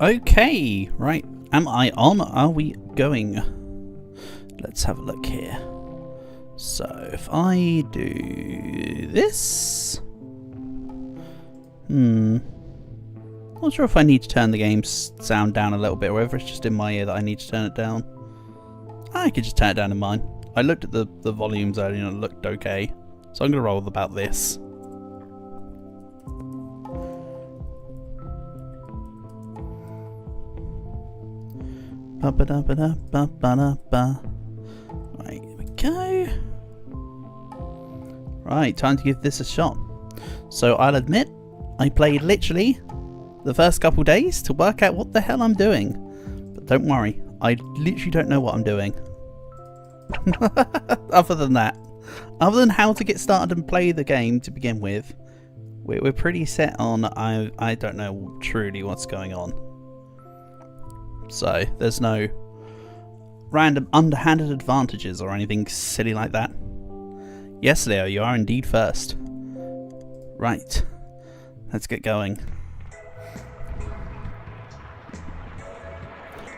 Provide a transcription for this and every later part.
Okay, right. Am I on? Are we going? Let's have a look here. So if I do this, not sure if I need to turn the game's sound down a little bit, or whether it's just in my ear that I need to turn it down. I could just turn it down in mine. I looked at the volumes earlier and it looked okay, so I'm gonna roll with about this. Right, here we go. Right, time to give this a shot. So I'll admit, I played literally the first couple days to work out what the hell I'm doing. But don't worry, I literally don't know what I'm doing. Other than that. Other than how to get started and play the game to begin with, we're pretty set on I don't know truly what's going on. So there's no random underhanded advantages or anything silly like that. Yes, Leo, you are indeed first. Right, let's get going.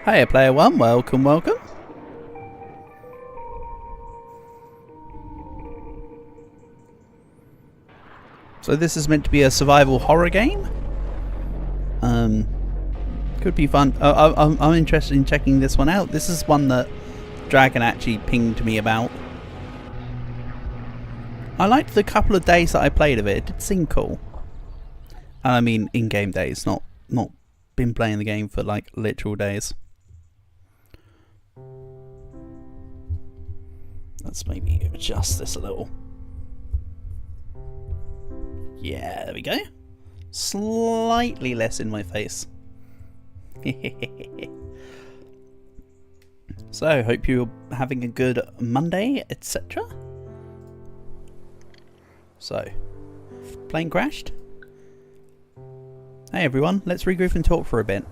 Hey, player one, welcome, welcome. So this is meant to be a survival horror game. Could be fun. I'm interested in checking this one out. This is one that Dragon actually pinged me about. I liked the couple of days that I played of it. It did seem cool. And I mean in-game days, not been playing the game for like literal days. Let's maybe adjust this a little. Yeah, there we go. Slightly less in my face. So, hope you're having a good Monday, etc. So, plane crashed. Hey everyone, let's regroup and talk for a bit.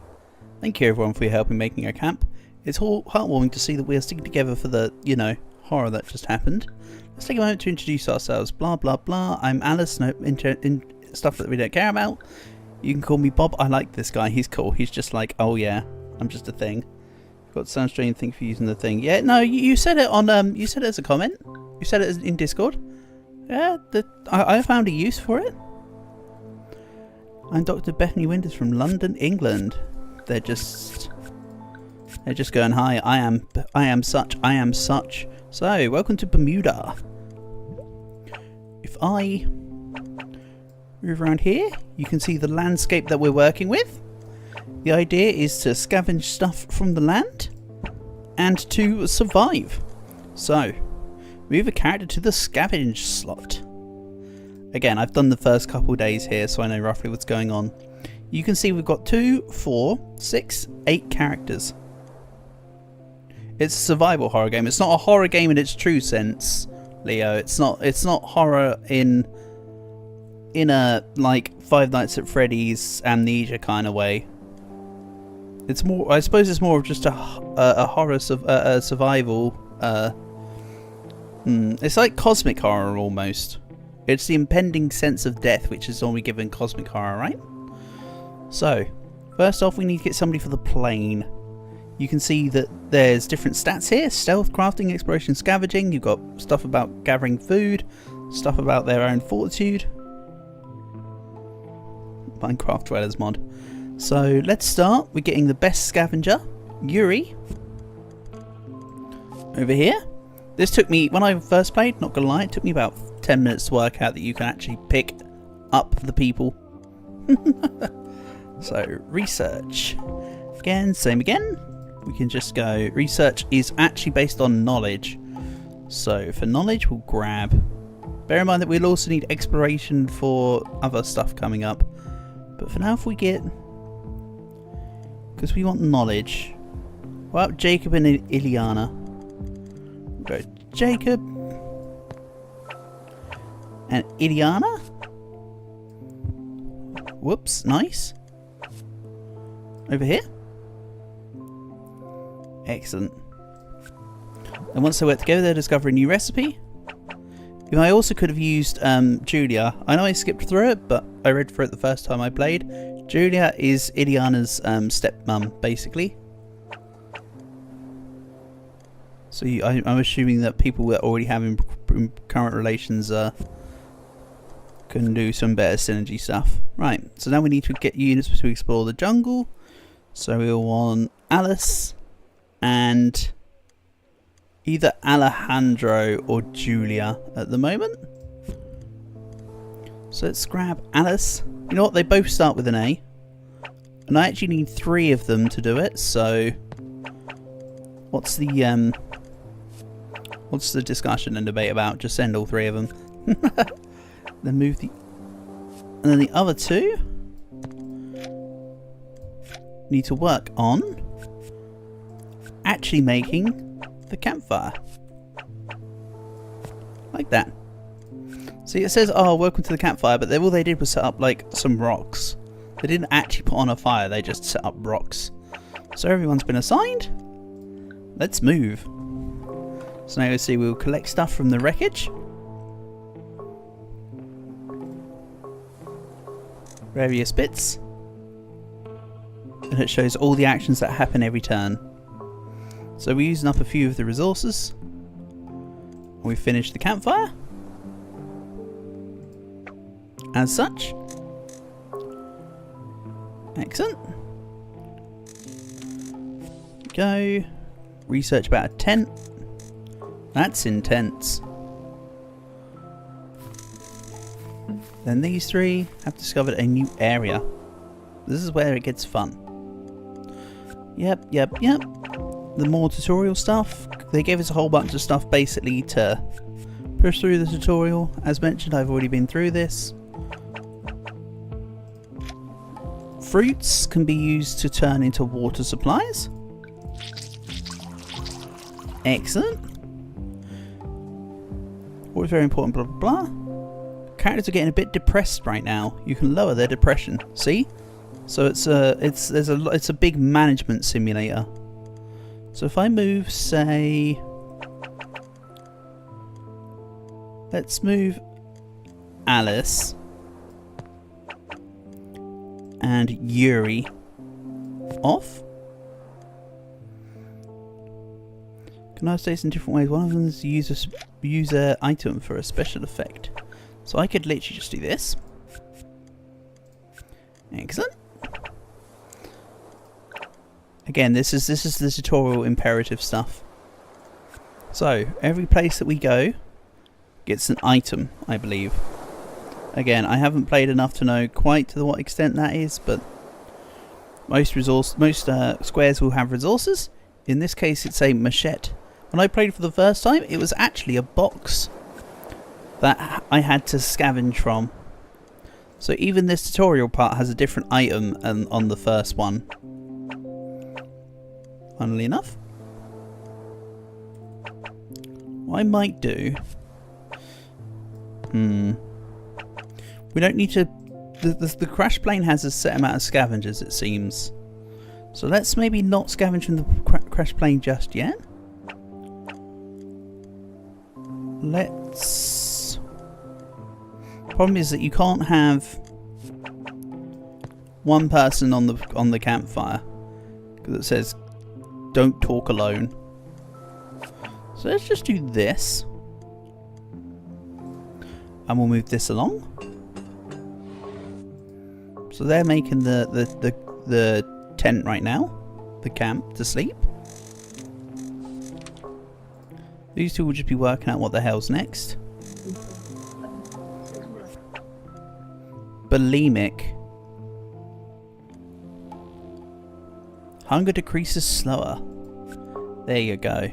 Thank you everyone for your help in making our camp. It's heartwarming to see that we are sticking together for the, you know, horror that just happened. Let's take a moment to introduce ourselves. Blah blah blah. I'm Alice. No in stuff that we don't care about. You can call me Bob. I like this guy. He's cool. He's just like, oh yeah, I'm just a thing. Got some strange thing for using the thing. Yeah, no, you said it on you said it as a comment. You said it in Discord. Yeah, I found a use for it. I'm Dr. Bethany Winters from London, England. They're just going, hi. I am such. So, welcome to Bermuda. If I move around here, you can see the landscape that we're working with. The idea is to scavenge stuff from the land and to survive. So, move a character to the scavenge slot. Again, I've done the first couple days here, so I know roughly what's going on. You can see we've got 2, 4, 6, 8 characters. It's a survival horror game. It's not a horror game in its true sense, Leo. It's not horror in a like Five Nights at Freddy's amnesia kind of way. It's more, I suppose, it's more of just a horror survival. It's like cosmic horror almost. It's the impending sense of death, which is normally given cosmic horror, right? So, first off, we need to get somebody for the plane. You can see that there's different stats here. Stealth, crafting, exploration, scavenging. You've got stuff about gathering food, stuff about their own fortitude. Minecraft Dwellers mod. So let's start. We're getting the best scavenger, Yuri. Over here. This took me, when I first played, not gonna lie, it took me about 10 minutes to work out that you can actually pick up the people. So, research. Again, same again. We can just go, research is actually based on knowledge. So, for knowledge, we'll grab. Bear in mind that we'll also need exploration for other stuff coming up. But for now, if we get... because we want knowledge. What about Jacob and Ileana? We'll go Jacob and Ileana. Whoops, nice. Over here. Excellent. And once they work together, they'll discover a new recipe. I also could have used Julia. I know I skipped through it, but I read through it the first time I played. Julia is Iliana's stepmom, basically. So I'm assuming that people that already have current relations can do some better synergy stuff. Right, so now we need to get units to explore the jungle. So we'll want Alice and either Alejandro or Julia at the moment. So let's grab Alice. You know what, they both start with an A. And I actually need 3 of them to do it, so what's the discussion and debate about? Just send all 3 of them. Then move the... And then the other 2 need to work on actually making the campfire. Like that. See, it says, oh, welcome to the campfire, but all they did was set up, like, some rocks. They didn't actually put on a fire, they just set up rocks. So everyone's been assigned. Let's move. So now you'll see we'll collect stuff from the wreckage. Various bits. And it shows all the actions that happen every turn. So we're using up a few of the resources. We finished the campfire. As such. Excellent. Go. Research about a tent. That's intense. Then these 3 have discovered a new area. This is where it gets fun. Yep. The more tutorial stuff. They gave us a whole bunch of stuff basically to push through the tutorial. As mentioned, I've already been through this. Fruits can be used to turn into water supplies. Excellent. Always very important, blah blah blah. Characters are getting a bit depressed right now. You can lower their depression. See? So it's a big management simulator. So if I move, say, let's move Alice and Yuri off. Can I say this in different ways? One of them is use a item for a special effect. So I could literally just do this. Excellent. Again, this is the tutorial imperative stuff. So every place that we go gets an item, I believe. Again, I haven't played enough to know quite to what extent that is, but most squares will have resources. In this case, it's a machete. When I played for the first time, it was actually a box that I had to scavenge from. So even this tutorial part has a different item on the first one. Funnily enough. What I might do... We don't need to... The crash plane has a set amount of scavengers, it seems. So let's maybe not scavenge from the crash plane just yet. Let's... Problem is that you can't have one person on the campfire because it says don't talk alone. So let's just do this, and we'll move this along. So they're making the tent right now, the camp to sleep. These 2 will just be working out what the hell's next. Bulimic. Hunger decreases slower. There you go.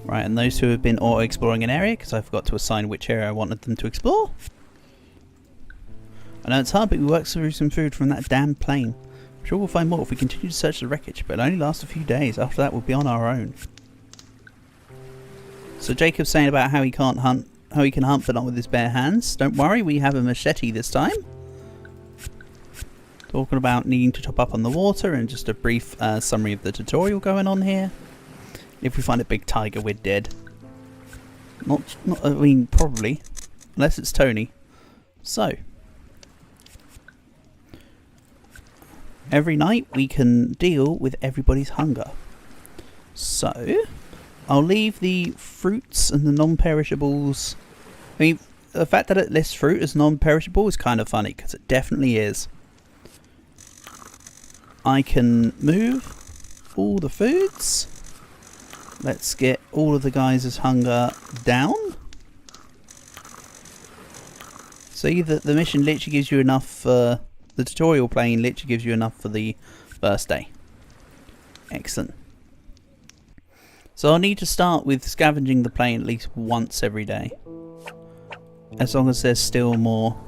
Right, and those 2 have been auto-exploring an area because I forgot to assign which area I wanted them to explore. I know it's hard, but we worked through some food from that damn plane. I'm sure we'll find more if we continue to search the wreckage, but it'll only last a few days. After that, we'll be on our own. So Jacob's saying about how he can hunt but not with his bare hands. Don't worry, we have a machete this time. Talking about needing to top up on the water and just a brief summary of the tutorial going on here. If we find a big tiger, we're dead. I mean, probably. Unless it's Tony. So, every night we can deal with everybody's hunger. So, I'll leave the fruits and the non-perishables. I mean, the fact that it lists fruit as non-perishable is kind of funny, because it definitely is. I can move all the foods. Let's get all of the guys' hunger down. See, the mission literally gives you enough, the tutorial plane literally gives you enough for the first day. Excellent. So I'll need to start with scavenging the plane at least once every day. As long as there's still more.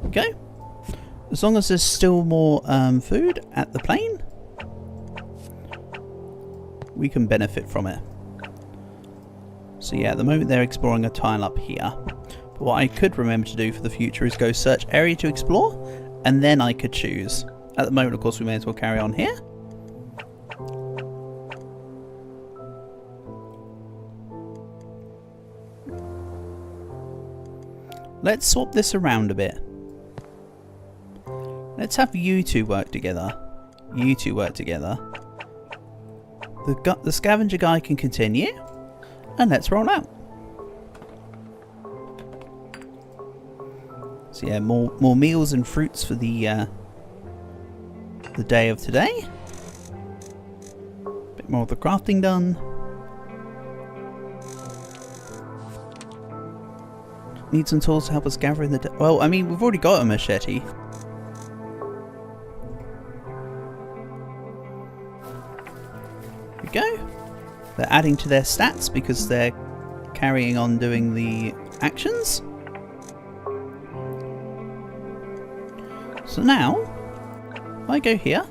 Okay. As long as there's still more food at the plane, we can benefit from it. So yeah, at the moment they're exploring a tile up here. But what I could remember to do for the future is go search area to explore, and then I could choose. At the moment, of course, we may as well carry on here. Let's swap this around a bit. Let's have you two work together. You two work together. The scavenger guy can continue. And let's roll out. So yeah, more meals and fruits for the day of today. Bit more of the crafting done. Need some tools to help us gather in the... Well, I mean, we've already got a machete. Here we go. They're adding to their stats because they're carrying on doing the actions. So now, if I go here,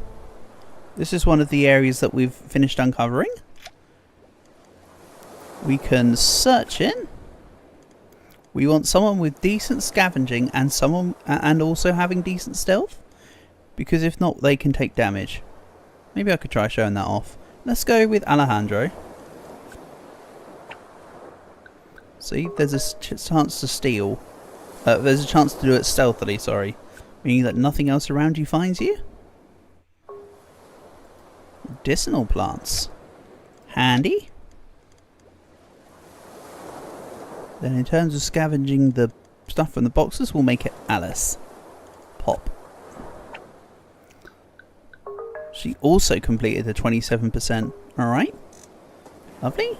this is one of the areas that we've finished uncovering. We can search in. We want someone with decent scavenging and also having decent stealth, because if not, they can take damage. Maybe I could try showing that off. Let's go with Alejandro. See, there's a chance to steal. There's a chance to do it stealthily, sorry. Meaning that nothing else around you finds you. Medicinal plants. Handy. Then in terms of scavenging the stuff from the boxes, we'll make it Alice. Pop. She also completed the 27%. Alright. Lovely.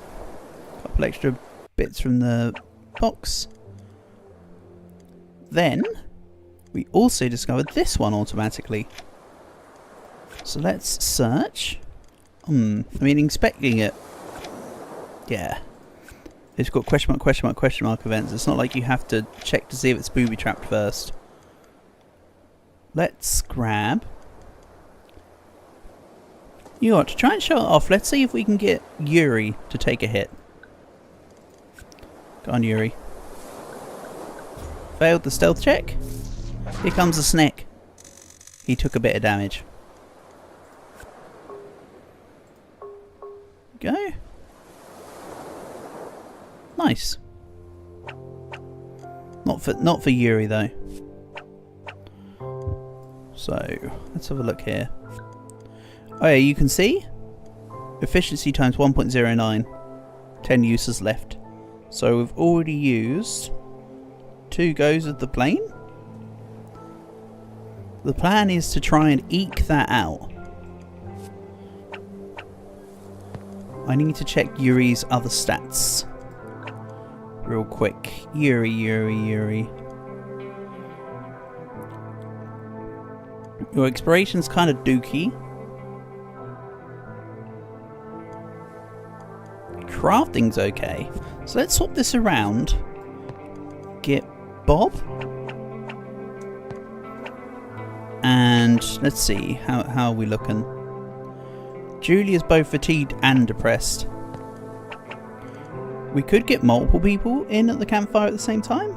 Couple extra bits from the box. Then we also discovered this one automatically. So let's search. I mean, inspecting it. Yeah. It's got question mark, question mark, question mark events. It's not like you have to check to see if it's booby trapped first. Let's grab. You know what, to try and show it off, let's see if we can get Yuri to take a hit. Go on, Yuri. Failed the stealth check. Here comes the snake. He took a bit of damage. Go. Nice. Not for Yuri though. So let's have a look here. Oh yeah, you can see efficiency times 1.09. 10 uses left. So we've already used 2 goes of the plane. The plan is to try and eke that out. I need to check Yuri's other stats real quick. Yuri. Your exploration's kind of dookie. Crafting's okay. So let's swap this around. Get Bob. And let's see, how are we looking? Julie is both fatigued and depressed. We could get multiple people in at the campfire at the same time.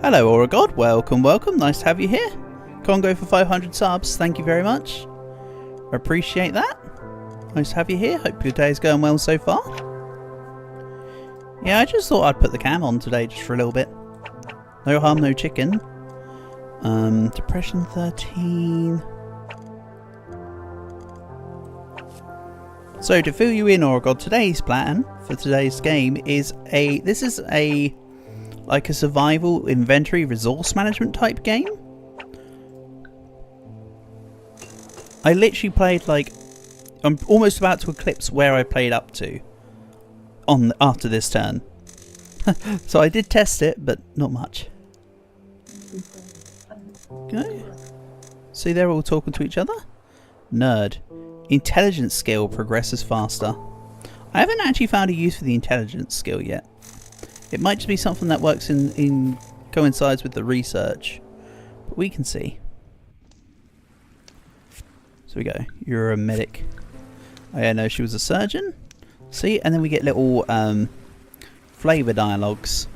Hello, Aura God. Welcome. Nice to have you here. Congo for 500 subs. Thank you very much. Appreciate that. Nice to have you here. Hope your day's going well so far. Yeah, I just thought I'd put the cam on today just for a little bit. No harm, no chicken. Depression 13. So to fill you in, Orgod, today's plan for today's game is this is like a survival inventory resource management type game. I literally played like, I'm almost about to eclipse where I played up to after this turn. So I did test it, but not much. Okay. See, they're all talking to each other. Nerd. Intelligence skill progresses faster. I haven't actually found a use for the intelligence skill yet. It might just be something that works in coincides with the research, but we can see. So we go. You're a medic. Oh yeah, no, she was a surgeon. See, and then we get little flavour dialogues.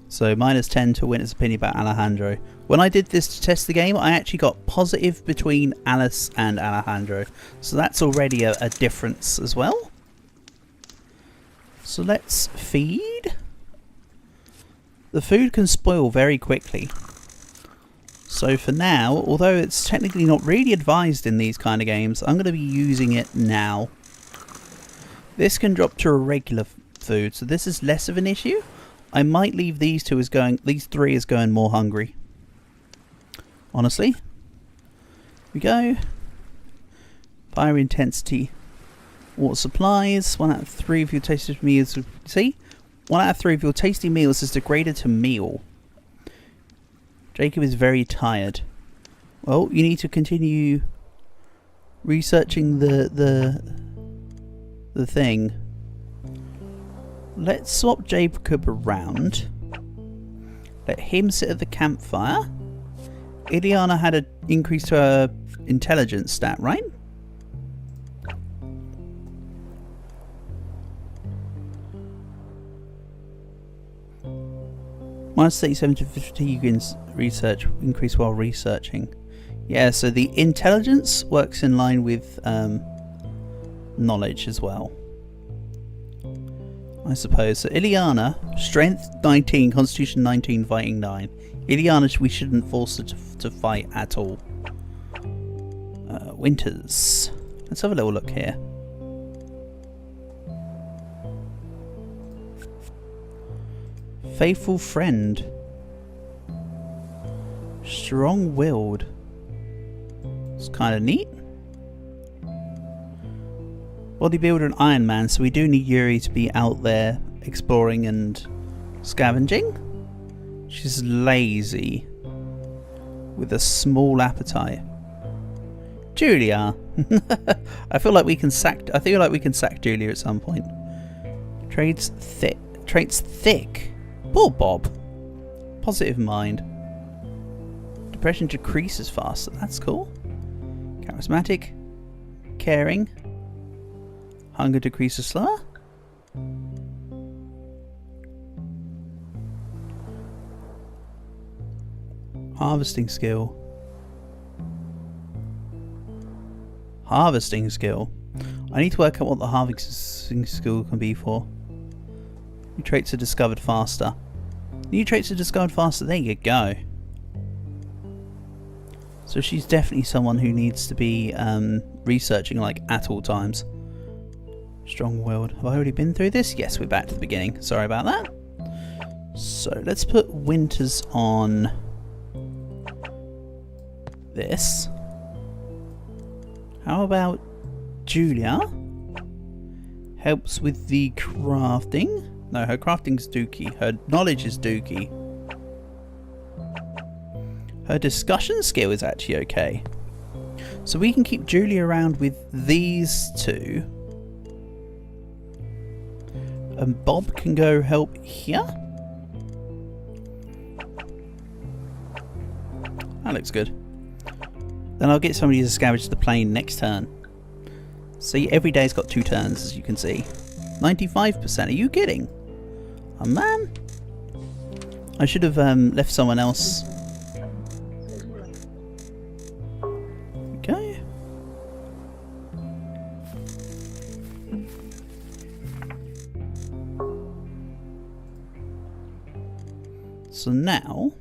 So -10 to Winter's opinion about Alejandro. When I did this to test the game, I actually got positive between Alice and Alejandro. So that's already a difference as well. So let's feed. The food can spoil very quickly. So for now, although it's technically not really advised in these kind of games, I'm going to be using it now. This can drop to a regular food, so this is less of an issue. I might leave these three as going more hungry. Honestly. We go. Fire intensity. Water supplies. 1 out of 3 of your tasty meals. See? 1 out of 3 of your tasty meals is degraded to meal. Jacob is very tired. Well, you need to continue researching the thing. Let's swap Jacob around. Let him sit at the campfire. Ileana had an increase to her intelligence stat, right? -37 to fatigue in research, increase while researching. Yeah, so the intelligence works in line with knowledge as well, I suppose. So Ileana, strength 19, constitution 19, fighting 9. Ileana, we shouldn't force her to fight at all. Winters. Let's have a little look here. Faithful friend. Strong-willed. It's kind of neat. Bodybuilder and Iron Man, so we do need Yuri to be out there exploring and scavenging. She's lazy with a small appetite. Julia. I feel like we can sack Julia at some point. Traits thick. Poor Bob. Positive mind. Depression decreases faster. That's cool. Charismatic. Caring. Hunger decreases slower. Harvesting skill. Harvesting skill. I need to work out what the harvesting skill can be for. New traits are discovered faster. New traits are discovered faster. There you go. So she's definitely someone who needs to be researching like at all times. Strong-willed. Have I already been through this? Yes, we're back to the beginning. Sorry about that. So let's put Winters on this. How about Julia? Helps with the crafting. No, her crafting's dookie. Her knowledge is dookie. Her discussion skill is actually okay. So we can keep Julia around with these two. And Bob can go help here. That looks good. Then I'll get somebody to scavenge the plane next turn. See, every day's got 2 turns, as you can see. 95%. Are you kidding? Oh man. I should have left someone else So now,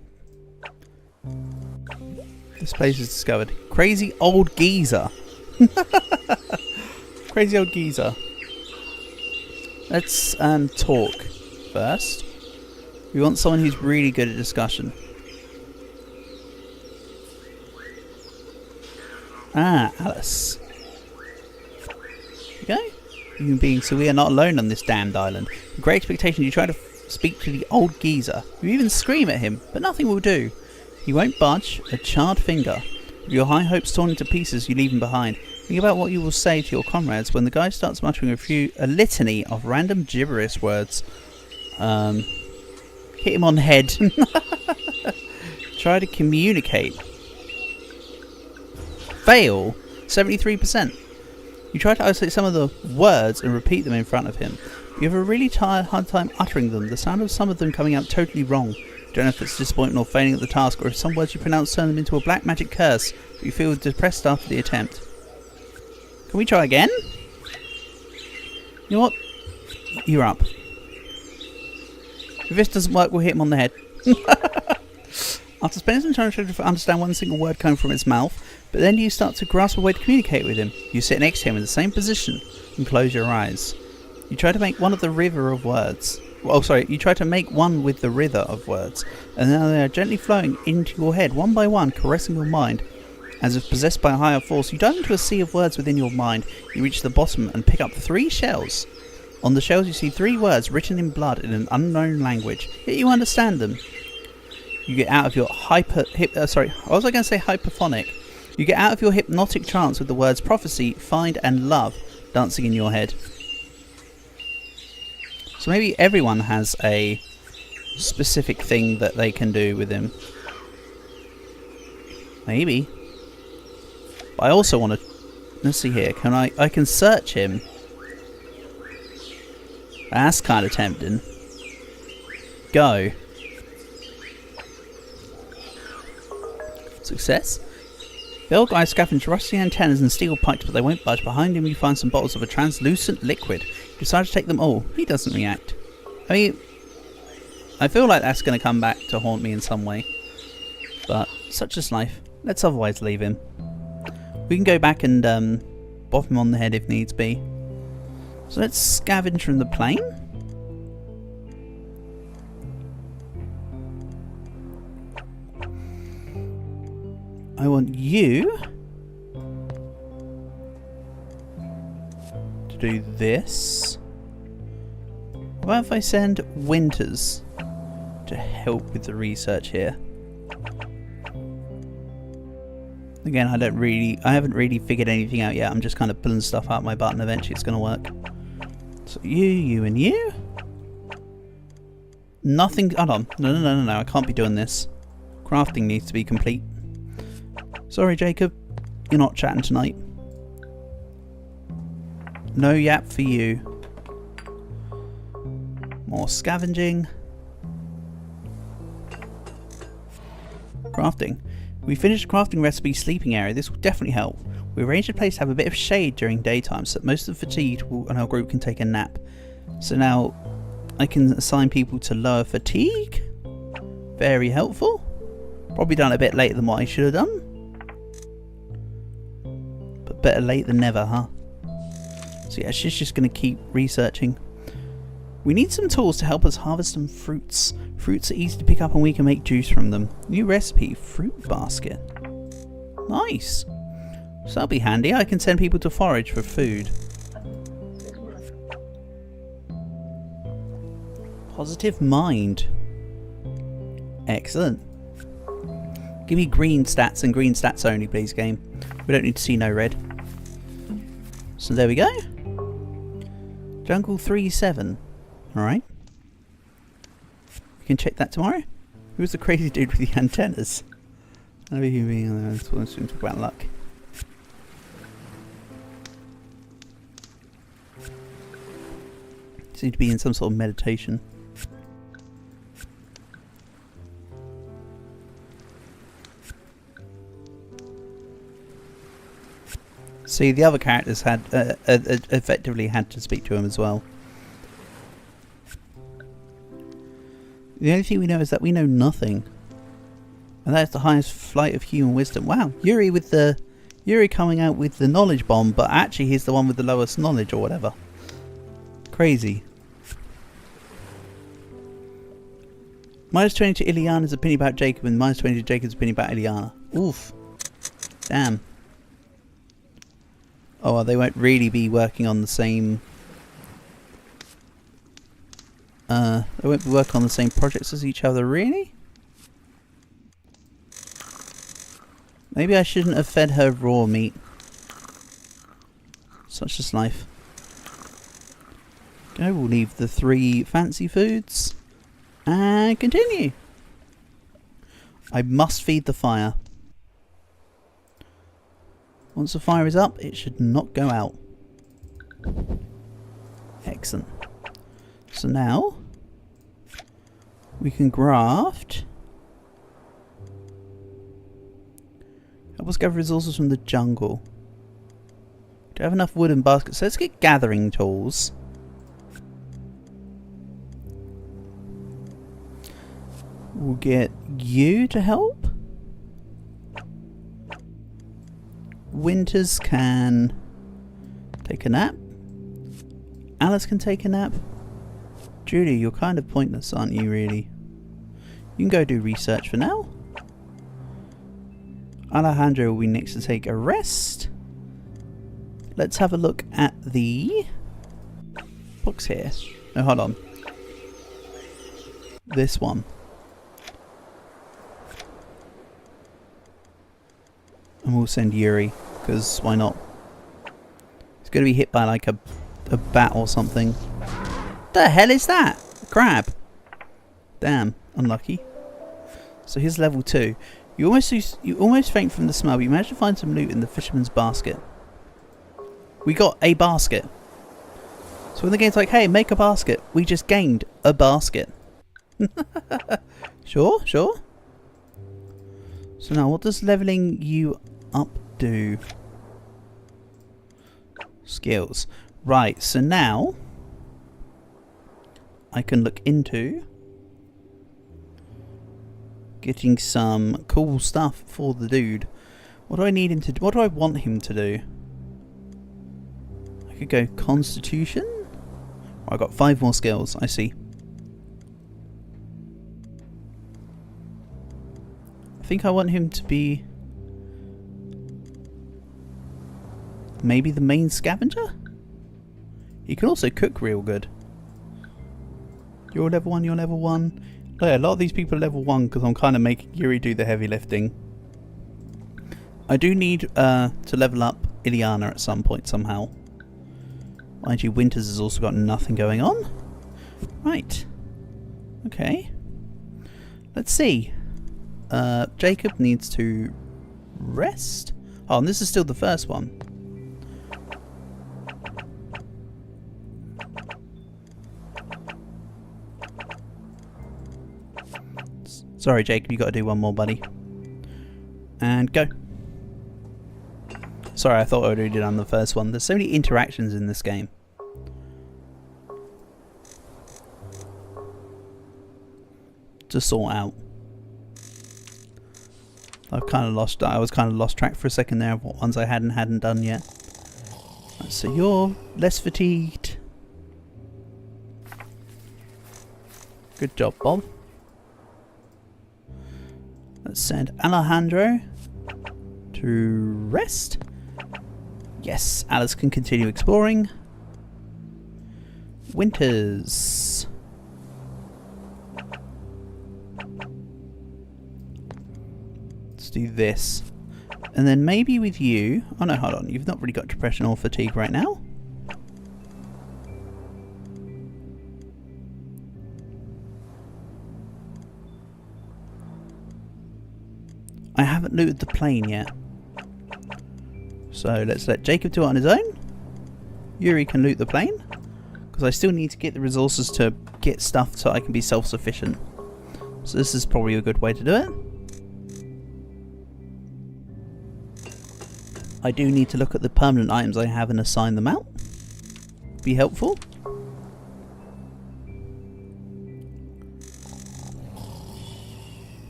this place is discovered. Crazy old geezer. Crazy old geezer. Let's talk first. We want someone who's really good at discussion. Ah, Alice. Okay. Human beings, so we are not alone on this damned island. With great expectation, you try to speak to the old geezer. You even scream at him, but nothing will do. He won't budge a charred finger. With your high hopes torn into pieces, you leave him behind. Think about what you will say to your comrades when the guy starts muttering a litany of random gibberish words. Hit him on the head. Try to communicate. Fail. 73%. You try to isolate some of the words and repeat them in front of him. You have a really hard time uttering them, the sound of some of them coming out totally wrong. You don't know if it's disappointment or failing at the task, or if some words you pronounce turn them into a black magic curse, but you feel depressed after the attempt. Can we try again? You know what? You're up. If this doesn't work, we'll hit him on the head. After spending some time trying to understand one single word coming from his mouth, but then you start to grasp a way to communicate with him. You sit next to him in the same position and close your eyes. You try to make one of the river of words. Oh, sorry. You try to make one with the river of words, and now they are gently flowing into your head, one by one, caressing your mind. As if possessed by a higher force, you dive into a sea of words within your mind. You reach the bottom and pick up 3 shells. On the shells you see 3 words written in blood in an unknown language, yet you understand them. You get out of your hypophonic. You get out of your hypnotic trance with the words prophecy, find and love dancing in your head. So maybe everyone has a specific thing that they can do with him. Maybe. But I also want to... Let's see here. I can search him. That's kind of tempting. Go. Success. The old guy scavenged rusty antennas and steel pipes, but they won't budge. Behind him you find some bottles of a translucent liquid. You decide to take them all. He doesn't react. I mean, I feel like that's going to come back to haunt me in some way. But such is life. Let's otherwise leave him. We can go back and bop him on the head if needs be. So let's scavenge from the plane. I want you to do this. What about if I send Winters to help with the research here? Again, I haven't really figured anything out yet. I'm just kind of pulling stuff out my butt and eventually it's going to work. So you and you. Nothing. Hold on. No. I can't be doing this. Crafting needs to be complete. Sorry, Jacob. You're not chatting tonight. No yap for you. More scavenging. Crafting. We finished the crafting recipe sleeping area. This will definitely help. We arranged a place to have a bit of shade during daytime so that most of the fatigued in our group can take a nap. So now I can assign people to lower fatigue. Very helpful. Probably done a bit later than what I should have done. But better late than never, huh? So yeah, she's just going to keep researching. We need some tools to help us harvest some fruits. Fruits are easy to pick up and we can make juice from them. New recipe, fruit basket. Nice. So that'll be handy. I can send people to forage for food. Positive mind. Excellent. Give me green stats and green stats only, please, game. We don't need to see no red. So there we go. Jungle 3-7. Alright. We can check that tomorrow. Who's the crazy dude with the antennas? I'll be talk about luck. Seem to be in some sort of meditation. See, the other characters had effectively had to speak to him as well. The only thing we know is that we know nothing. And that's the highest flight of human wisdom. Wow, Yuri coming out with the knowledge bomb, but actually he's the one with the lowest knowledge or whatever. Crazy. -20 to Ileana's opinion about Jacob, and -20 to Jacob's opinion about Ileana. Oof. Damn. Oh, well, they won't really be working on the same... they won't be working on the same projects as each other, really? Maybe I shouldn't have fed her raw meat. Such is life. Okay, we'll leave the 3 fancy foods. And continue. I must feed the fire. Once the fire is up, it should not go out. Excellent. So now we can graft. Help us gather resources from the jungle. Do I have enough wood and baskets? So let's get gathering tools. We'll get you to help. Winters can take a nap. Alice can take a nap. Julie, you're kind of pointless, aren't you, really? You can go do research for now. Alejandro will be next to take a rest. Let's have a look at the books here. No, hold on. This one. And we'll send Yuri, because why not? He's going to be hit by like a bat or something. The hell is that? A crab. Damn, unlucky. So here's level 2. You almost faint from the smell, but you managed to find some loot in the fisherman's basket. We got a basket. So when the game's like, hey, make a basket, we just gained a basket. Sure, sure. So now, what does leveling you up do? Skills. Right, so now I can look into getting some cool stuff for the dude. What do I need him to do? What do I want him to do? I could go Constitution. Oh, I got 5 more skills, I see. I think I want him to be maybe the main scavenger? He can also cook real good. You're level 1, you're level 1. Oh yeah, a lot of these people are level 1 because I'm kind of making Yuri do the heavy lifting. I do need to level up Ileana at some point somehow. Mind you, Winters has also got nothing going on. Right. Okay. Let's see. Jacob needs to rest. Oh, and this is still the first one. Sorry, Jacob, you got to do one more, buddy. And go. Sorry, I thought I already did on the first one. There's so many interactions in this game. To sort out. I was kind of lost track for a second there of what ones I hadn't done yet. So you're less fatigued. Good job, Bob. Let's send Alejandro to rest. Yes, Alice can continue exploring. Winters. Let's do this. And then maybe with you... Oh no, hold on. You've not really got depression or fatigue right now. I haven't looted the plane yet. So let's let Jacob do it on his own. Yuri can loot the plane. Because I still need to get the resources to get stuff so I can be self-sufficient. So this is probably a good way to do it. I do need to look at the permanent items I have and assign them out. Be helpful.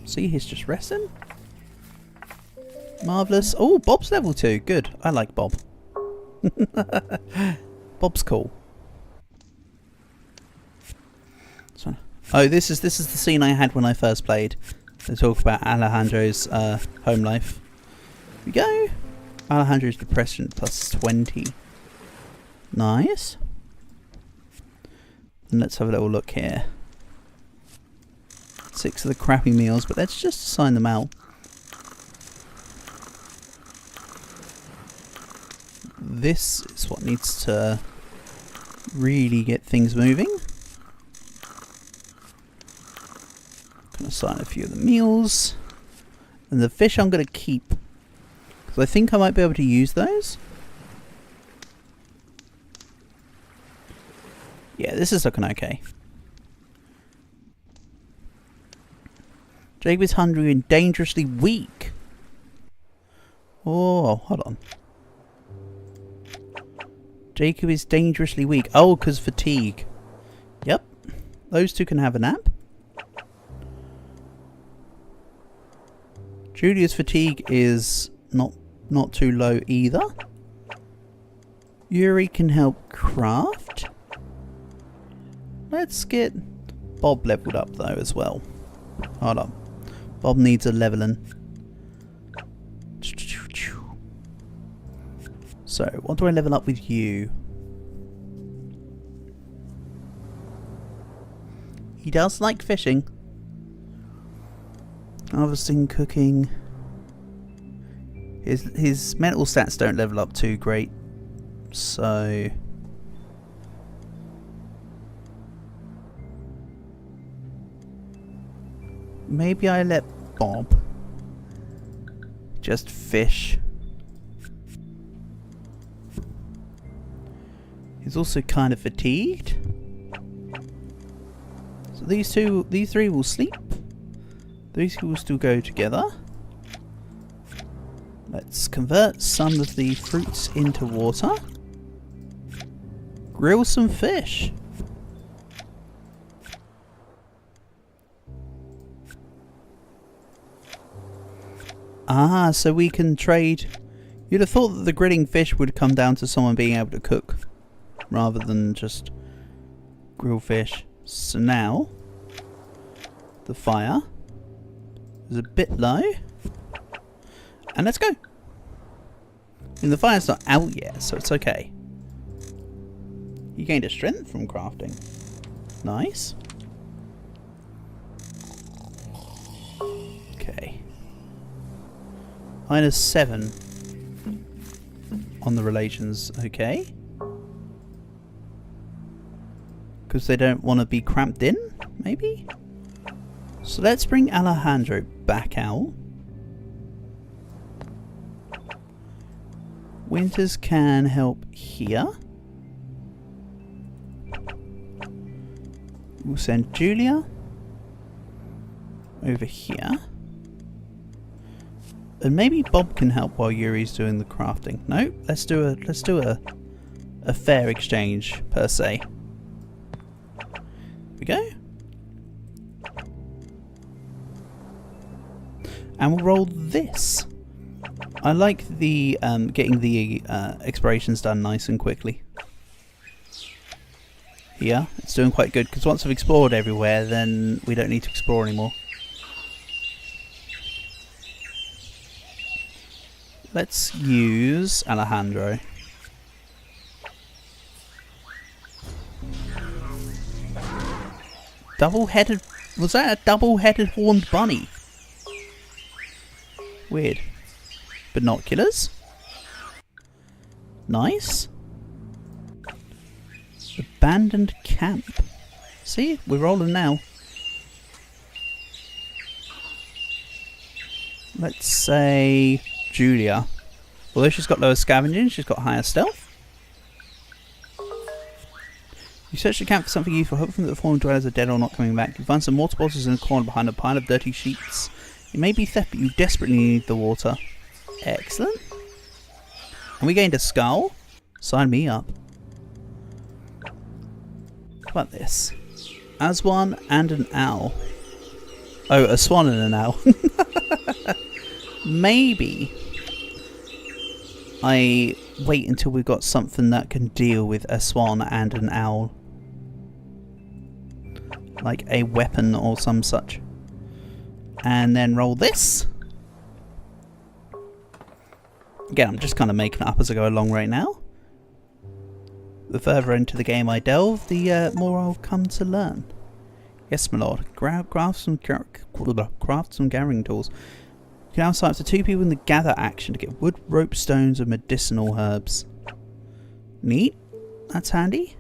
See, he's just resting. Marvellous. Oh, Bob's level 2. Good. I like Bob. Bob's cool. Oh, this is the scene I had when I first played. They talk about Alejandro's home life. Here we go. Alejandro's depression plus 20. Nice. And let's have a little look here. 6 of the crappy meals, but let's just assign them out. This is what needs to really get things moving. Can assign a few of the meals. And the fish I'm going to keep, because I think I might be able to use those. Yeah, this is looking okay. Jacob is hungry and dangerously weak. Oh, hold on. Jacob is dangerously weak. Oh, because fatigue. Yep. Those two can have a nap. Julia's fatigue is not too low either. Yuri can help craft. Let's get Bob leveled up though as well. Hold on. Bob needs a leveling. So, what do I level up with you? He does like fishing. Harvesting, cooking. His mental stats don't level up too great. So... maybe I let Bob just fish. He's also kind of fatigued. So these three will sleep. These two will still go together. Let's convert some of the fruits into water. Grill some fish. Ah, so we can trade. You'd have thought that the grilling fish would come down to someone being able to cook, rather than just grill fish. So now, the fire is a bit low. And let's go. And the fire's not out yet, so it's okay. You gained a strength from crafting. Nice. Okay. -7 on the relations, okay. Because they don't want to be cramped in, maybe? So let's bring Alejandro back out. Winters can help here. We'll send Julia over here. And maybe Bob can help while Yuri's doing the crafting. No, let's do a fair exchange per se. Here we go. And we'll roll this. I like the getting the explorations done nice and quickly. Here, it's doing quite good because once I've explored everywhere, then we don't need to explore anymore. Let's use Alejandro. Double-headed... was that a double-headed horned bunny? Weird. Binoculars. Nice. Abandoned camp. See? We're rolling now. Let's say... Julia. Although she's got lower scavenging, she's got higher stealth. You search the camp for something useful, hoping that the fallen dwellers are dead or not coming back. You find some water bottles in a corner behind a pile of dirty sheets. It may be theft, but you desperately need the water. Excellent. And we gained a skull. Sign me up. How about this? As one and an owl. Oh, a swan and an owl. Maybe I wait until we've got something that can deal with a swan and an owl. Like a weapon or some such. And then roll this. Again, I'm just kind of making it up as I go along right now. The further into the game I delve, the more I'll come to learn. Yes, my lord. Craft some gathering tools. You can now sign up to 2 people in the gather action to get wood, rope, stones, and medicinal herbs. Neat. That's handy.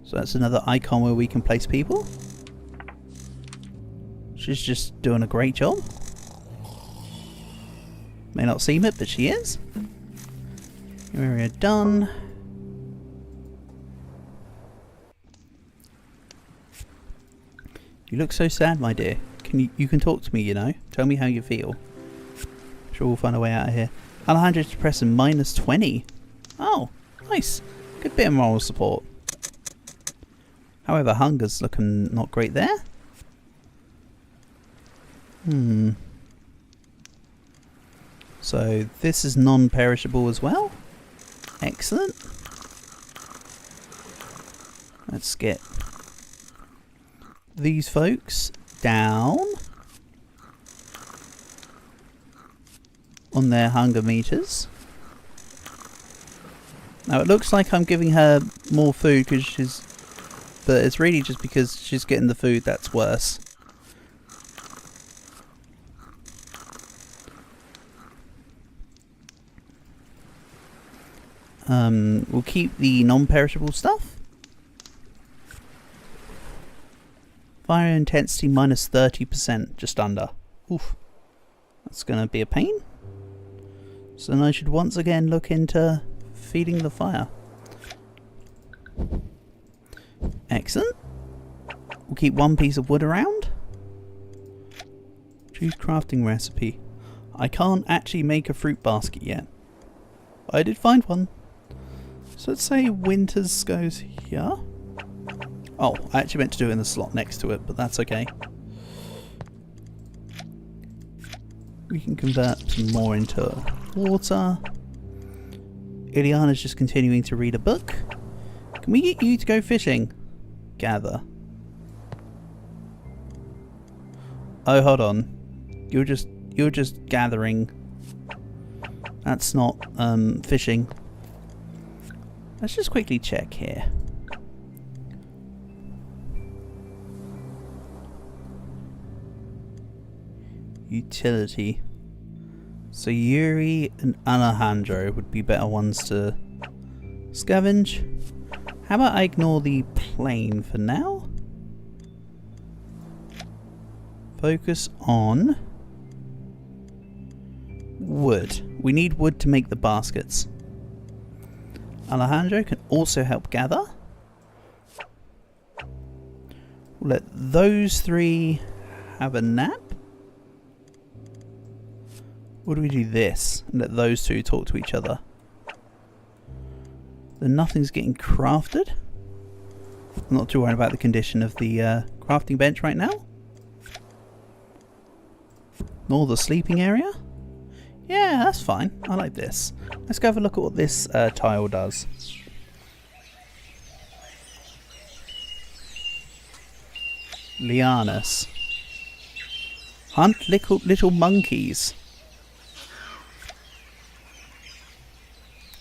So that's another icon where we can place people. She's just doing a great job. May not seem it, but she is. Area done. You look so sad, my dear. You can talk to me, you know. Tell me how you feel. Sure, we'll find a way out of here. Alejandro's depressing -20. Oh, nice. Good bit of moral support. However, hunger's looking not great there. So this is non-perishable as well. Excellent. Let's get these folks down on their hunger meters. Now it looks like I'm giving her more food because but it's really just because she's getting the food that's worse. We'll keep the non-perishable stuff. Fire intensity -30%, just under. Oof. That's going to be a pain. So then I should once again look into feeding the fire. Excellent. We'll keep 1 piece of wood around. Choose crafting recipe. I can't actually make a fruit basket yet. I did find one. So let's say Winters goes here. Oh, I actually meant to do it in the slot next to it, but that's okay. We can convert some more into water. Ileana's just continuing to read a book. Can we get you to go fishing? Gather. Oh, hold on. You're just gathering. That's not fishing. Let's just quickly check here. Utility. So Yuri and Alejandro would be better ones to scavenge. How about I ignore the plane for now? Focus on wood. We need wood to make the baskets. Alejandro can also help gather. We'll let those 3 have a nap. Or do we do this and let those 2 talk to each other? Then nothing's getting crafted. I'm not too worried about the condition of the crafting bench right now. Nor the sleeping area. Yeah, that's fine. I like this. Let's go have a look at what this tile does. Lianas. Hunt little monkeys.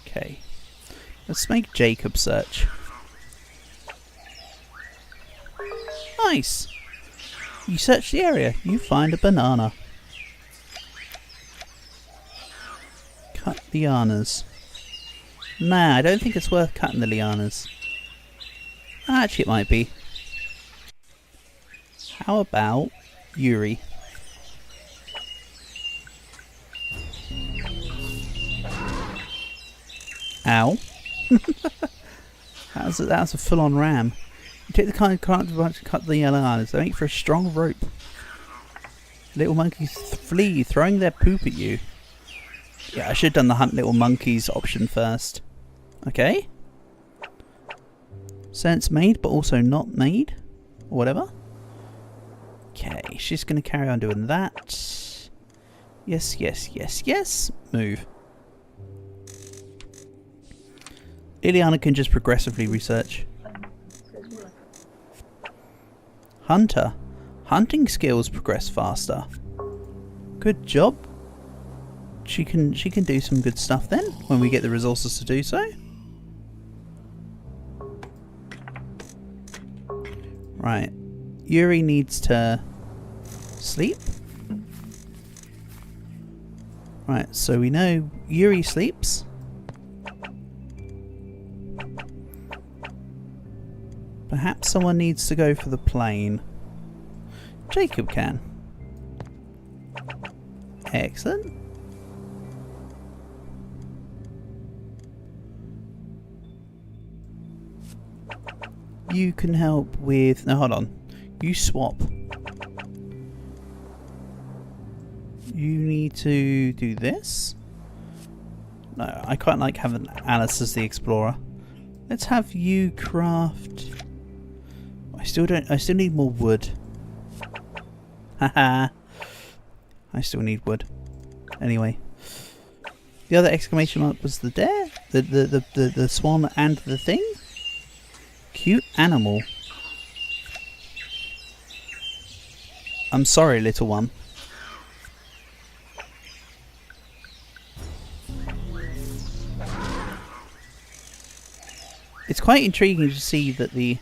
Okay. Let's make Jacob search. Nice. You search the area. You find a banana. Cut lianas. Nah, I don't think it's worth cutting the lianas. Actually, it might be. How about Yuri? Ow. That was a full-on ram. You take the kind of cart to cut the lianas. They make for a strong rope. Little monkeys flee, throwing their poop at you. Yeah, I should have done the hunt little monkeys option first. Okay. Sense made, but also not made. or whatever. Okay, she's going to carry on doing that. Yes, yes, yes, yes. Move. Ileana can just progressively research. Hunter. Hunting skills progress faster. Good job. She can do some good stuff then when we get the resources to do so. Right. Yuri needs to sleep. Right, so we know Yuri sleeps. Perhaps someone needs to go for the plane. Jacob can. Excellent. You can help with... No, hold on. You swap. You need to do this. No, I quite like having Alice as the explorer. Let's have you craft... I still need more wood. Haha. I still need wood. Anyway. The other exclamation mark was the dare? The swan and the thing? Cute animal. I'm sorry, little one. It's quite intriguing to see that the...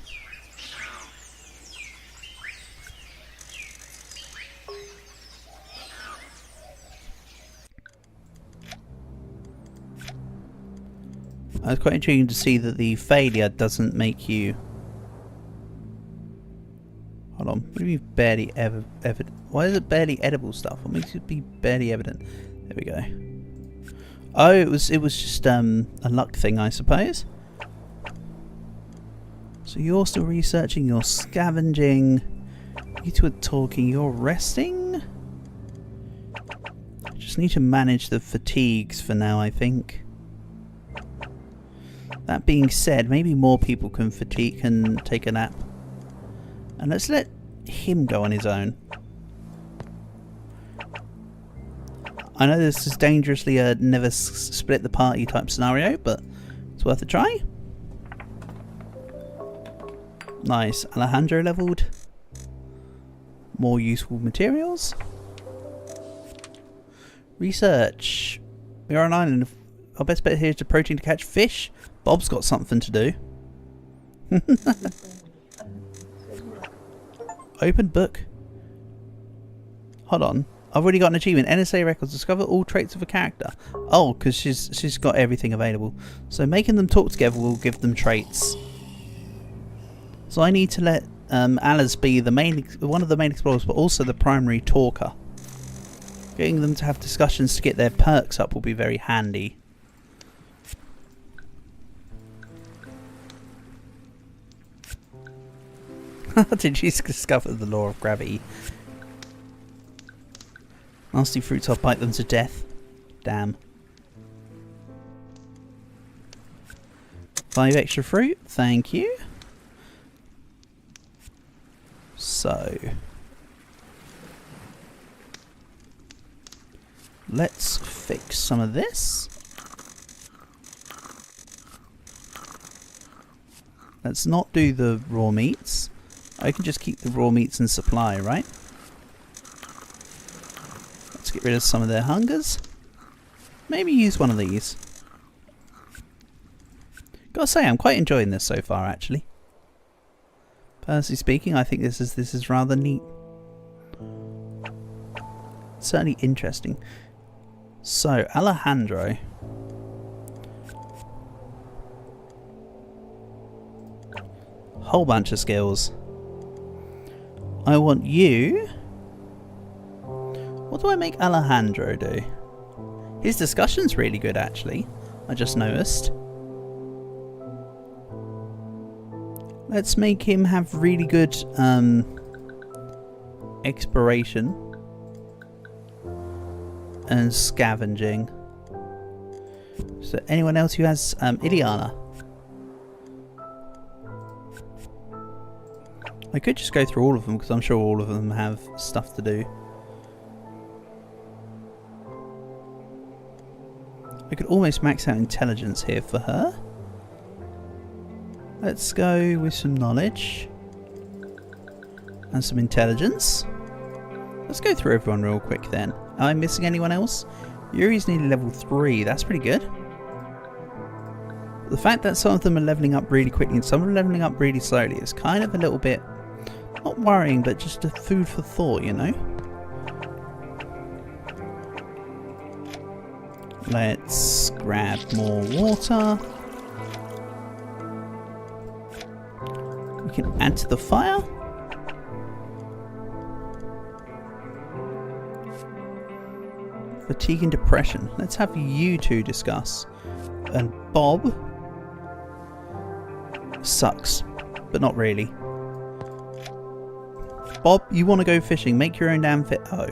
It's quite intriguing to see that the failure doesn't make you... Hold on. What do you mean barely evident? Why is it barely edible stuff? What makes it be barely evident? There we go. Oh, it was just a luck thing, I suppose. So you're still researching, you're scavenging, you two are talking, you're resting? Just need to manage the fatigues for now, I think. That being said, maybe more people can take a nap. And let's let him go on his own. I know this is dangerously a never split the party type scenario, but it's worth a try. Nice. Alejandro leveled. More useful materials. Research. We are on an island. Our best bet here is to protein to catch fish. Bob's got something to do. Open book. Hold on. I've already got an achievement. NSA records. Discover all traits of a character. Oh, because she's got everything available. So making them talk together will give them traits. So I need to let Alice be the one of the main explorers, but also the primary talker. Getting them to have discussions to get their perks up will be very handy. Did you discover the law of gravity? Nasty fruits, I'll bite them to death. Damn. 5 extra fruit, thank you. So let's fix some of this. Let's not do the raw meats. I can just keep the raw meats in supply, right? Let's get rid of some of their hungers. Maybe use one of these. Gotta say, I'm quite enjoying this so far, actually. Personally speaking, I think this is rather neat. Certainly interesting. So, Alejandro. Whole bunch of skills. I want you... What do I make Alejandro do? His discussion's really good, actually. I just noticed. Let's make him have really good exploration and scavenging. So anyone else who has Ileana? I could just go through all of them because I'm sure all of them have stuff to do. I could almost max out intelligence here for her. Let's go with some knowledge and some intelligence. Let's go through everyone real quick then. Am I missing anyone else? Yuri's nearly level 3. That's pretty good. The fact that some of them are leveling up really quickly and some are leveling up really slowly is kind of a little bit, not worrying, but just a food for thought, you know? Let's grab more water. We can add to the fire. Fatigue and depression. Let's have you two discuss. And Bob sucks, but not really. Bob, you want to go fishing? Make your own damn fit. Oh,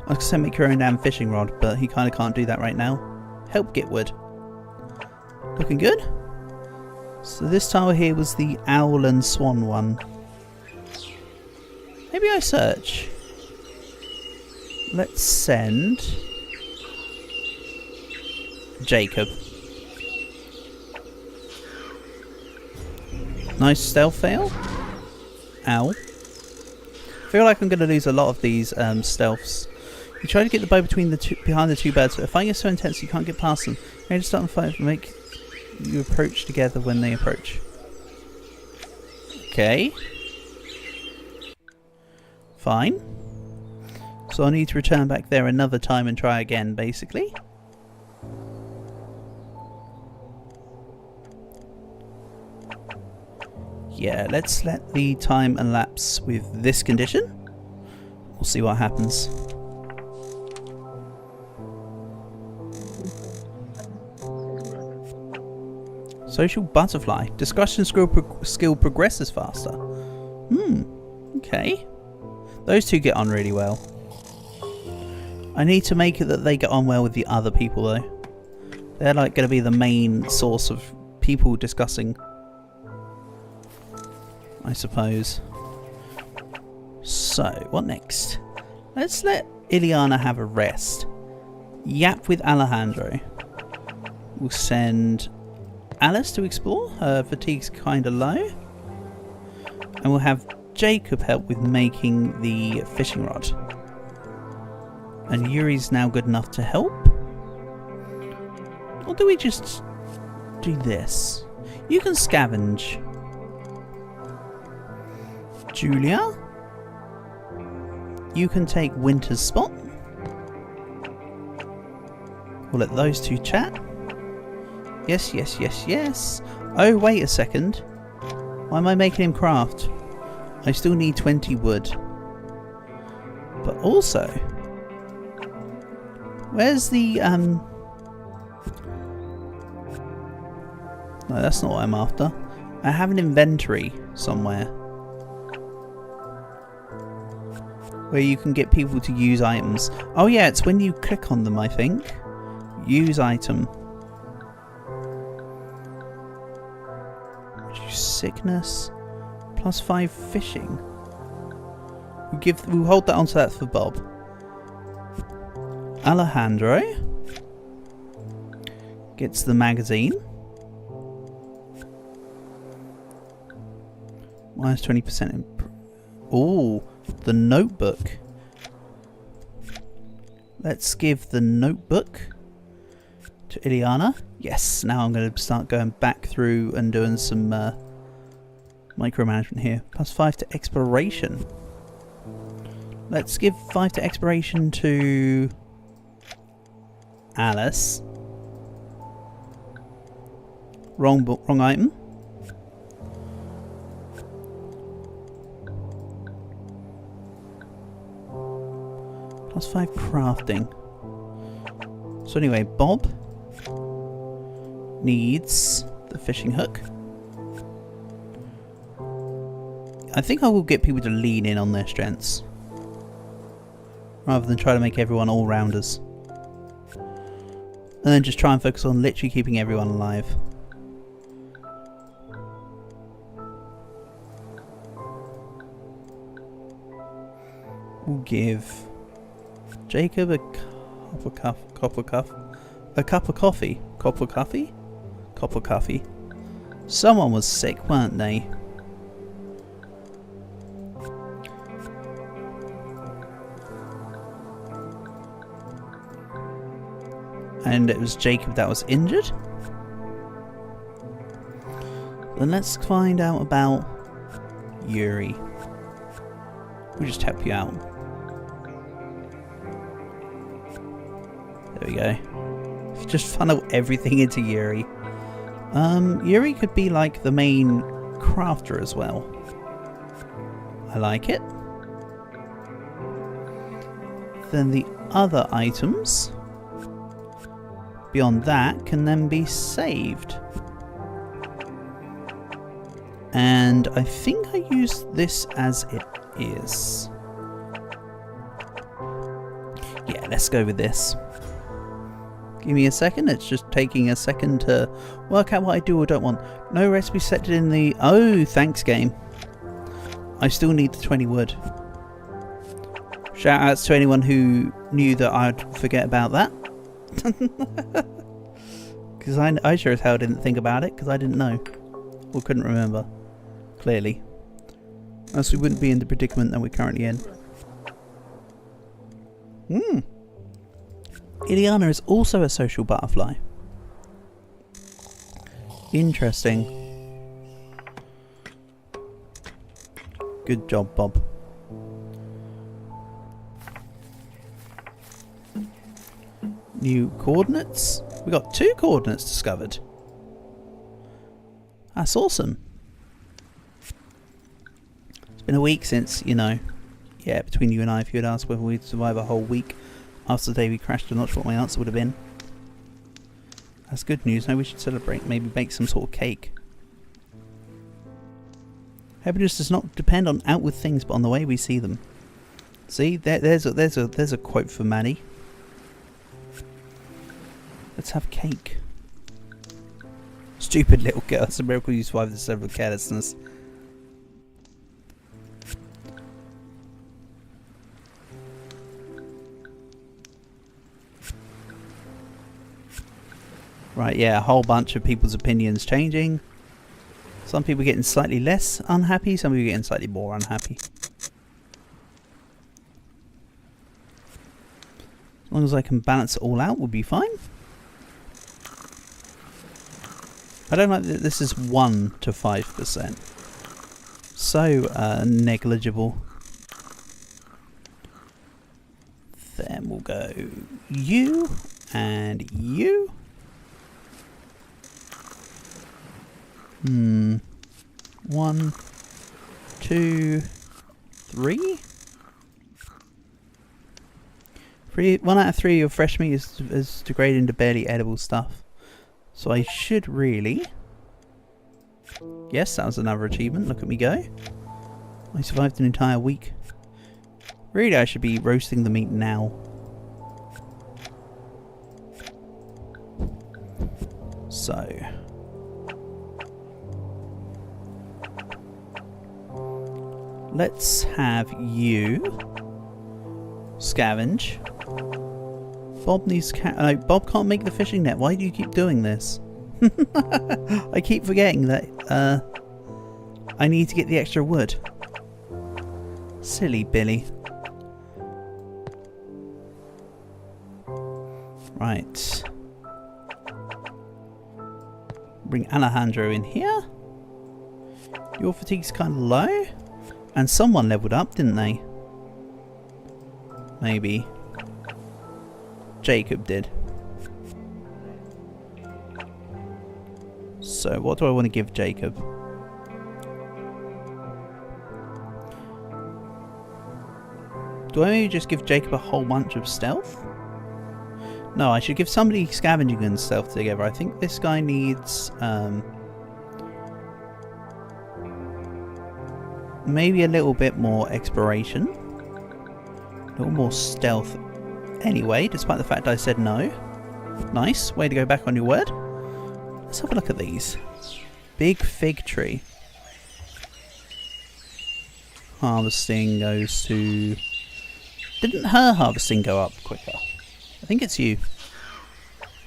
I was going to say make your own damn fishing rod, but he kind of can't do that right now. Help get wood. Looking good. So this tower here was the owl and swan one. Maybe I search. Let's send Jacob. Nice stealth fail. Ow. I feel like I'm going to lose a lot of these stealths. You try to get the bow between the behind the two birds, but the fighting is so intense you can't get past them. Maybe start the fight and make you approach together when they approach. Okay. Fine. So I need to return back there another time and try again, basically. Yeah, let's let the time elapse with this condition. We'll see what happens. Social butterfly. Discussion skill progresses faster. Okay. Those two get on really well. I need to make it that they get on well with the other people though. They're like going to be the main source of people discussing, I suppose. So, what next? Let's let Ileana have a rest. Yap with Alejandro. We'll send Alice to explore. Her fatigue's kind of low. And we'll have Jacob help with making the fishing rod. And Yuri's now good enough to help. Or do we just do this? You can scavenge. Julia, you can take Winter's spot. We'll let those two chat. Yes, yes, yes, yes. Oh, wait a second. Why am I making him craft? I still need 20 wood. But also, where's the, no, that's not what I'm after. I have an inventory somewhere where you can get people to use items. Oh yeah, it's when you click on them, I think. Use item. Reduce sickness. +5 fishing. We'll hold that onto that for Bob. Alejandro gets the magazine. -20%. Oh, the notebook. Let's give the notebook to Ileana. Yes, now I'm going to start going back through and doing some micromanagement here. +5 to exploration. Let's give 5 to exploration to Alice. Wrong book, wrong item. +5 crafting. So anyway, Bob needs the fishing hook. I think I will get people to lean in on their strengths rather than try to make everyone all-rounders. And then just try and focus on literally keeping everyone alive. We'll give Jacob a cup of coffee. Someone was sick, weren't they? And it was Jacob that was injured. Then let's find out about Yuri. We'll just help you out. There we go. Just funnel everything into Yuri. Yuri could be like the main crafter as well. I like it. Then the other items beyond that can then be saved. And I think I used this as it is. Yeah, let's go with this. Give me a second. It's just taking a second to work out what I do or don't want. No recipe set in the... Oh, thanks game. I still need the 20 wood. Shout outs to anyone who knew that I'd forget about that. Because I sure as hell didn't think about it, because I didn't know. Or couldn't remember. Clearly. Else we wouldn't be in the predicament that we're currently in. Ileana is also a social butterfly. Interesting. Good job, Bob. New coordinates? We got 2 coordinates discovered. That's awesome. It's been a week since, you know, yeah, between you and I, if you had asked whether we'd survive a whole week after the day we crashed, I'm not sure what my answer would have been. That's good news. Now we should celebrate. Maybe bake some sort of cake. Happiness does not depend on outward things, but on the way we see them. See, there's a quote for Manny. Let's have cake. Stupid little girl. It's a miracle you survived this level of carelessness. Right, yeah, a whole bunch of people's opinions changing. Some people getting slightly less unhappy, some people getting slightly more unhappy. As long as I can balance it all out, we'll be fine. I don't like that this is 1 to 5%. So negligible. Then we'll go you and you. 1, 2, 3. 1 out of 3 of fresh meat is degraded into barely edible stuff. So I should really... Yes, that was another achievement. Look at me go. I survived an entire week. Really, I should be roasting the meat now. So... let's have you scavenge. Bob needs Bob can't make the fishing net. Why do you keep doing this? I keep forgetting that I need to get the extra wood. Silly Billy. Right. Bring Alejandro in here. Your fatigue's kind of low. And someone leveled up, didn't they? Maybe. Jacob did. So what do I want to give Jacob? Do I maybe just give Jacob a whole bunch of stealth? No, I should give somebody scavenging and stealth together. I think this guy needs... maybe a little bit more exploration. A little more stealth anyway, despite the fact I said no. Nice. Way to go back on your word. Let's have a look at these. Big fig tree. Harvesting goes to Didn't her harvesting go up quicker? I think it's you.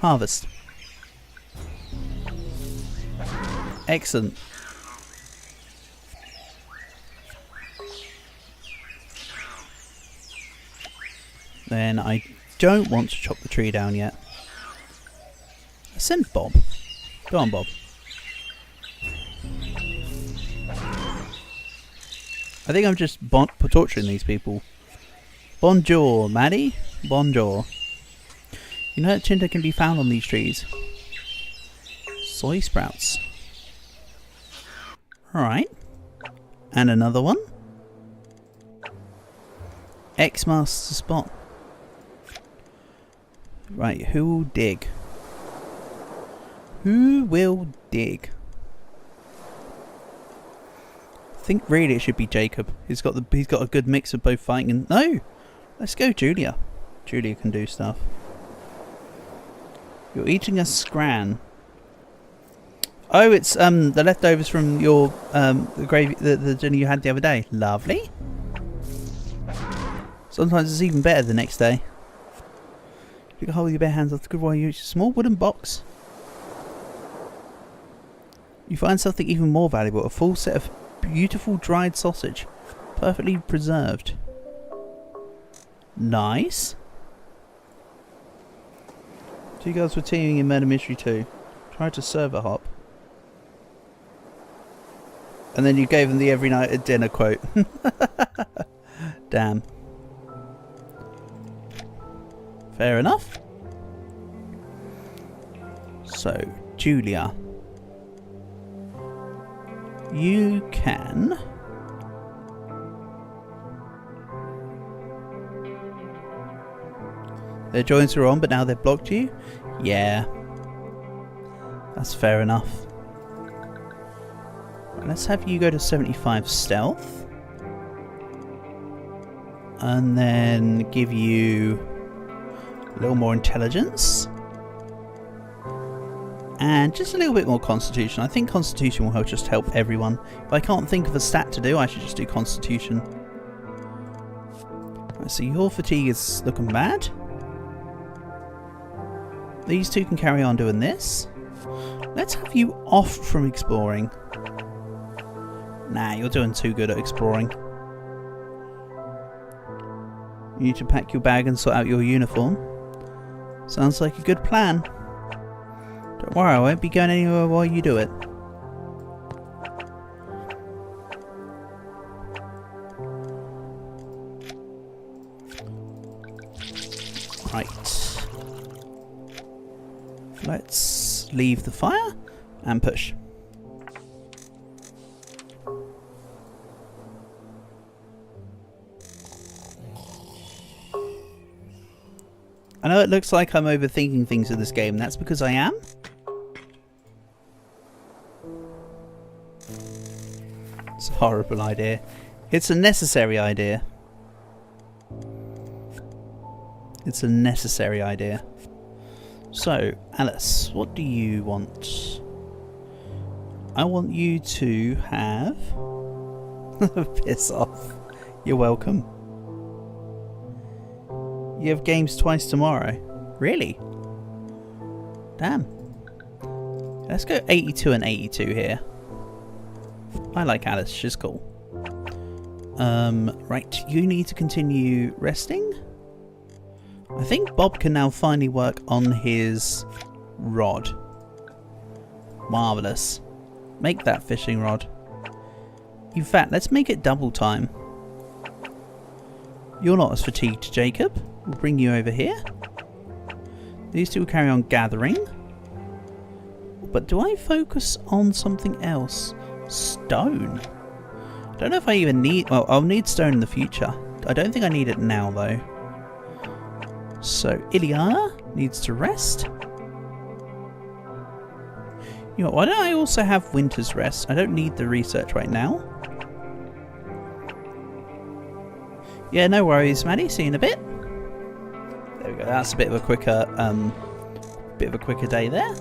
Harvest. Excellent. Then I don't want to chop the tree down yet. Send Bob. Go on, Bob. I think I'm just torturing these people. Bonjour, Maddie. Bonjour. You know that tinder can be found on these trees. Soy sprouts. Alright. And another one. X-Master spot. Right, who will dig? Who will dig? I think really it should be Jacob. He's got a good mix of both fighting and no! Let's go Julia. Julia can do stuff. You're eating a scran. Oh, it's the leftovers from your the gravy the dinner you had the other day. Lovely. Sometimes it's even better the next day. You can hold your bare hands off the good while you use a small wooden box. You find something even more valuable, a full set of beautiful dried sausage, perfectly preserved. Nice. 2 girls were teaming in Murder Mystery 2. Tried to server hop. And then you gave them the every night at dinner quote. Damn. Fair enough. So, Julia. You can... Their joints are on, but now they've blocked you? Yeah. That's fair enough. Let's have you go to 75 stealth. And then give you a little more intelligence. And just a little bit more constitution. I think constitution will just help everyone. If I can't think of a stat to do, I should just do constitution. Right, so your fatigue is looking bad. These two can carry on doing this. Let's have you off from exploring. Nah, you're doing too good at exploring. You need to pack your bag and sort out your uniform. Sounds like a good plan. Don't worry, I won't be going anywhere while you do it. Right. Let's leave the fire and push. I know it looks like I'm overthinking things in this game, and that's because I am. It's a horrible idea. It's a necessary idea. It's a necessary idea. So, Alice, what do you want? I want you to have... Piss off. You're welcome. You have games twice tomorrow. Really? Damn. Let's go 82 and 82 here. I like Alice, she's cool. Right, you need to continue resting. I think Bob can now finally work on his rod. Marvellous. Make that fishing rod. In fact, let's make it double time. You're not as fatigued, Jacob. We'll bring you over here. These two will carry on gathering. But do I focus on something else? Stone. I don't know if I even need... Well, I'll need stone in the future. I don't think I need it now, though. So, Ileana needs to rest. You know, why don't I also have Winter's Rest? I don't need the research right now. Yeah, no worries, Maddie. See you in a bit. There we go. That's a bit of a quicker day there.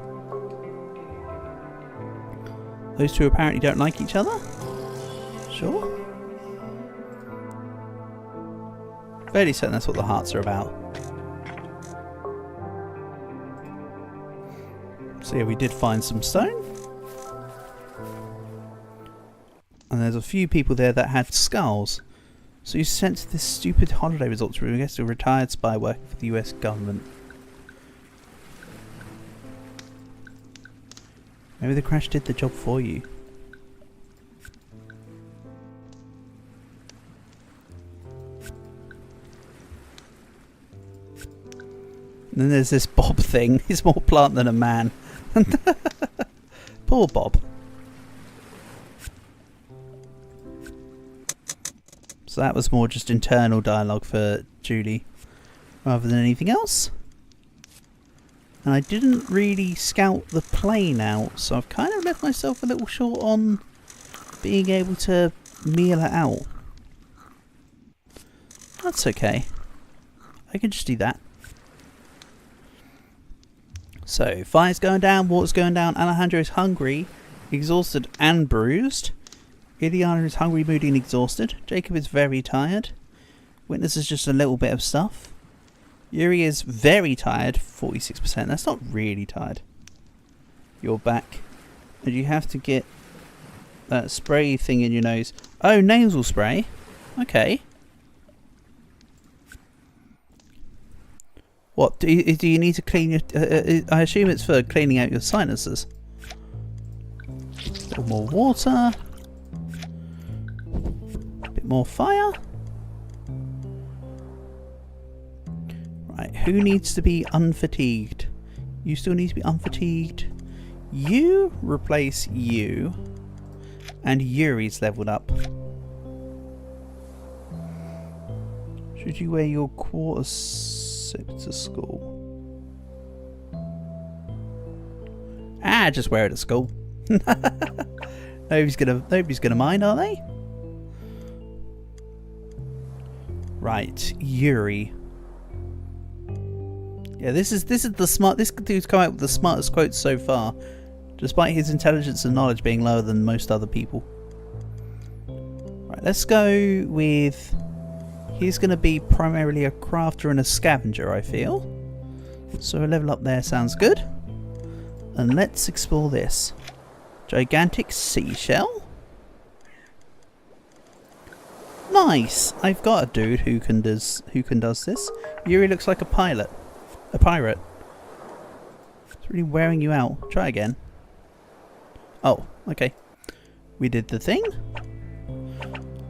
Those two apparently don't like each other. Sure. Fairly certain that's what the hearts are about. So yeah, we did find some stone. And there's a few people there that had skulls. So you sent this stupid holiday results room, I guess, to a retired spy working for the US government. Maybe the crash did the job for you. And then there's this Bob thing. He's more plant than a man. Poor Bob. So that was more just internal dialogue for Julie rather than anything else. And I didn't really scout the plane out, so I've kind of left myself a little short on being able to meal it out. That's okay. I can just do that. So, fire's going down, water's going down, Alejandro is hungry, exhausted and bruised. Ileana is hungry, moody and exhausted. Jacob is very tired. Witness is just a little bit of stuff. Yuri is very tired, 46%. That's not really tired. You're back. And you have to get that spray thing in your nose. Oh, nasal spray. Okay. What, do you need to clean your... I assume it's for cleaning out your sinuses. A little more water. A bit more fire. Right, who needs to be unfatigued? You still need to be unfatigued. You replace you. And Yuri's leveled up. Should you wear your quarter zip to school? Ah, just wear it at school. Nobody's gonna mind, are they? Right, Yuri. Yeah, this is the smart. This dude's come out with the smartest quotes so far, despite his intelligence and knowledge being lower than most other people. Right, let's go with. He's going to be primarily a crafter and a scavenger, I feel. So a level up there sounds good. And let's explore this. Gigantic seashell. Nice! I've got a dude who does this. Yuri looks like a pilot. A pirate. It's really wearing you out. Try again. Oh, okay. We did the thing.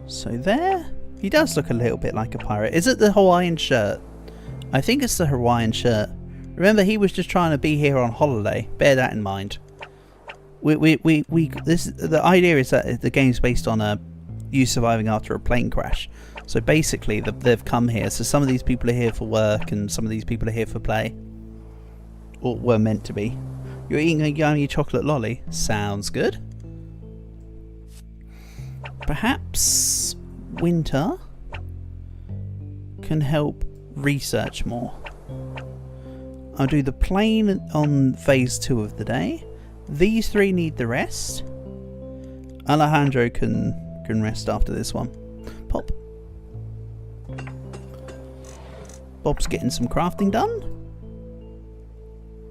So there. He does look a little bit like a pirate. Is it the Hawaiian shirt? I think it's the Hawaiian shirt. Remember, he was just trying to be here on holiday. Bear that in mind. The idea is that the game's based on you surviving after a plane crash. So basically, they've come here. So some of these people are here for work, and some of these people are here for play, or were meant to be. You're eating a yummy chocolate lolly. Sounds good. Perhaps Winter can help research more. I'll do the plane on phase 2 of the day. These three need the rest. Alejandro can rest after this one. Pop. Bob's getting some crafting done.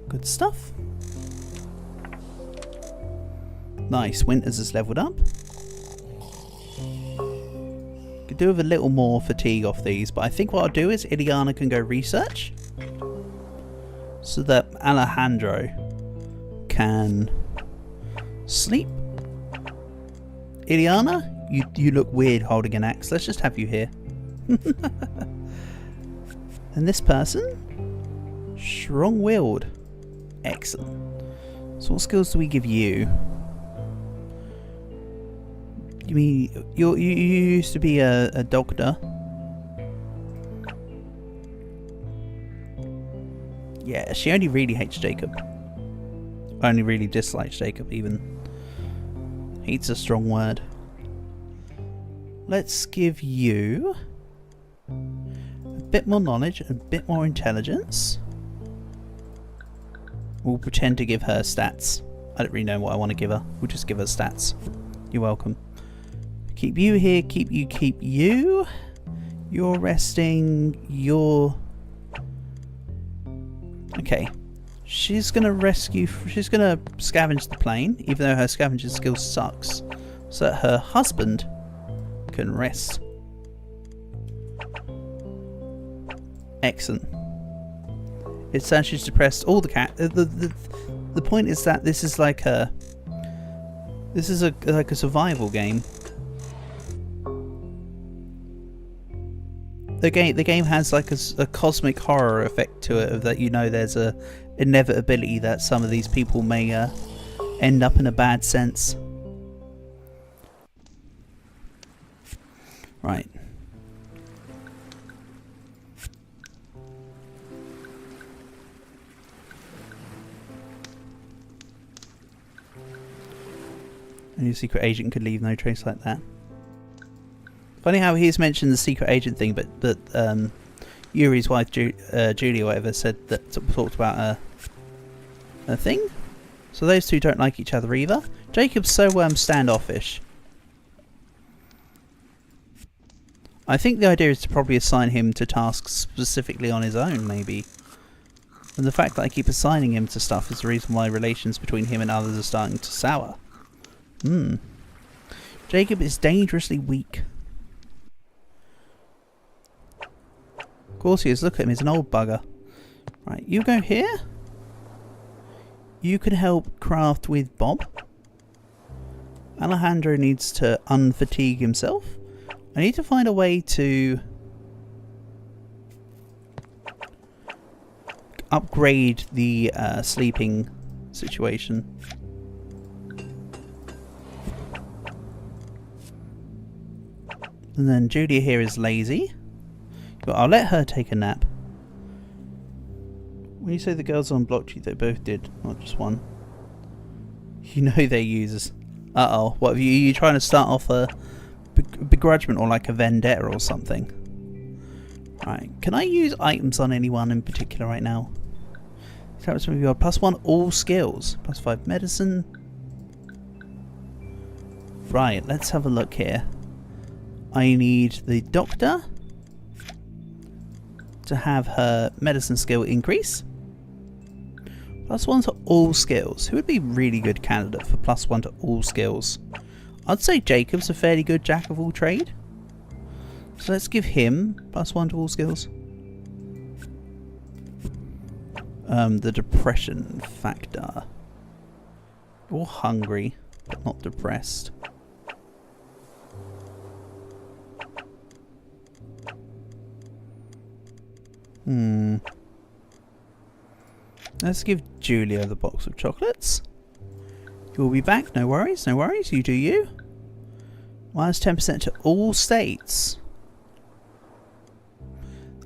Good stuff. Nice. Winters has leveled up. Could do with a little more fatigue off these, but I think what I'll do is Ileana can go research so that Alejandro can sleep. Ileana, you look weird holding an axe. Let's just have you here. And this person, strong-willed. Excellent. So what skills do we give you? You mean you used to be a doctor? Yeah, she only really hates Jacob. Only really dislikes Jacob, even. Hate's a strong word. Let's give you a bit more knowledge, a bit more intelligence. We'll pretend to give her stats. I don't really know what I want to give her. We'll just give her stats. You're welcome. Keep you here, keep you. You're resting. You're... Okay. She's gonna rescue... She's gonna scavenge the plane, even though her scavenging skill sucks, so that her husband can rest. Excellent. It says she's depressed. All the cat... The point is that this is like a... This is like a survival game. The game has like a cosmic horror effect to it, of that, you know, there's a inevitability that some of these people may end up in a bad sense. Right. And your secret agent could leave no trace like that. Funny how he's mentioned the secret agent thing, but Yuri's wife, Julie or whatever, said that, talked about a thing. So those two don't like each other either. Jacob's so standoffish. I think the idea is to probably assign him to tasks specifically on his own, maybe. And the fact that I keep assigning him to stuff is the reason why relations between him and others are starting to sour. Jacob is dangerously weak. Of course he is. Look at him. He's an old bugger. Right, you go here. You can help craft with Bob. Alejandro needs to unfatigue himself. I need to find a way to upgrade the sleeping situation. And then Julia here is lazy. But I'll let her take a nap. When you say the girls on blocked you, they both did, not just one. You know they're users. Uh-oh. What are you trying to start off a begrudgement or like a vendetta or something? Right. Can I use items on anyone in particular right now? +1 all skills. +5 medicine. Right. Let's have a look here. I need the doctor to have her medicine skill increase. +1 to all skills. Who would be a really good candidate for +1 to all skills? I'd say Jacob's a fairly good jack of all trade. So let's give him +1 to all skills. The depression factor. Or hungry, but not depressed. Let's give Julia the box of chocolates. You'll be back, no worries, no worries, you do you. -10% to all states.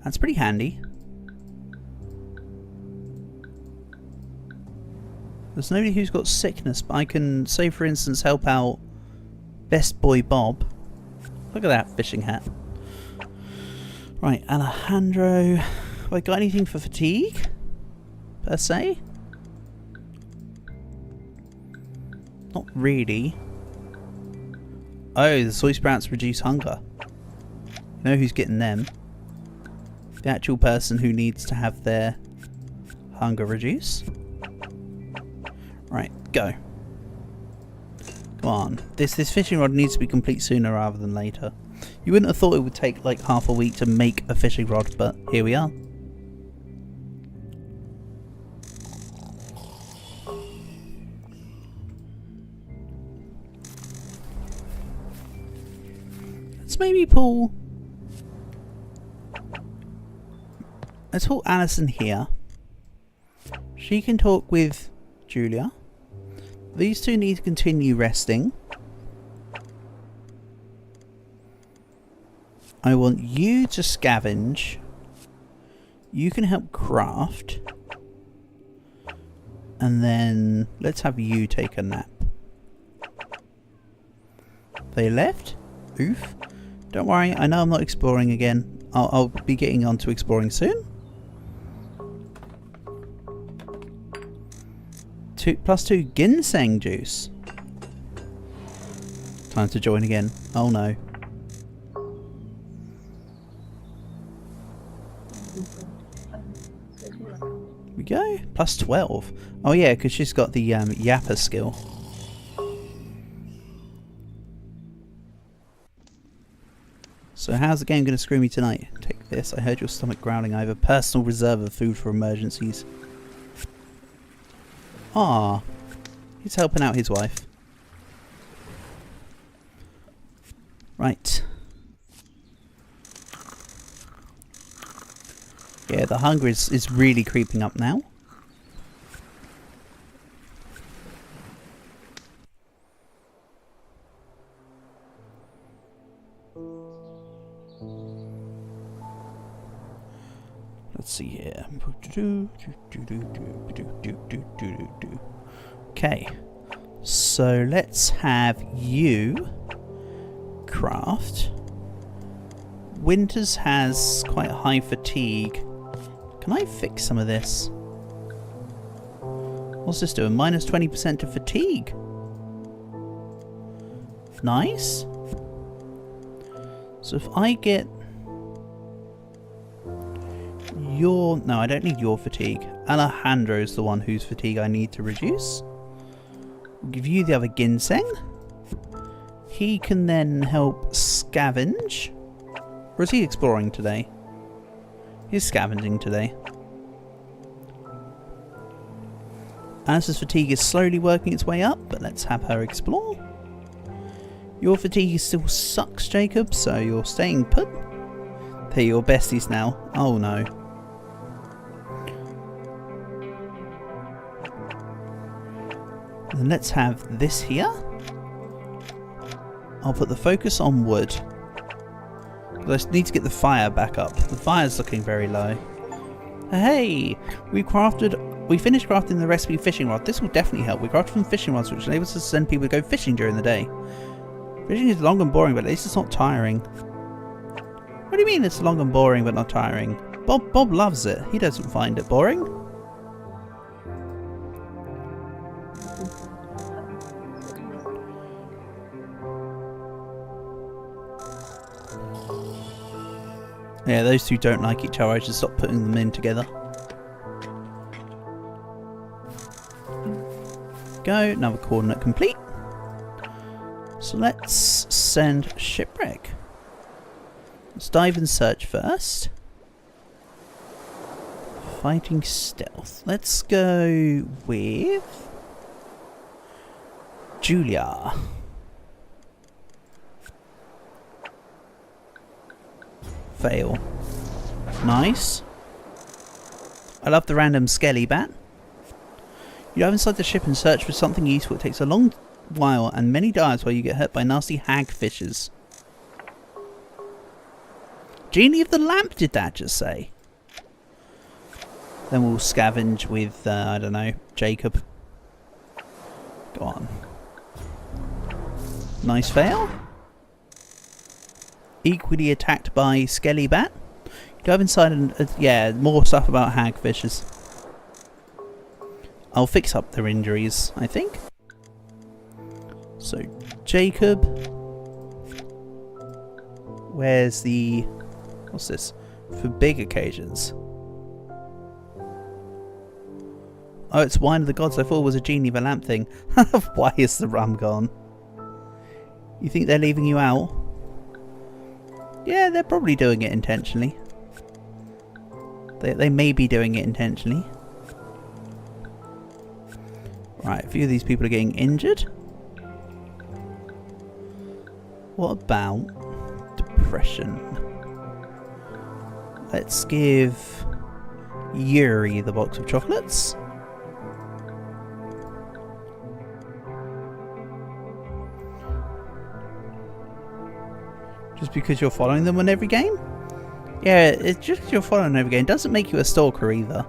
That's pretty handy. There's nobody who's got sickness, but I can, say for instance, help out Best Boy Bob. Look at that fishing hat. Right, Alejandro. Have I got anything for fatigue? Per se? Not really. Oh, the soy sprouts reduce hunger. You know who's getting them? The actual person who needs to have their hunger reduce. Right, go. Come on. This fishing rod needs to be complete sooner rather than later. You wouldn't have thought it would take like half a week to make a fishing rod, but here we are. Let's maybe pull... Let's pull Alison here. She can talk with Julia. These two need to continue resting. I want you to scavenge. You can help craft. And then let's have you take a nap. They left? Oof. Don't worry, I know I'm not exploring again. I'll be getting on to exploring soon. +2 ginseng juice. Time to join again. Oh no. Here we go. Plus 12. Oh yeah, because she's got the yapper skill. So how's the game going to screw me tonight? Take this. I heard your stomach growling. I have a personal reserve of food for emergencies. Ah, he's helping out his wife. Right. Yeah, the hunger is really creeping up now. Let's see here. Okay, so let's have you craft. Winters has quite high fatigue. Can I fix some of this? What's this doing? Minus 20% to fatigue. Nice. So if I get your... No, I don't need your fatigue. Alejandro's the one whose fatigue I need to reduce. We'll give you the other ginseng. He can then help scavenge. Or is he exploring today? He's scavenging today. Alice's fatigue is slowly working its way up, but let's have her explore. Your fatigue still sucks, Jacob, so you're staying put. They're your besties now. Oh no. And let's have this here. I'll put the focus on wood. I need to get the fire back up. The fire's looking very low. Hey! We finished crafting the recipe fishing rod. This will definitely help. We crafted some fishing rods which enables us to send people to go fishing during the day. Fishing is long and boring, but at least it's not tiring. What do you mean it's long and boring but not tiring? Bob loves it. He doesn't find it boring. Yeah, those two don't like each other. I should stop putting them in together. Go, another coordinate complete. So let's send shipwreck. Let's dive and search first. Fighting stealth. Let's go with Julia. Fail. Nice. I love the random skelly bat. You dive inside the ship and search for something useful. It takes a long while and many dives while you get hurt by nasty hagfishes. Genie of the Lamp did that just say? Then we'll scavenge with, I don't know, Jacob. Go on. Nice fail. Equally attacked by Skelly Bat. Dive inside and yeah, more stuff about hagfishes. I'll fix up their injuries, I think. So Jacob, where's the... what's this? For big occasions. Oh, it's Wine of the Gods. I thought it was a Genie of a Lamp thing. Why is the rum gone? You think they're leaving you out? Yeah, they're probably doing it intentionally. They may be doing it intentionally. Right, a few of these people are getting injured. What about depression? Let's give Yuri the box of chocolates. Just because you're following them on every game? Yeah, it's just because you're following every game doesn't make you a stalker either.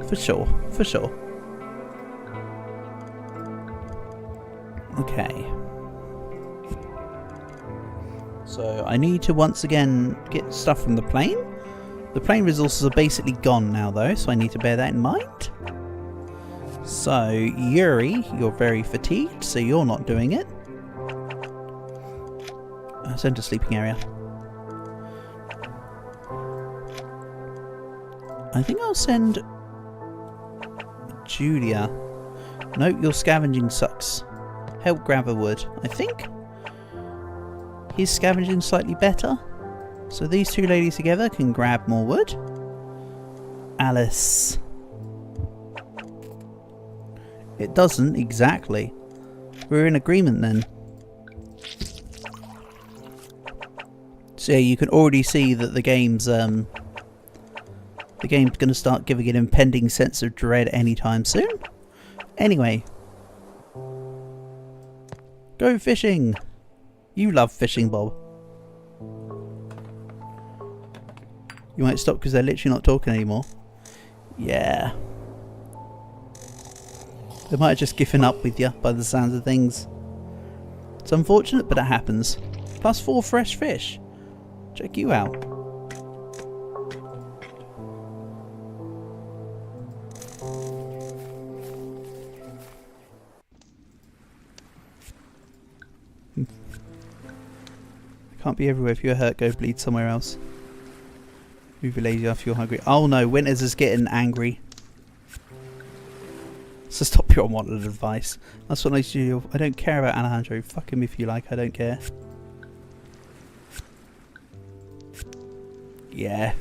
For sure, for sure. Okay. So I need to once again get stuff from the plane. The plane resources are basically gone now though, so I need to bear that in mind. So Yuri, you're very fatigued, so you're not doing it. Send to sleeping area. I think I'll send Julia. Nope, your scavenging sucks. Help grab a wood. I think his scavenging slightly better. So these two ladies together can grab more wood. Alice. It doesn't, exactly. We're in agreement then. So yeah, you can already see that the game's going to start giving an impending sense of dread anytime soon. Anyway. Go fishing! You love fishing, Bob. You might stop because they're literally not talking anymore. Yeah. They might have just given up with you by the sounds of things. It's unfortunate, but it happens. +4 fresh fish. Check you out. Can't be everywhere. If you're hurt, go bleed somewhere else. Move your lazy if you're hungry. Oh no, Winters is getting angry. So stop your unwanted advice. That's what I do. I don't care about Alejandro. Fuck him if you like. I don't care. Yeah.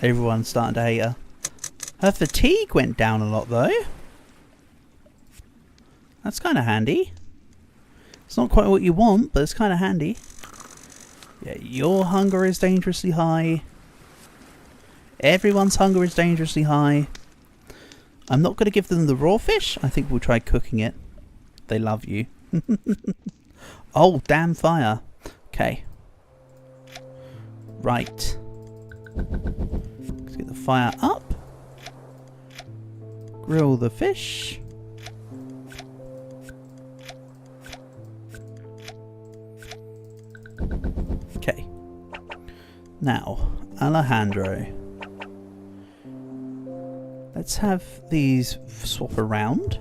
Everyone's starting to hate her. Her fatigue went down a lot though. That's kind of handy. It's not quite what you want, but it's kind of handy. Yeah, your hunger is dangerously high. Everyone's hunger is dangerously high. I'm not going to give them the raw fish. I think we'll try cooking it. They love you. Oh, damn fire. Okay. Right. Let's get the fire up. Grill the fish. Okay. Now, Alejandro. Let's have these swap around.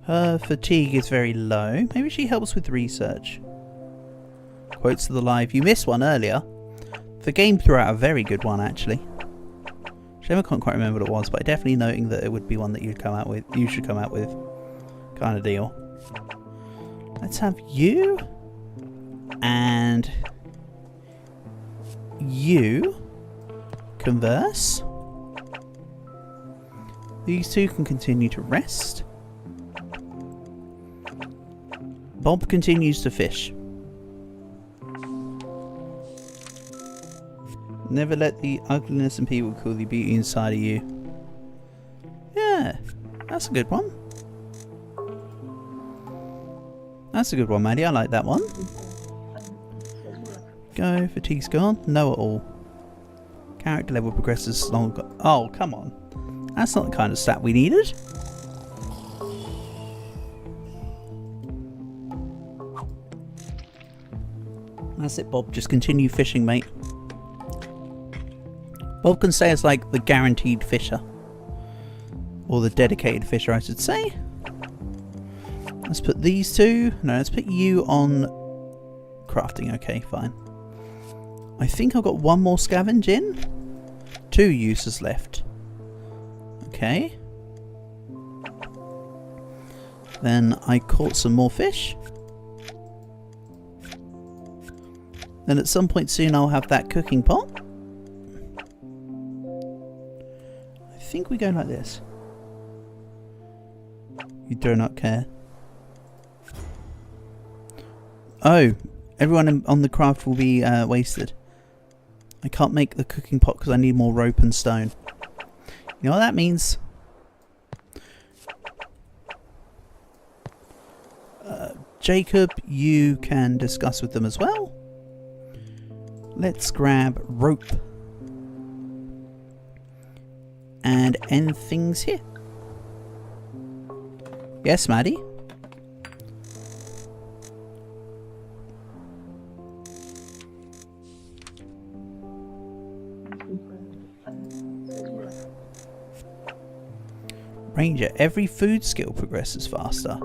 Her fatigue is very low. Maybe she helps with research. Quotes of the live. You missed one earlier. The game threw out a very good one, actually. Shame I can't quite remember what it was, but definitely noting that it would be one that you'd come out with. You should come out with, kind of deal. Let's have you and you converse. These two can continue to rest. Bob continues to fish. Never let the ugliness in people kill the beauty inside of you. Yeah, that's a good one. That's a good one, Maddie. I like that one. Go. Fatigue's gone. No at all. Character level progresses longer. Oh, come on. That's not the kind of stat we needed. That's it, Bob. Just continue fishing, mate. Bob can say it's like the guaranteed fisher. Or the dedicated fisher, I should say. Let's put these two. No, let's put you on crafting. Okay, fine. I think I've got one more scavenge in. 2 uses left. Okay. Then I caught some more fish. Then at some point soon I'll have that cooking pot. I think we go like this. You do not care. Oh, everyone on the craft will be wasted. I can't make the cooking pot because I need more rope and stone. You know what that means? Jacob, you can discuss with them as well. Let's grab rope. And end things here. Yes, Maddie? Ranger, every food skill progresses faster.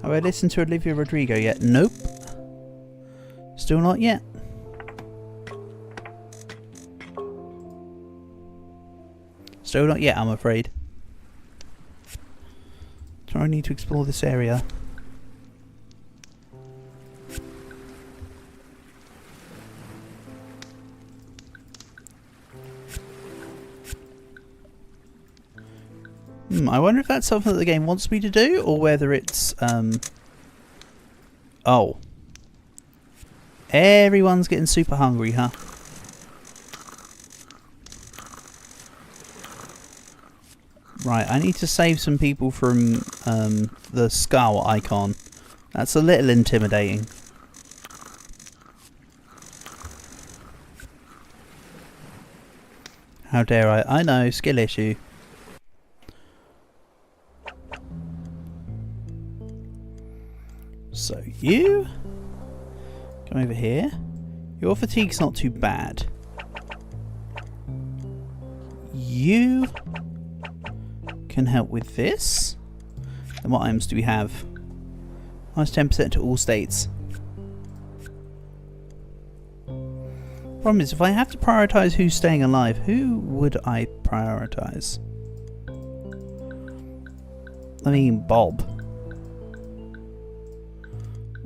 Have I listened to Olivia Rodrigo yet? Nope. Still not yet. Still not yet, I'm afraid. So I need to explore this area. I wonder if that's something that the game wants me to do, or whether it's, oh. Everyone's getting super hungry, huh? Right, I need to save some people from, the skull icon. That's a little intimidating. How dare I? I know, skill issue. So you come over here. Your fatigue's not too bad. You can help with this. And what items do we have? Minus 10% to all states. Problem is, if I have to prioritise who's staying alive, who would I prioritise? I mean, Bob.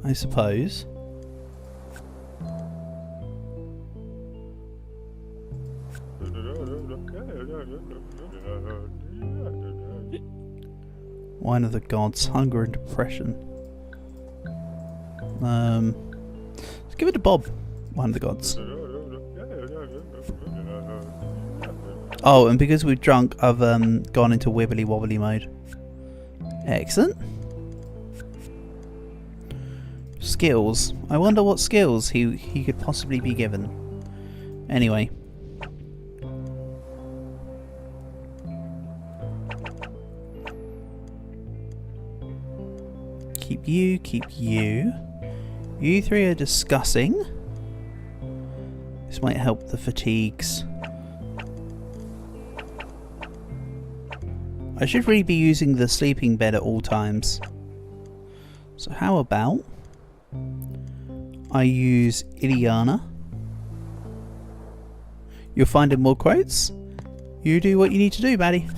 I suppose. Wine of the gods, hunger and depression. Let's give it to Bob. Wine of the gods. Oh, and because we've drunk, I've gone into wibbly wobbly mode. Excellent. Skills. I wonder what skills he could possibly be given. Anyway. Keep you, keep you. You three are discussing. This might help the fatigues. I should really be using the sleeping bed at all times. So how about I use Iliana. You'll find in more quotes. You do what you need to do, baddie.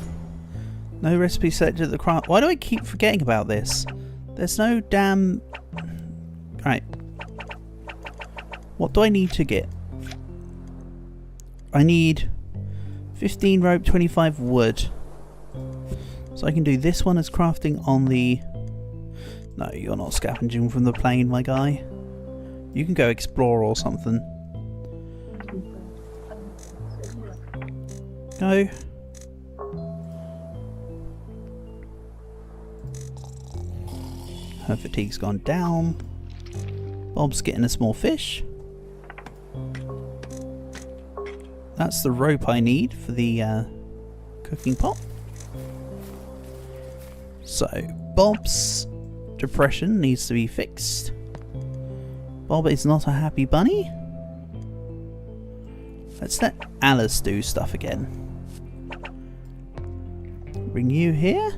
No recipe selected at the craft. Why do I keep forgetting about this? There's no damn... Right. What do I need to get? I need 15 rope, 25 wood. So I can do this one as crafting on the... No, you're not scavenging from the plane, my guy. You can go explore or something. Go. Her fatigue's gone down. Bob's getting a small fish. That's the rope I need for the cooking pot. So, Bob's depression needs to be fixed. Bob is not a happy bunny. Let's let Alice do stuff again. Bring you here.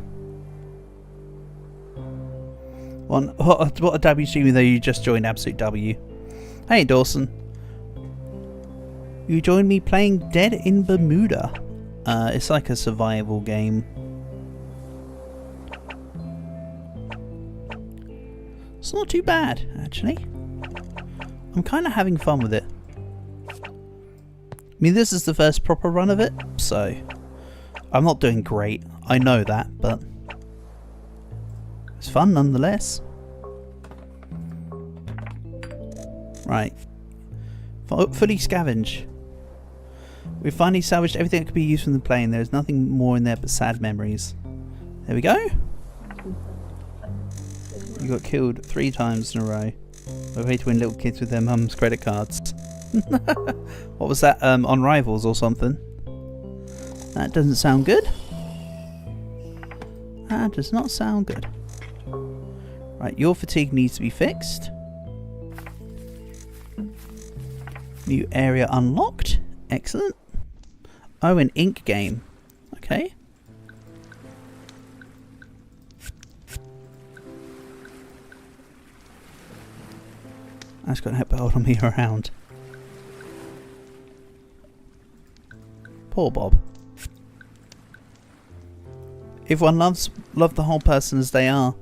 What a W stream, though you just joined Absolute W. Hey Dawson. You joined me playing Dead in Bermuda. It's like a survival game. It's not too bad, actually. I'm kind of having fun with it. I mean, this is the first proper run of it, so I'm not doing great. I know that, but it's fun nonetheless. Right. Fully scavenge. We've finally salvaged everything that could be used from the plane. There's nothing more in there but sad memories. There we go. You got killed 3 times in a row. I hate to win little kids with their mum's credit cards. What was that? On Rivals or something? That doesn't sound good. That does not sound good. Right, your fatigue needs to be fixed. New area unlocked. Excellent. Oh, an ink game. Okay. That's got to hold me around. Poor Bob. Everyone love the whole person as they are,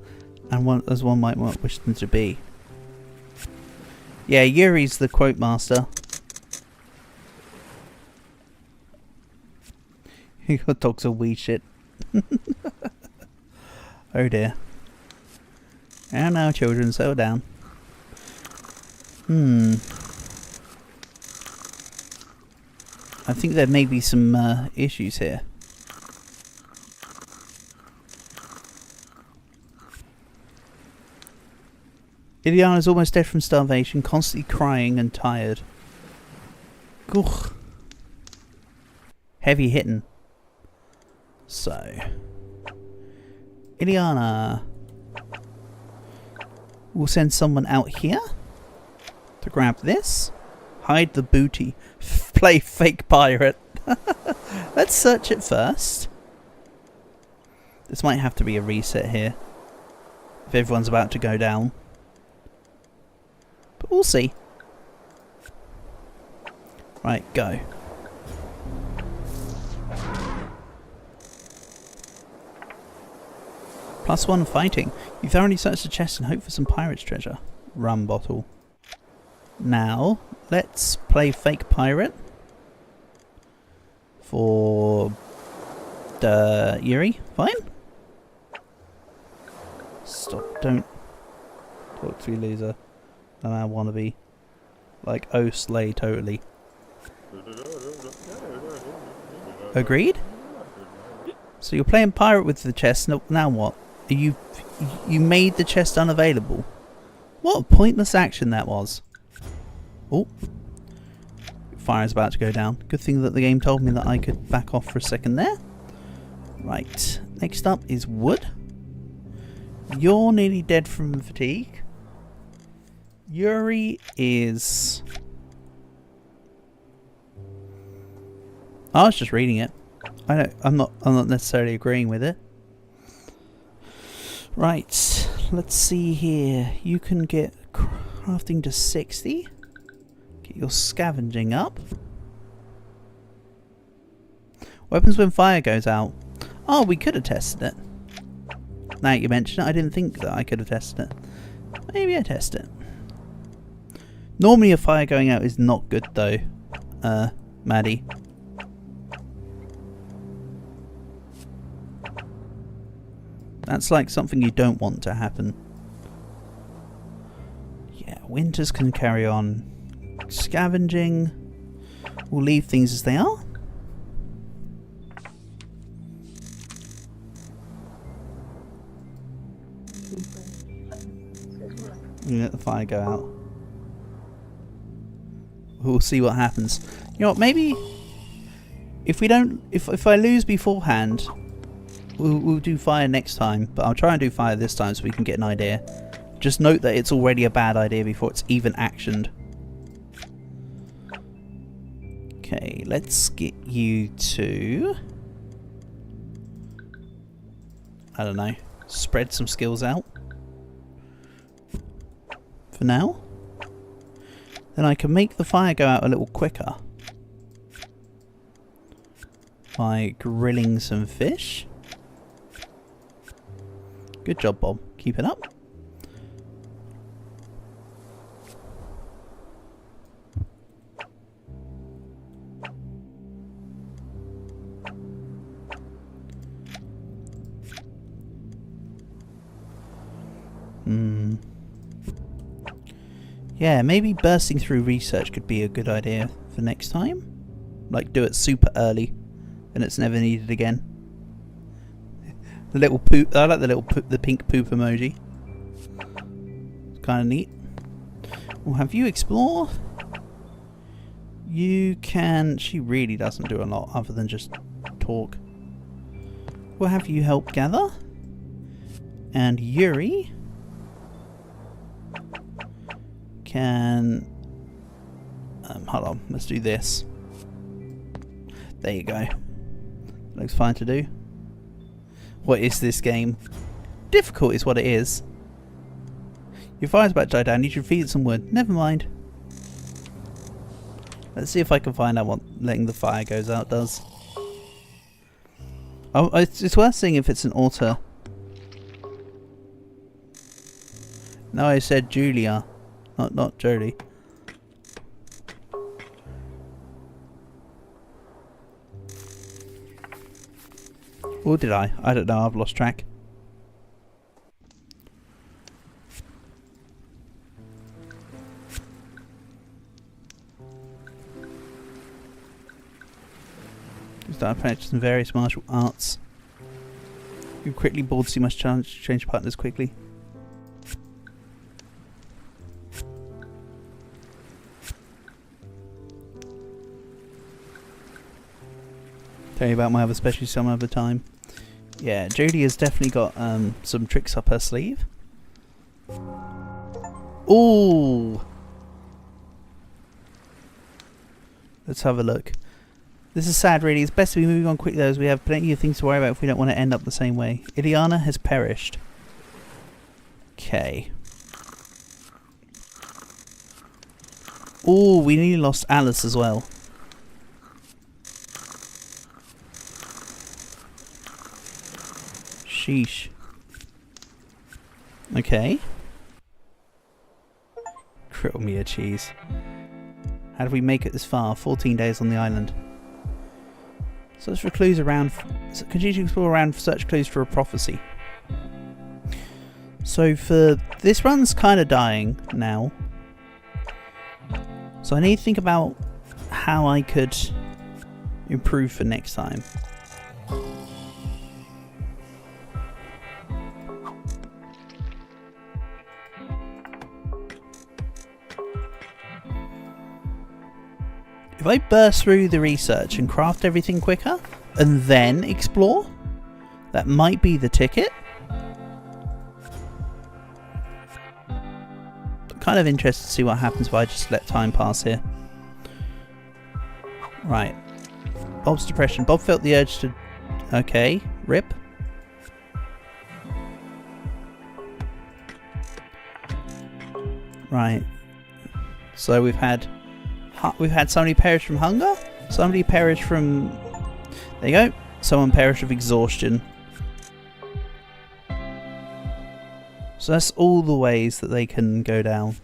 and as one might wish them to be. Yeah, Yuri's the quote master. Your dog's a wee shit. Oh dear. And now, children, settle down. I think there may be some issues here. Iliana's almost dead from starvation, constantly crying and tired. Ugh. Heavy hitting. So, Iliana, we'll send someone out here to grab this. Hide the booty. Play fake pirate. Let's search it first. This might have to be a reset here, if everyone's about to go down. But we'll see. Right, go. +1 fighting. You thoroughly search the chest and hope for some pirate's treasure. Rum bottle. Now, let's play fake pirate. For Yuri. Fine? Stop, don't talk to me, loser. And I want to be like, oh, slay totally. Agreed? So you're playing pirate with the chest. Now what? You made the chest unavailable. What a pointless action that was. Oh. Fire is about to go down. Good thing that the game told me that I could back off for a second there. Right. Next up is wood. You're nearly dead from fatigue. Yuri is... I was just reading it. I'm not necessarily agreeing with it. Right, let's see here. You can get crafting to 60. Get your scavenging up. Weapons when fire goes out. Oh, we could have tested it. Now you mention it, I didn't think that I could have tested it. Maybe I test it. Normally a fire going out is not good though, Maddie. That's like something you don't want to happen. Yeah, winters can carry on. Scavenging. We'll leave things as they are. You let the fire go out. We'll see what happens. You know what, maybe if we don't, if I lose beforehand, we'll do fire next time, but I'll try and do fire this time so we can get an idea. Just note that it's already a bad idea before it's even actioned. Okay, let's get you to... I don't know, spread some skills out. For now. Then I can make the fire go out a little quicker. By grilling some fish. Good job, Bob. Keep it up. Yeah, maybe bursting through research could be a good idea for next time. Like, do it super early, and it's never needed again. The little poop. I like the pink poop emoji. It's kind of neat. We'll have you explore. You can... She really doesn't do a lot other than just talk. We'll have you help gather. And Yuri can... hold on, let's do this. There you go. Looks fine to do. What is this game? Difficult is what it is. Your fire's about to die down. You should feed it some wood. Never mind. Let's see if I can find out what letting the fire goes out does. Oh, it's worth seeing if it's an auto. No, I said Julia, not Jodie. Or did I? I don't know. I've lost track. Start practicing various martial arts. You're quickly bored, so you must change partners quickly. Tell you about my other specialty some other time. Yeah, Jodie has definitely got some tricks up her sleeve. Ooh! Let's have a look. This is sad, really. It's best to be moving on quickly, though, as we have plenty of things to worry about if we don't want to end up the same way. Ileana has perished. Okay. Ooh, we nearly lost Alice as well. Sheesh. Okay. Critical me a cheese. How did we make it this far? 14 days on the island. Search for clues around. Continue to explore around for search clues for a prophecy. So for this run's kind of dying now. So I need to think about how I could improve for next time. If I burst through the research and craft everything quicker, and then explore, that might be the ticket. I'm kind of interested to see what happens if I just let time pass here. Right. Bob's depression. Bob felt the urge to... Okay. Rip. Right. So we've had somebody perish from hunger, somebody perish from... There you go. Someone perished of exhaustion. So that's all the ways that they can go down.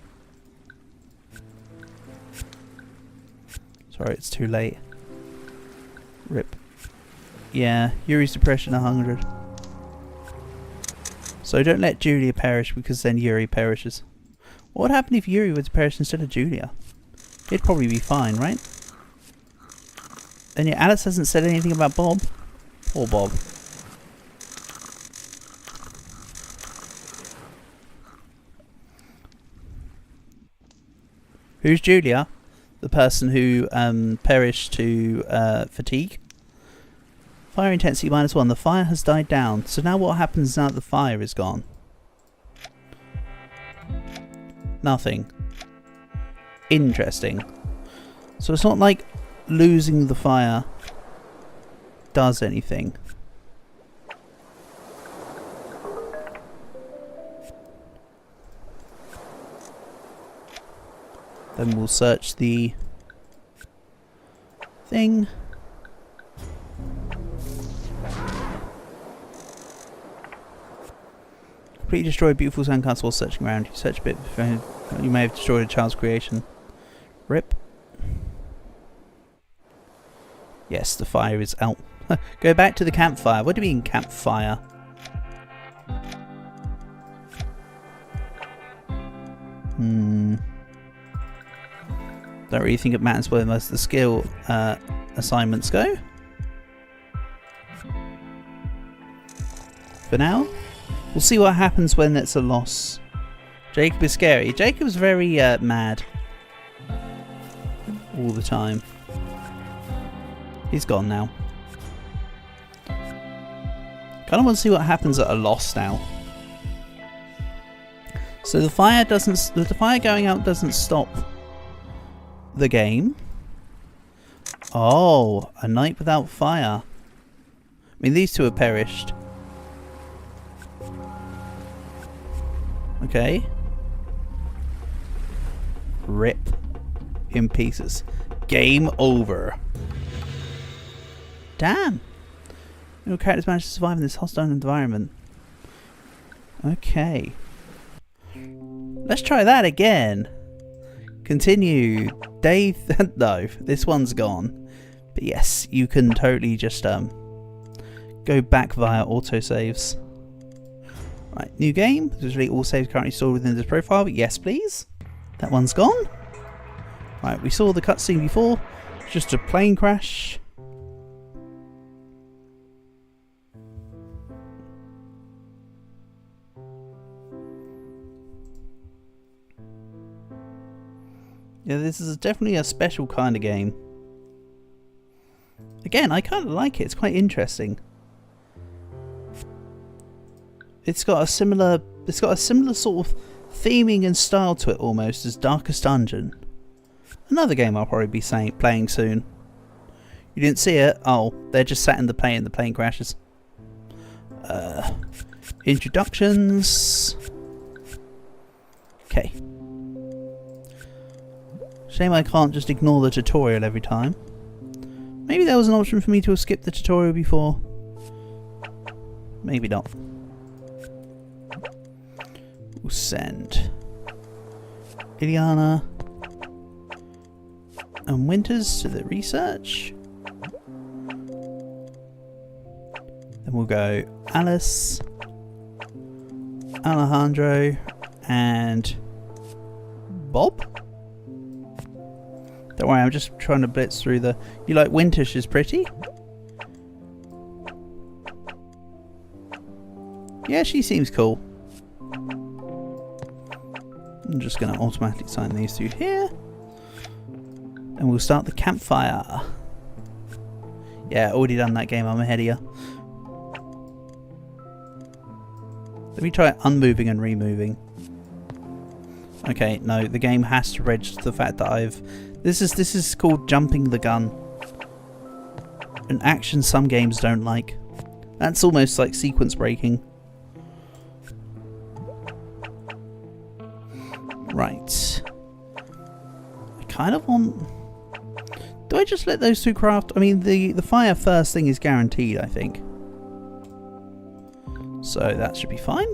Sorry, it's too late. Rip. Yeah, Yuri's depression 100. So don't let Julia perish, because then Yuri perishes. What would happen if Yuri were to perish instead of Julia? He'd probably be fine, right? And yeah, Alice hasn't said anything about Bob. Poor Bob. Who's Julia? The person who perished to fatigue. Fire intensity -1. The fire has died down. So now what happens now that the fire is gone? Nothing. Interesting. So it's not like losing the fire does anything. Then we'll search the thing. Completely destroyed beautiful sandcastle while searching around. You search a bit. You may have destroyed a child's creation. Rip. Yes, the fire is out. Go back to the campfire. What do you mean campfire? Don't really think it matters where most of the skill assignments go. For now, we'll see what happens when it's a loss. Jacob is scary. Jacob's very mad. All the time. He's gone now. Kind of want to see what happens at a loss now. So the fire going out doesn't stop the game. Oh, a night without fire. I mean, these two have perished. Okay. Rip in pieces. Game over. Damn. Your characters managed to survive in this hostile environment. Okay. Let's try that again. Continue. Day... no, this one's gone. But yes, you can totally just go back via autosaves. Right, new game. Usually all saves currently stored within this profile. Yes, please. That one's gone. Right, we saw the cutscene before. Just a plane crash. Yeah, this is definitely a special kind of game. Again, I kind of like it. It's quite interesting. It's got a similar sort of theming and style to it almost as Darkest Dungeon. Another game I'll probably be playing soon. You didn't see it? Oh, they're just sat in the plane and the plane crashes. Introductions. Okay. Shame I can't just ignore the tutorial every time. Maybe there was an option for me to have skipped the tutorial before. Maybe not. We'll send Ileana and Winters to the research. Then we'll go Alice, Alejandro, and Bob. Don't worry, I'm just trying to blitz through the... You like Winter? She's pretty? Yeah, she seems cool. I'm just going to automatically sign these two here. And we'll start the campfire. Yeah, already done that game. I'm ahead of you. Let me try unmoving and removing. Okay, no, the game has to register the fact that I've... This is called jumping the gun. An action some games don't like. That's almost like sequence breaking. Right. I kind of want... Do I just let those two craft? I mean, the fire first thing is guaranteed, I think. So that should be fine.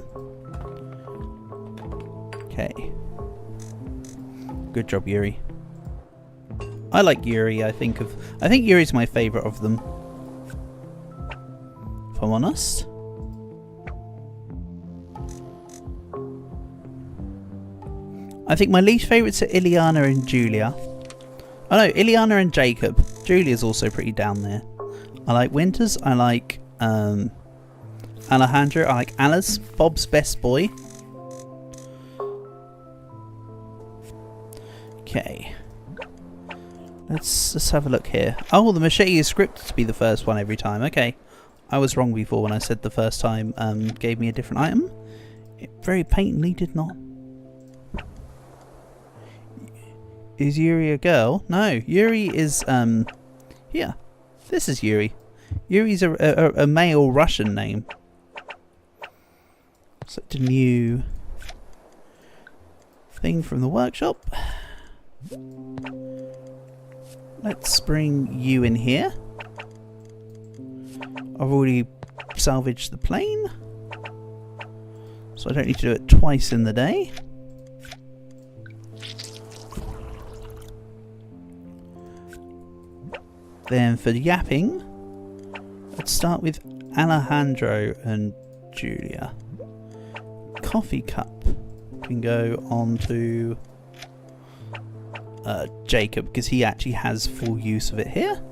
Okay. Good job, Yuri. I like Yuri. I think Yuri's my favourite of them, if I'm honest. I think my least favourites are Ileana and Julia. Oh no, Ileana and Jacob. Julia's also pretty down there. I like Winters. I like Alejandro. I like Alice, Bob's best boy. Okay. Let's have a look here. Oh, the machete is scripted to be the first one every time. Okay. I was wrong before when I said the first time gave me a different item. It very patently did not. Is Yuri a girl? No, Yuri is here. This is Yuri. Yuri's a male Russian name. Select a new thing from the workshop. Let's bring you in here. I've already salvaged the plane, so I don't need to do it twice in the day. Then for yapping, let's start with Alejandro and Julia. Coffee cup can go on to Jacob, because he actually has full use of it here.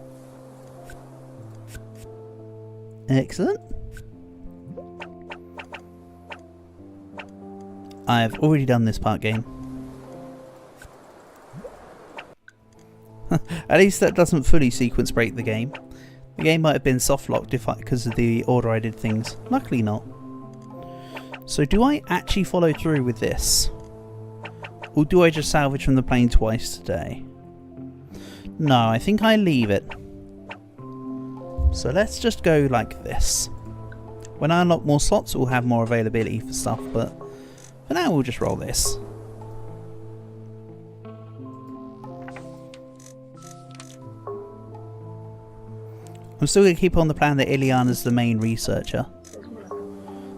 Excellent. I've already done this part game. At least that doesn't fully sequence break the game. The game might have been soft locked because of the order I did things. Luckily not. So do I actually follow through with this? Or do I just salvage from the plane twice today? No, I think I leave it. So let's just go like this. When I unlock more slots, we'll have more availability for stuff, but for now we'll just roll this. I'm still going to keep on the plan that Ileana's the main researcher.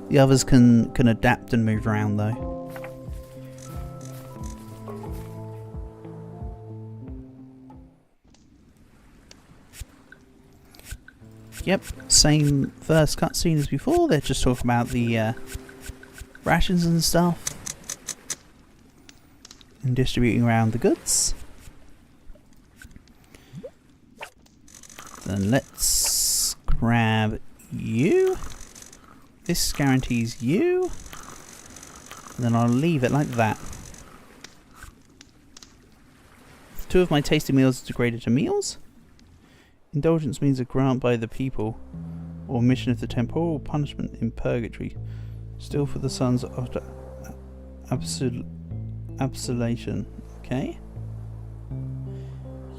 The others can adapt and move around though. Yep, same first cutscene as before. They're just talking about the rations and stuff. And distributing around the goods. Then let's grab you. This guarantees you. And then I'll leave it like that. 2 of my tasty meals are degraded to meals. Indulgence means a grant by the people, or mission of the temporal punishment in purgatory. Still for the sons after absolution. Okay.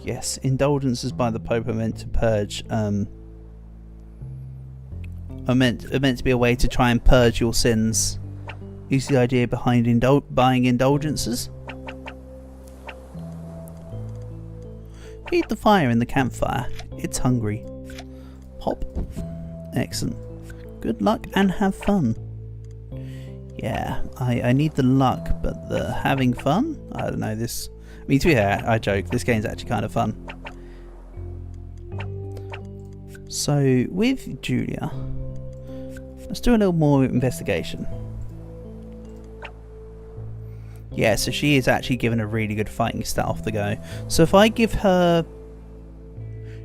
Yes, indulgences by the Pope are meant to purge. Are meant to be a way to try and purge your sins. Is the idea behind buying indulgences? Feed the fire in the campfire. It's hungry. Pop. Excellent. Good luck and have fun. Yeah, I need the luck, but the having fun? I don't know, this... I mean, to be fair, I joke. This game's actually kind of fun. So, with Julia, let's do a little more investigation. Yeah, so she is actually given a really good fighting style off the go. So if I give her...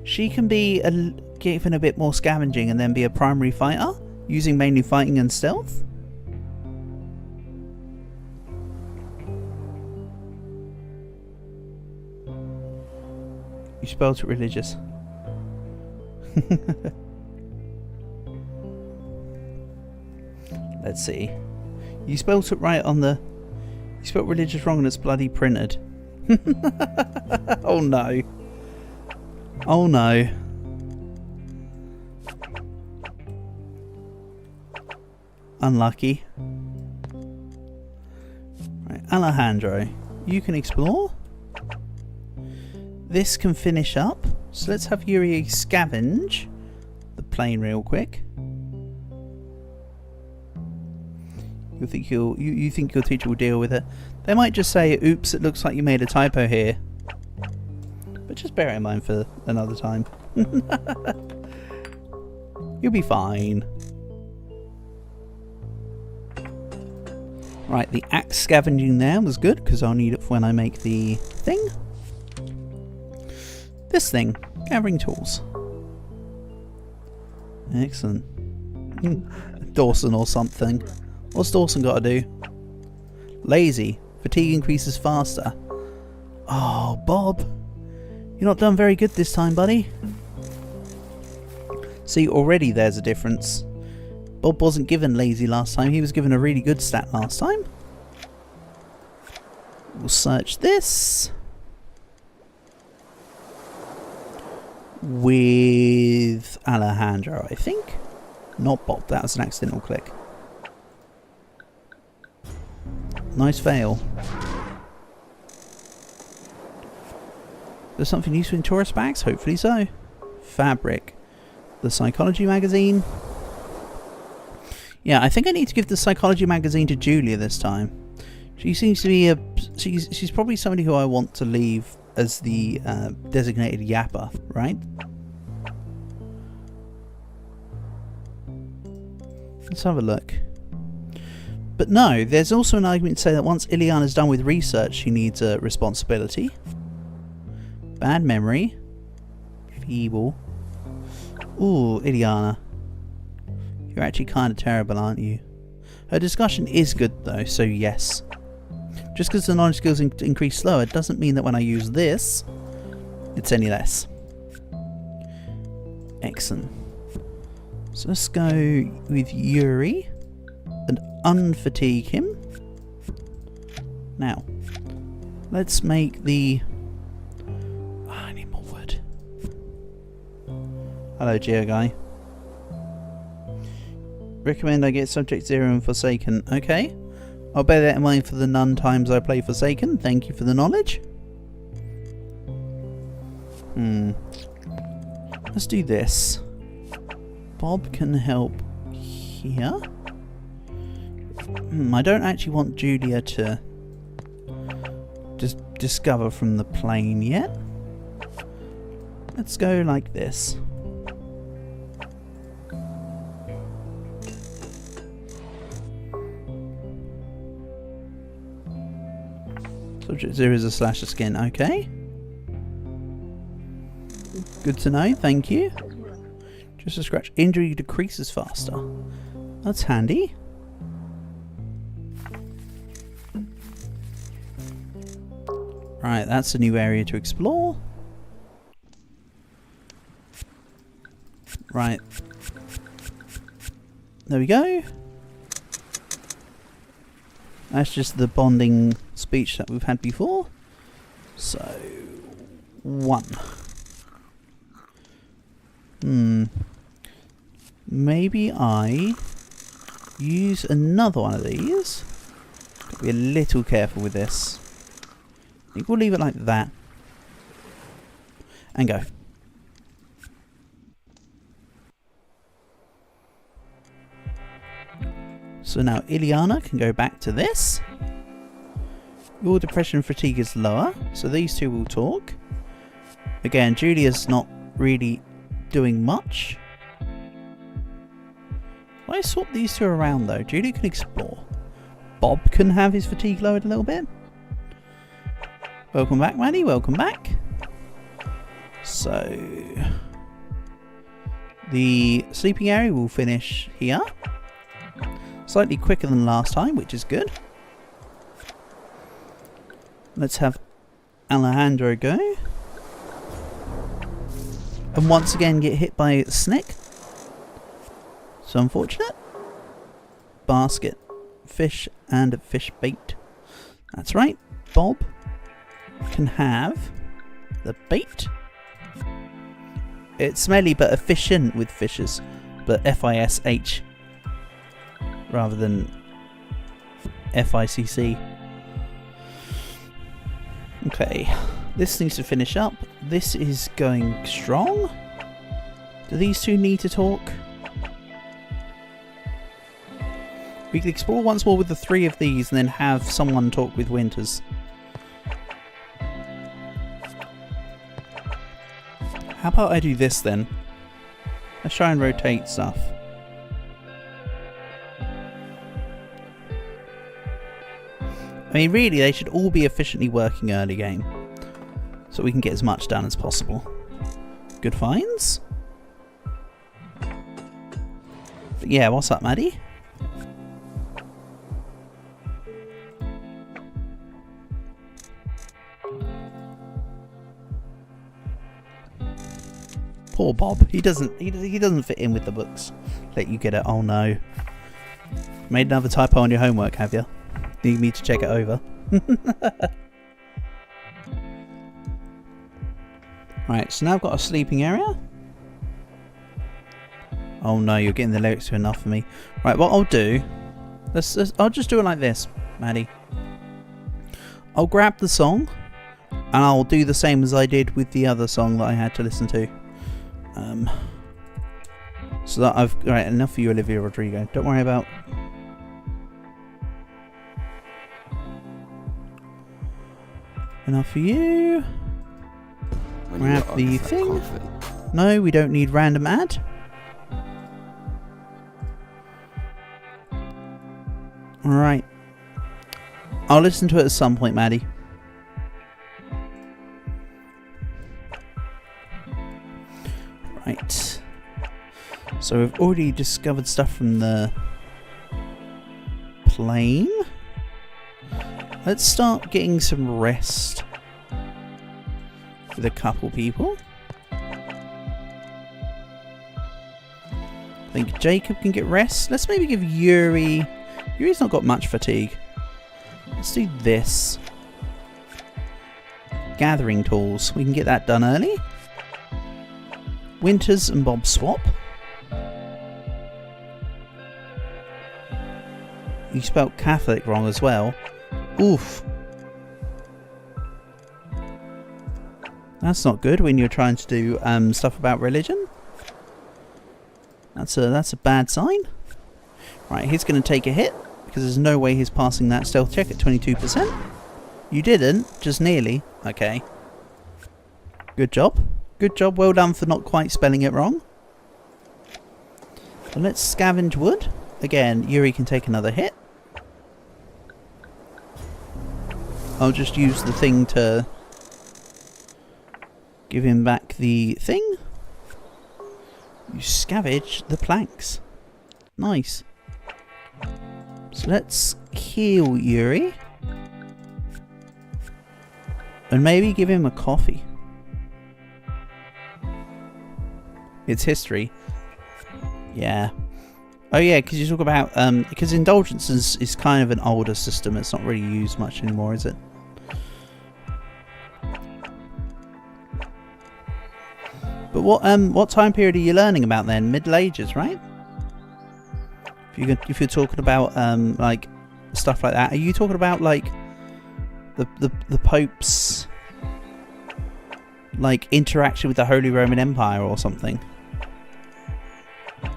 She can be given a bit more scavenging and then be a primary fighter, using mainly fighting and stealth. You spelled it religious. Let's see. You spelled it right on the... You spelled religious wrong and it's bloody printed. Oh no. Oh no. Unlucky. Right, Alejandro, you can explore. This can finish up. So let's have Yuri scavenge the plane real quick. You think you think your teacher will deal with it? They might just say, "Oops, it looks like you made a typo here." But just bear it in mind for another time. You'll be fine. Right, the axe scavenging there was good because I'll need it for when I make the thing. This thing, gathering tools. Excellent. Dawson or something. What's Dawson got to do? Lazy. Fatigue increases faster. Oh, Bob. You're not done very good this time, buddy. See, already there's a difference. Bob wasn't given lazy last time. He was given a really good stat last time. We'll search this. With Alejandro, I think. Not Bob. That was an accidental click. Nice fail. There's something useful in tourist bags? Hopefully so. Fabric. The psychology magazine. Yeah, I think I need to give the psychology magazine to Julia this time. She seems to be she's probably somebody who I want to leave as the designated yapper, right? Let's have a look. But no, there's also an argument to say that once Ileana's done with research, she needs a responsibility. Bad memory. Feeble. Ooh, Ileana. You're actually kind of terrible, aren't you? Her discussion is good though, so yes. Just because the knowledge skills increase slower doesn't mean that when I use this, it's any less. Excellent. So let's go with Yuri and unfatigue him. Now, let's make the... Oh, I need more wood. Hello, Geo guy. Recommend I get Subject 0 and Forsaken. Okay. I'll bear that in mind for the none times I play Forsaken. Thank you for the knowledge. Let's do this. Bob can help here. I don't actually want Julia to just discover from the plane yet. Let's go like this. Subject 0 is a slasher skin, okay. Good to know, thank you. Just a scratch. Injury decreases faster. That's handy. Right, that's a new area to explore. Right. There we go. That's just the bonding speech that we've had before. So, 1. Maybe I use another one of these. Gotta be a little careful with this. I think we'll leave it like that. And go. So now Ileana can go back to this. Your depression and fatigue is lower, so these two will talk. Again, Julia's not really doing much. Why swap these two around though? Julia can explore. Bob can have his fatigue lowered a little bit. Welcome back, Maddie. Welcome back. So the sleeping area will finish here. Slightly quicker than last time, which is good. Let's have Alejandro go. And once again get hit by a snake. So unfortunate. Basket, fish, and a fish bait. That's right. Bob can have the bait. It's smelly but efficient with fishes. But F-I-S-H rather than F-I-C-C. Okay. This needs to finish up. This is going strong. Do these two need to talk? We can explore once more with the 3 of these and then have someone talk with Winters. How about I do this then? Let's try and rotate stuff. I mean, really, they should all be efficiently working early game. So we can get as much done as possible. Good finds. But yeah, what's up, Maddie? Poor Bob. He doesn't fit in with the books. Let you get it. Oh no. Made another typo on your homework, have you? Need me to check it over. Right, so now I've got a sleeping area. Oh no, you're getting the lyrics to enough for me. Right, what I'll do, I'll just do it like this, Maddie. I'll grab the song and I'll do the same as I did with the other song that I had to listen to. So that right, enough for you, Olivia Rodrigo. Don't worry about. Enough for you. Grab the thing. No, we don't need random ad. Alright. I'll listen to it at some point, Maddie. Right. So we've already discovered stuff from the plane. Let's start getting some rest with a couple people. I think Jacob can get rest. Let's maybe give Yuri... Yuri's not got much fatigue. Let's do this. Gathering tools. We can get that done early. Winters and Bob swap. You spelled Catholic wrong as well. Oof. That's not good when you're trying to do stuff about religion. That's a bad sign. Right, he's going to take a hit, because there's no way he's passing that stealth check at 22%. You didn't, just nearly. Okay. Good job. Good job, well done for not quite spelling it wrong. So let's scavenge wood. Again, Yuri can take another hit. I'll just use the thing to give him back the thing. You scavenge the planks. Nice. So let's heal Yuri. And maybe give him a coffee. It's history. Yeah. Oh yeah, because you talk about because indulgence is kind of an older system. It's not really used much anymore, is it? But what time period are you learning about then? Middle Ages, right? If you're talking about like stuff like that, are you talking about like the Pope's like interaction with the Holy Roman Empire or something?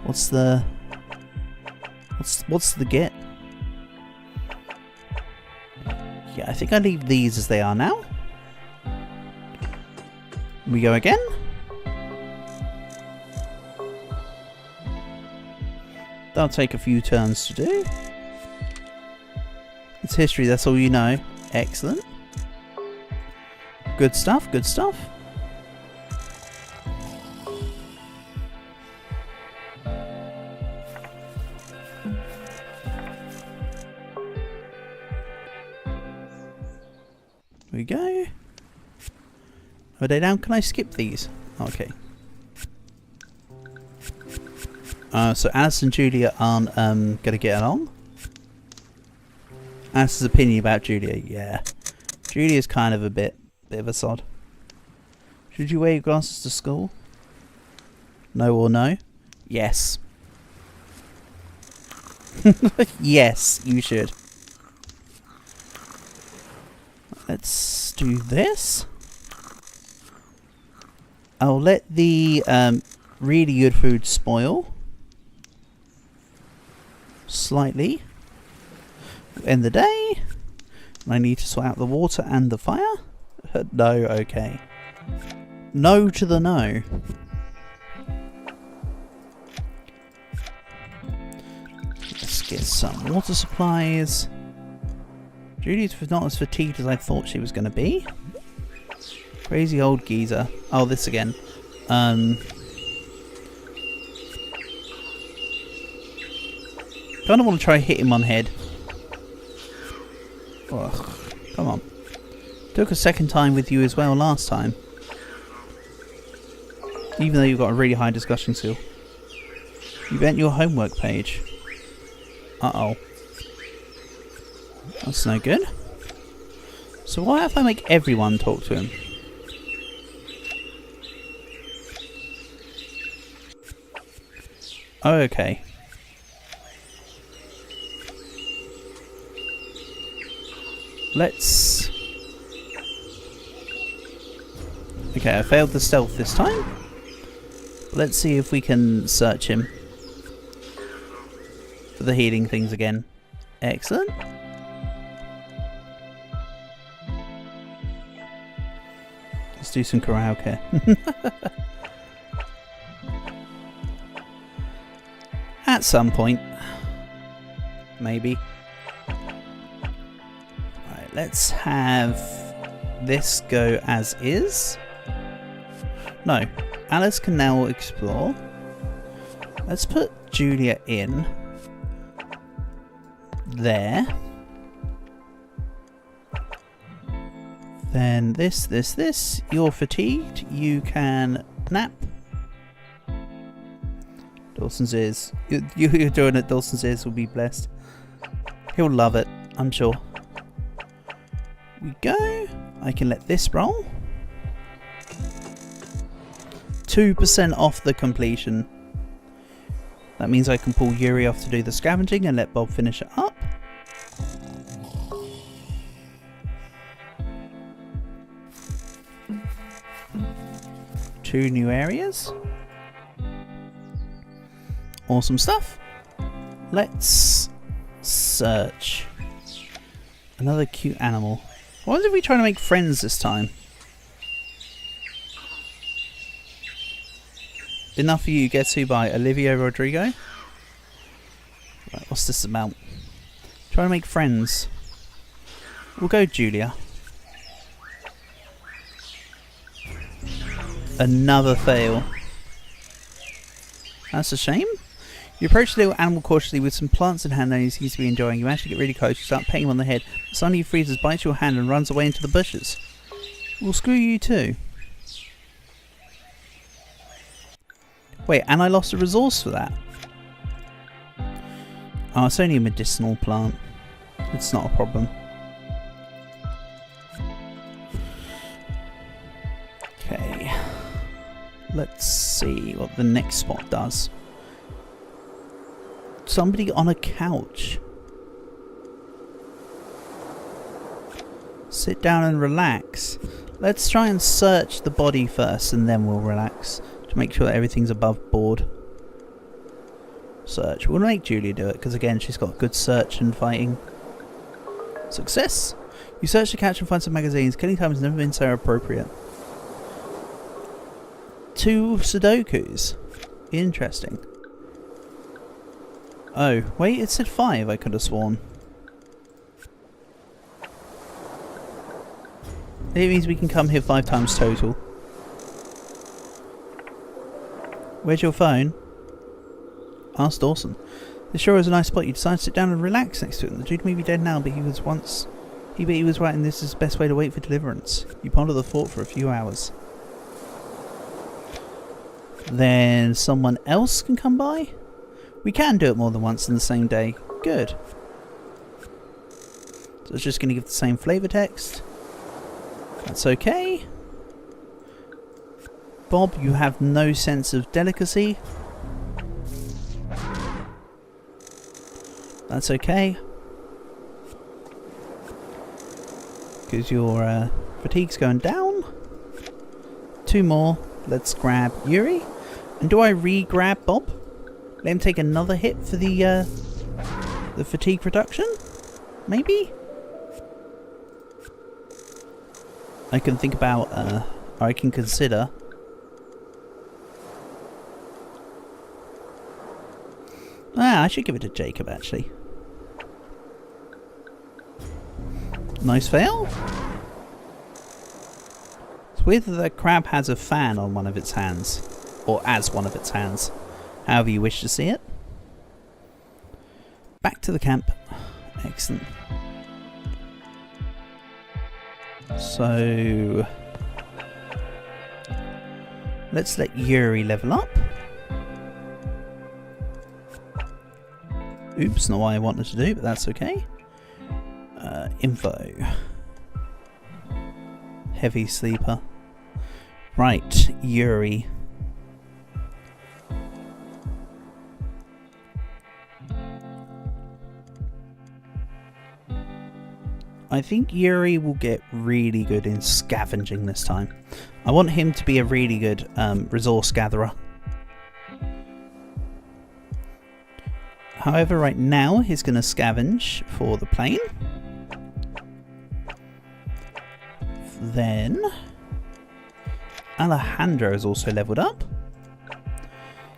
What's the get? Yeah, I think I leave these as they are now. We go again. That'll take a few turns to do. It's history, that's all you know. Excellent. Good stuff, good stuff. Here we go. Are they down? Can I skip these? Okay. So Alice and Julia aren't gonna get along. Alice's opinion about Julia, yeah. Julia's kind of a bit of a sod. Should you wear your glasses to school? No or no? Yes. Yes, you should. Let's do this. I'll let the really good food spoil. Slightly. End the day. I need to sort out the water and the fire. No, okay. No to the no. Let's get some water supplies. Judy's not as fatigued as I thought she was going to be. Crazy old geezer. Oh, this again. Kind of want to try hit him on head. Ugh, come on. Took a second time with you as well last time. Even though you've got a really high discussion skill. You bent your homework page. Uh-oh. That's no good. So why if I make everyone talk to him? Oh, okay. Let's... Okay, I failed the stealth this time. Let's see if we can search him for the healing things again. Excellent. Let's do some karaoke. At some point. Maybe. Right, let's have this go as is. No. Alice can now explore. Let's put Julia in. There. Then this. You're fatigued. You can nap. Dawson's ears. You're doing it. Dawson's ears will be blessed. He'll love it, I'm sure. We go. I can let this roll. 2% off the completion. That means I can pull Yuri off to do the scavenging and let Bob finish it up. Two new areas. Awesome stuff. Let's search. Another cute animal. I wonder if we try to make friends this time. Enough for you, get to by Olivia Rodrigo. Right, what's this about? Try to make friends. We'll go Julia. Another fail. That's a shame. You approach the little animal cautiously with some plants in hand and he seems to be enjoying. You manage to get really close, you start patting him on the head. Suddenly he freezes, bites your hand and runs away into the bushes. Well, screw you too. Wait, and I lost a resource for that. Oh, it's only a medicinal plant. It's not a problem. Okay. Let's see what the next spot does. Somebody on a couch. Sit down and relax. Let's try and search the body first and then we'll relax. To make sure that everything's above board. Search. We'll make Julia do it because again she's got good search and fighting. Success! You search the couch and find some magazines. Killing time has never been so appropriate. 2 Sudokus. Interesting. Oh, wait, it said 5 I could have sworn. It means we can come here 5 times total. Where's your phone? Asked Dawson. This sure is a nice spot. You decide to sit down and relax next to it. The dude may be dead now, but he was right, and this is the best way to wait for deliverance. You ponder the thought for a few hours. Then someone else can come by? We can do it more than once in the same day. Good. So it's just going to give the same flavor text. That's okay. Bob, you have no sense of delicacy. That's okay. Because your fatigue's going down. 2 more. Let's grab Yuri. And do I re-grab Bob? Let him take another hit for the fatigue reduction? Maybe? I can think about, or I can consider. Ah, I should give it to Jacob actually. Nice fail. It's weird that the crab has a fan on one of its hands. Or as one of its hands. However you wish to see it. Back to the camp. Excellent. So let's let Yuri level up. Oops, not what I wanted to do, but that's okay. Info. Heavy sleeper. Right, Yuri. I think Yuri will get really good in scavenging this time. I want him to be a really good resource gatherer. However, right now he's going to scavenge for the plane. Then Alejandro is also leveled up.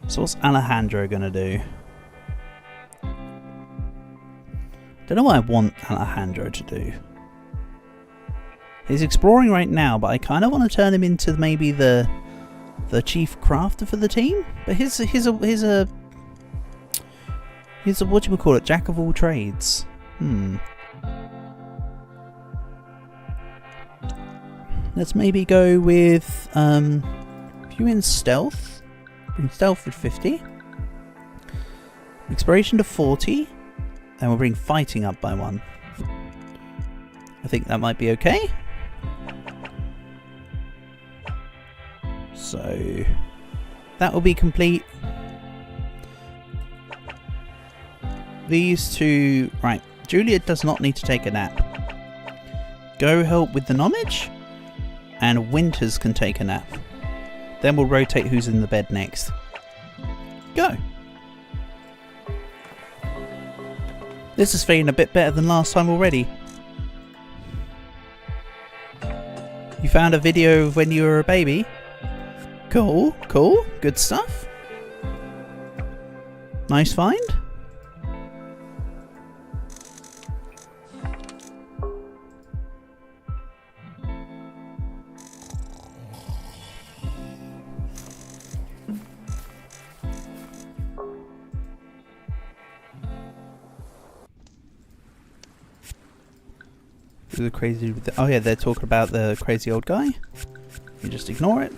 So what's Alejandro going to do? Don't know what I want Alejandro to do. He's exploring right now, but I kind of want to turn him into maybe the chief crafter for the team. But he's a whatchamacallit, jack of all trades. Let's maybe go with if you in stealth, bring stealth with 50, exploration to 40. And we'll bring fighting up by 1. I think that might be okay. So that will be complete. These 2... Right, Juliet does not need to take a nap. Go help with the knowledge. And Winters can take a nap. Then we'll rotate who's in the bed next. Go. This is feeling a bit better than last time already. You found a video of when you were a baby? Cool, cool, good stuff. Nice find. The crazy. Oh yeah, they're talking about the crazy old guy. You just ignore it.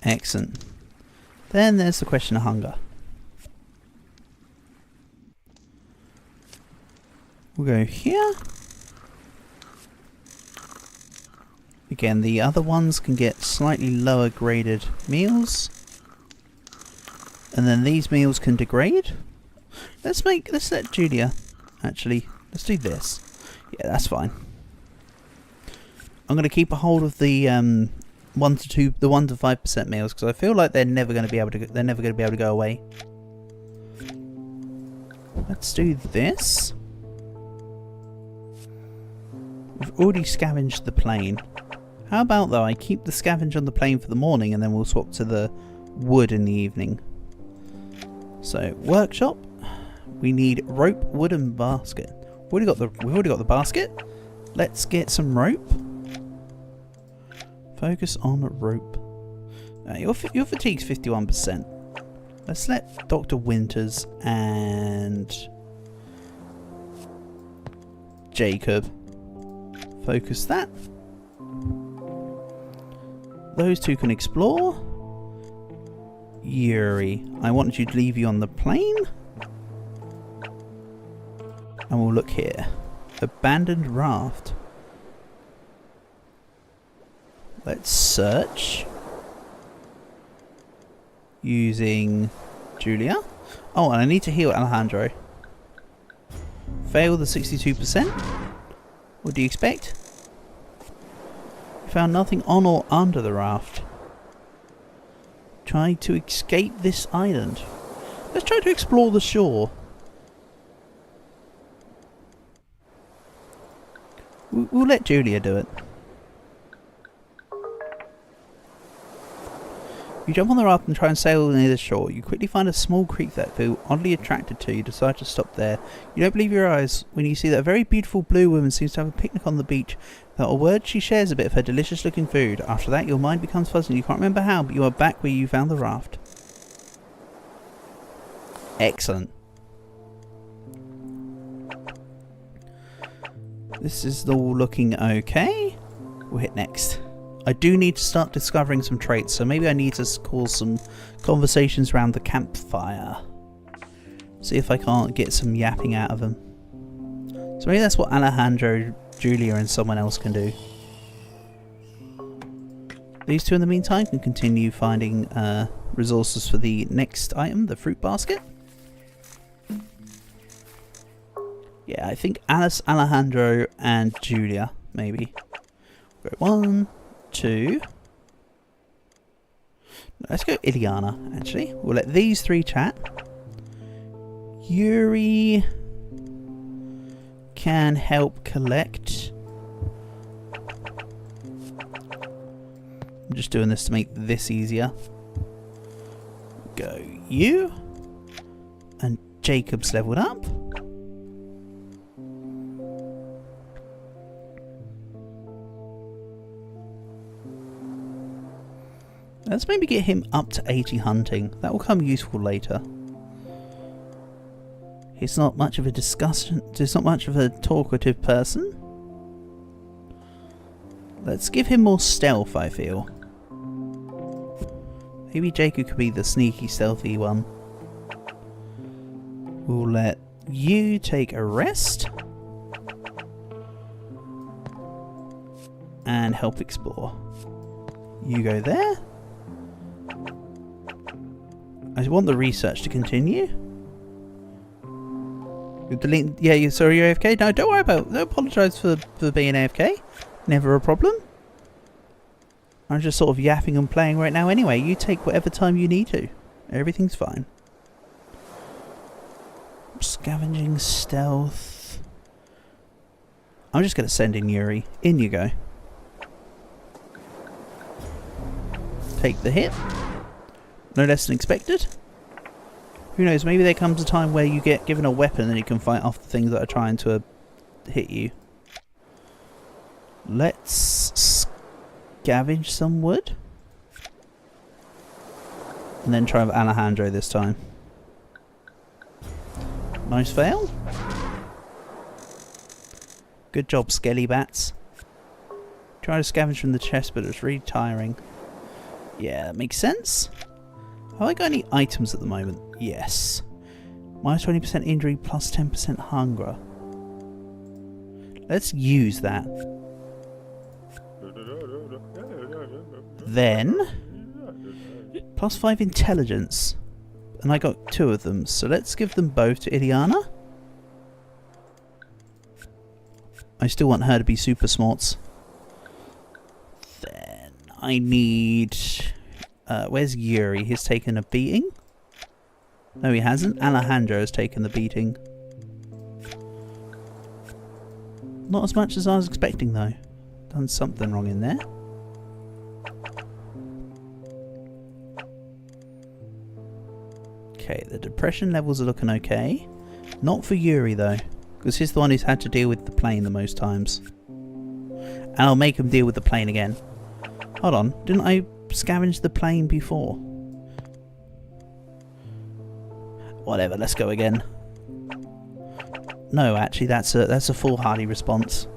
Excellent. Then there's the question of hunger. We'll go here. Again, the other ones can get slightly lower graded meals, and then these meals can degrade. Let's let Julia. Actually, let's do this. Yeah, that's fine. I'm going to keep a hold of the 1 to 5% meals because I feel like they're never going to be able to go away. Let's do this. We've already scavenged the plane. How about though I keep the scavenge on the plane for the morning and then we'll swap to the wood in the evening. So workshop. We need rope, wood, and basket. We've already got the basket. Let's get some rope. Focus on rope. Your fatigue's 51%. Let's let Dr. Winters and Jacob focus that. Those two can explore. Yuri, I want you to leave you on the plane. And we'll look here. Abandoned raft. Let's search. Using Julia. Oh, and I need to heal Alejandro. Fail the 62%. What do you expect? We found nothing on or under the raft. Try to escape this island. Let's try to explore the shore. We'll let Julia do it. You jump on the raft and try and sail near the shore. You quickly find a small creek that feel oddly attracted to you. Decide to stop there. You don't believe your eyes when you see that a very beautiful blue woman seems to have a picnic on the beach. Without a word, she shares a bit of her delicious looking food. After that, your mind becomes fuzzy. You can't remember how, but you are back where you found the raft. Excellent. This is all looking okay. We'll hit next. I do need to start discovering some traits, so maybe I need to cause some conversations around the campfire. See if I can't get some yapping out of them. So maybe that's what Alejandro, Julia and someone else can do. These two in the meantime can continue finding resources for the next item, the fruit basket. Yeah, I think Alice, Alejandro, and Julia, maybe. Go 1, 2. Let's go Iliana, actually. We'll let these three chat. Yuri can help collect. I'm just doing this to make this easier. Go you. And Jacob's leveled up. Let's maybe get him up to 80 hunting. That will come useful later. He's not much of a he's not much of a talkative person. Let's give him more stealth, I feel. Maybe Jacob could be the sneaky, stealthy one. We'll let you take a rest. And help explore. You go there. I want the research to continue. Yeah, sorry, you're AFK? No, don't worry about it. Don't apologise for being AFK. Never a problem. I'm just sort of yapping and playing right now anyway. You take whatever time you need to. Everything's fine. Scavenging, stealth. I'm just going to send in Yuri. In you go. Take the hit. No less than expected. Who knows, maybe there comes a time where you get given a weapon and you can fight off the things that are trying to hit you. Let's scavenge some wood. And then try with Alejandro this time. Nice fail. Good job, Skelly Bats. Try to scavenge from the chest, but it's really tiring. Yeah, that makes sense. Have I got any items at the moment? Yes. Minus 20% injury, plus 10% hunger. Let's use that. Then, plus 5 intelligence. And I got 2 of them, so let's give them both to Iliana. I still want her to be super smarts. Then I need... where's Yuri? He's taken a beating? No, he hasn't. Alejandro has taken the beating. Not as much as I was expecting, though. Done something wrong in there. Okay, the depression levels are looking okay. Not for Yuri, though. Because he's the one who's had to deal with the plane the most times. And I'll make him deal with the plane again. Hold on, didn't I scavenge the plane before? Whatever, let's go again. No, actually, that's a foolhardy response.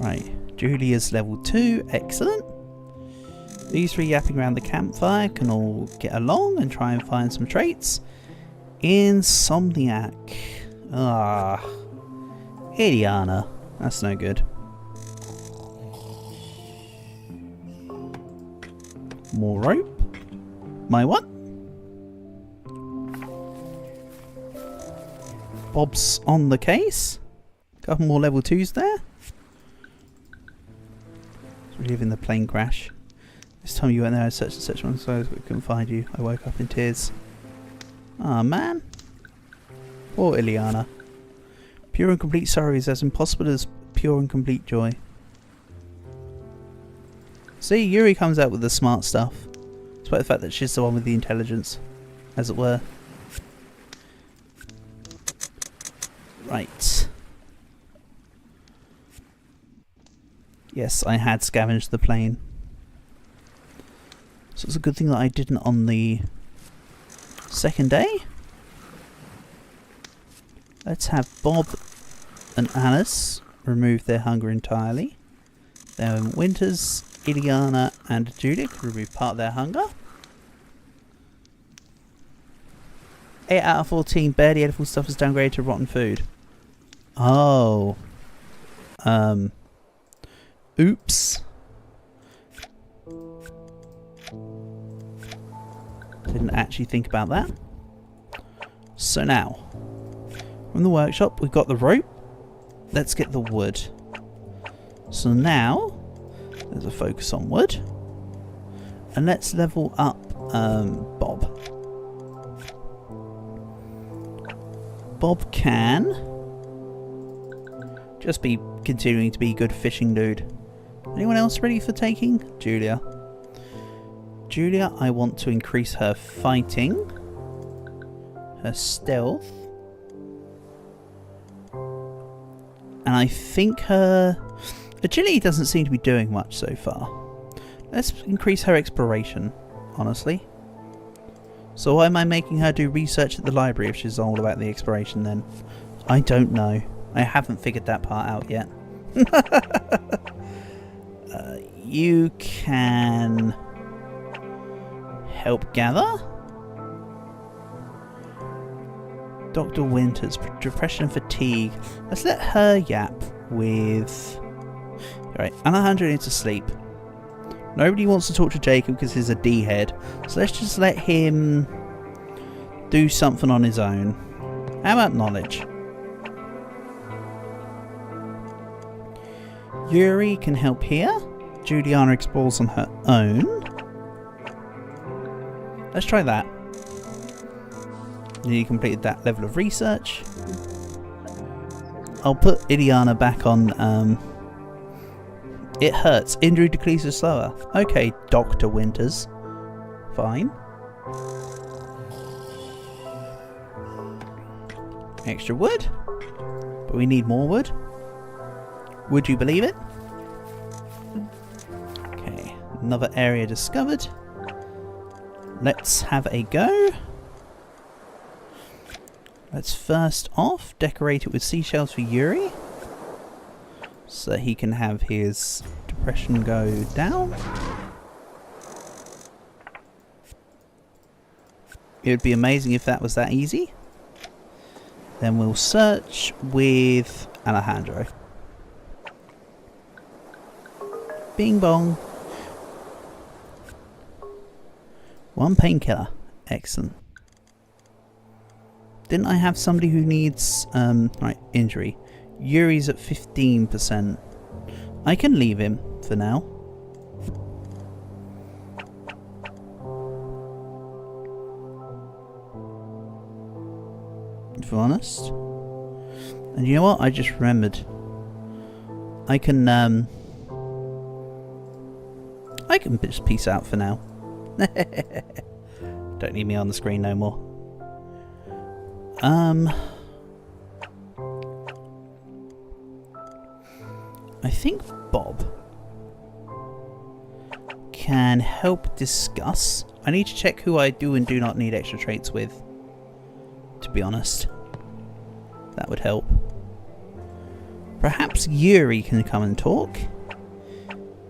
Right, Julia's level 2, excellent. These 3 yapping around the campfire can all get along and try and find some traits. Insomniac. Ah, Iliana. That's no good. More rope. My what? Bob's on the case. Couple more level 2s there. Reliving the plane crash. This time you went there, I searched and searched one, so I couldn't find you. I woke up in tears. Ah, man. Poor Iliana. Pure and complete sorrow is as impossible as pure and complete joy. See, Yuri comes out with the smart stuff. Despite the fact that she's the one with the intelligence, as it were. Right. Yes, I had scavenged the plane. So it's a good thing that I didn't on the second day. Let's have Bob and Alice remove their hunger entirely. Then Winters, Iliana and Julia can remove part of their hunger. 8 out of 14 barely edible stuff is downgraded to rotten food. Oh. Oops. Didn't actually think about that. So now, from the workshop, we've got the rope. Let's get the wood. So now, there's a focus on wood. And let's level up Bob. Bob can just be continuing to be a good fishing dude. Anyone else ready for taking? Julia. Julia, I want to increase her fighting, her stealth, and I think her agility doesn't seem to be doing much so far. Let's increase her exploration, honestly. So why am I making her do research at the library if she's all about the exploration then? I don't know. I haven't figured that part out yet. You can help gather. Dr. Winters, depression and fatigue. Let's let her yap with... Alright, Alejandro needs to sleep. Nobody wants to talk to Jacob because he's a D-head. So let's just let him do something on his own. How about knowledge? Yuri can help here. Juliana explores on her own. Let's try that. You completed that level of research. I'll put Iliana back on. It hurts. Injury decreases slower. Okay, Dr. Winters. Fine. Extra wood. But we need more wood. Would you believe it? Okay, another area discovered. Let's have a go. Let's first off decorate it with seashells for Yuri, so that he can have his depression go down. It would be amazing if that was that easy. Then we'll search with Alejandro. Bing bong. 1 painkiller. Excellent. Didn't I have somebody who needs right, injury? Yuri's at 15%. I can leave him for now. If I'm honest. And you know what? I just remembered. I can just peace out for now. Don't need me on the screen no more. I think Bob can help discuss. I need to check who I do and do not need extra traits with, to be honest. That would help. Perhaps Yuri can come and talk.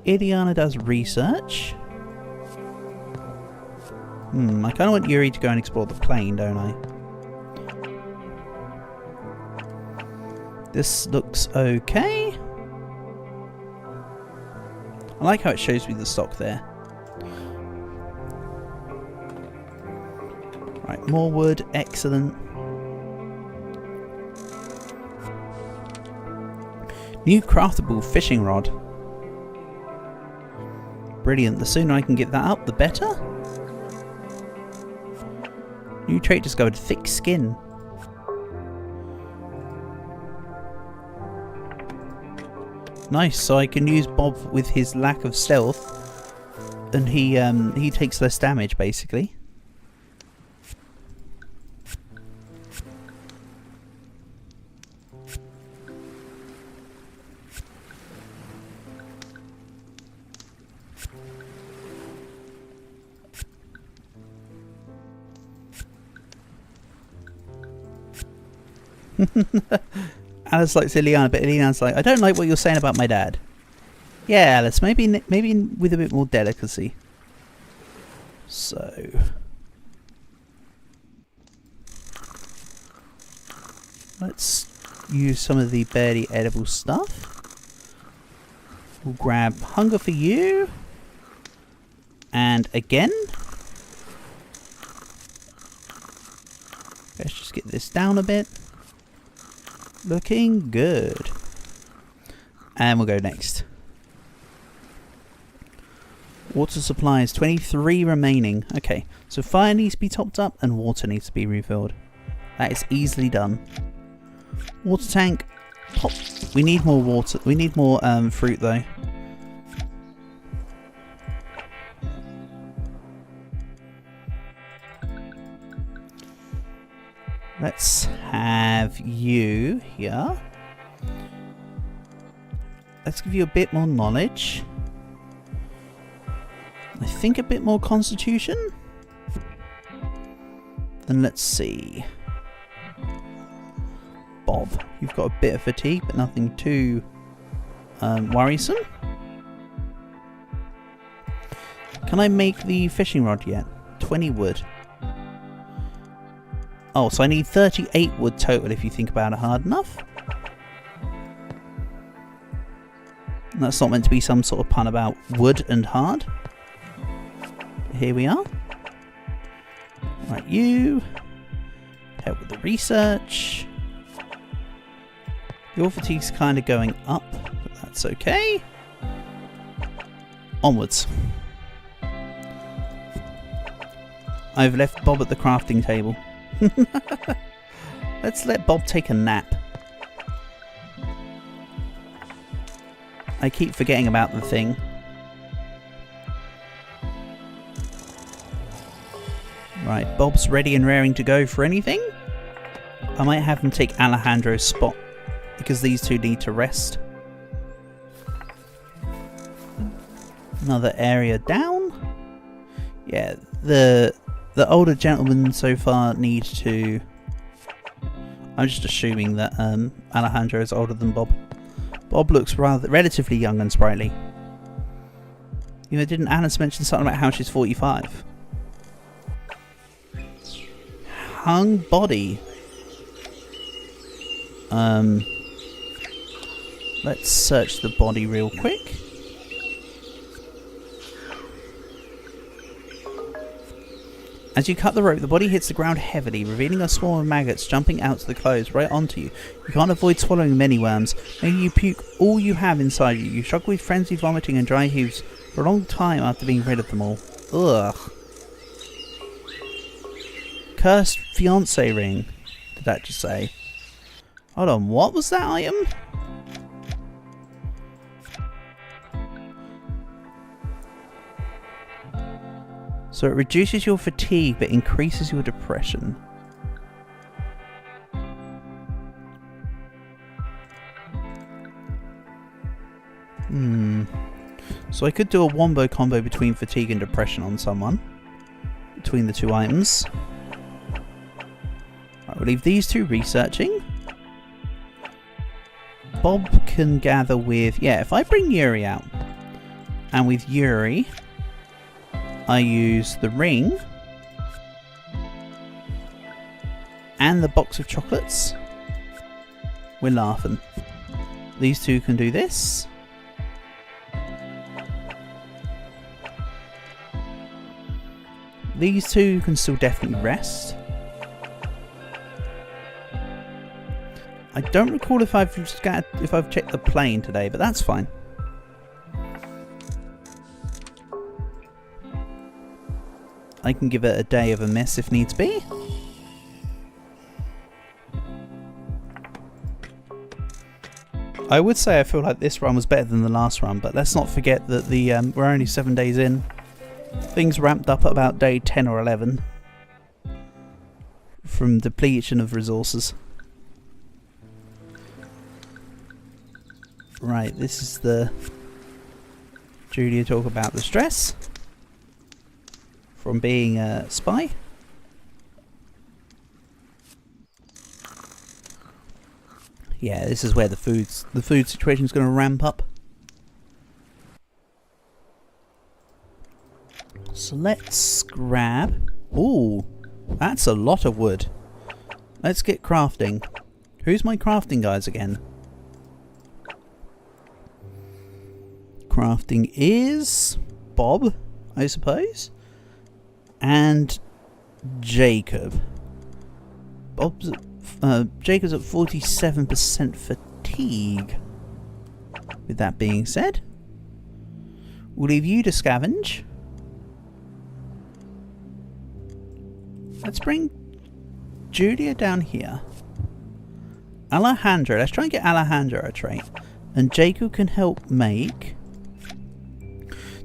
Iliana does research. I kind of want Yuri to go and explore the plane, don't I? This looks okay. I like how it shows me the stock there. Right, more wood, excellent. New craftable fishing rod. Brilliant, the sooner I can get that up, the better. New trait discovered, thick skin. Nice, so I can use Bob with his lack of stealth, and he takes less damage basically. Alice likes Iliana, but Iliana's like, I don't like what you're saying about my dad. Yeah, Alice, maybe with a bit more delicacy. So, let's use some of the barely edible stuff. We'll grab hunger for you. And again. Let's just get this down a bit. Looking good. And we'll go next. Water supply is 23 remaining. Okay, so fire needs to be topped up and water needs to be refilled. That is easily done. Water tank. Pop. We need more water. We need more fruit though. Let's have you here. Let's give you a bit more knowledge. I think a bit more constitution. Then let's see. Bob, you've got a bit of fatigue, but nothing too worrisome. Can I make the fishing rod yet? 20 wood. Oh, so I need 38 wood total if you think about it hard enough. And that's not meant to be some sort of pun about wood and hard. But here we are. Right, you. Help with the research. Your fatigue's kind of going up, but that's okay. I've left Bob at the crafting table. Let's let Bob take a nap. I keep forgetting about the thing. Right, Bob's ready and raring to go for anything. I might have him take Alejandro's spot because these two need to rest. Another area down. Yeah, the older gentleman so far needs to... I'm just assuming that Alejandro is older than Bob. Bob looks relatively young and sprightly. You know, didn't Alice mention something about how she's 45? Hung body. Let's search the body real quick. As you cut the rope, the body hits the ground heavily, revealing a swarm of maggots jumping out to the clothes right onto you. You can't avoid swallowing many worms, making you puke all you have inside you. You struggle with frenzied vomiting and dry heaves for a long time after being rid of them all. Ugh. Cursed fiancé ring. Did that just say? Hold on, what was that item? So it reduces your fatigue but increases your depression. So I could do a wombo combo between fatigue and depression on someone. Between the two items. Right, we'll leave these two researching. Bob can gather with... Yeah, if I bring Yuri out. And with Yuri... I use the ring and the box of chocolates. We're laughing. These two can do this. These two can still definitely rest. I don't recall if I've checked the plane today, but that's fine. I can give it a day of a miss if needs be. I would say I feel like this run was better than the last run, but let's not forget that the we're only 7 days in. Things ramped up at about day 10 or 11 from depletion of resources. Right, this is the Julia talk about the stress from being a spy. Yeah, this is where the food situation is going to ramp up. So let's grab... Ooh, that's a lot of wood. Let's get crafting. Who's my crafting guys again? Crafting is Bob, I suppose. And Jacob. Jacob's at 47% fatigue. With that being said, we'll leave you to scavenge. Let's bring Julia down here. Alejandro, let's try and get Alejandro a trait. And Jacob can help make...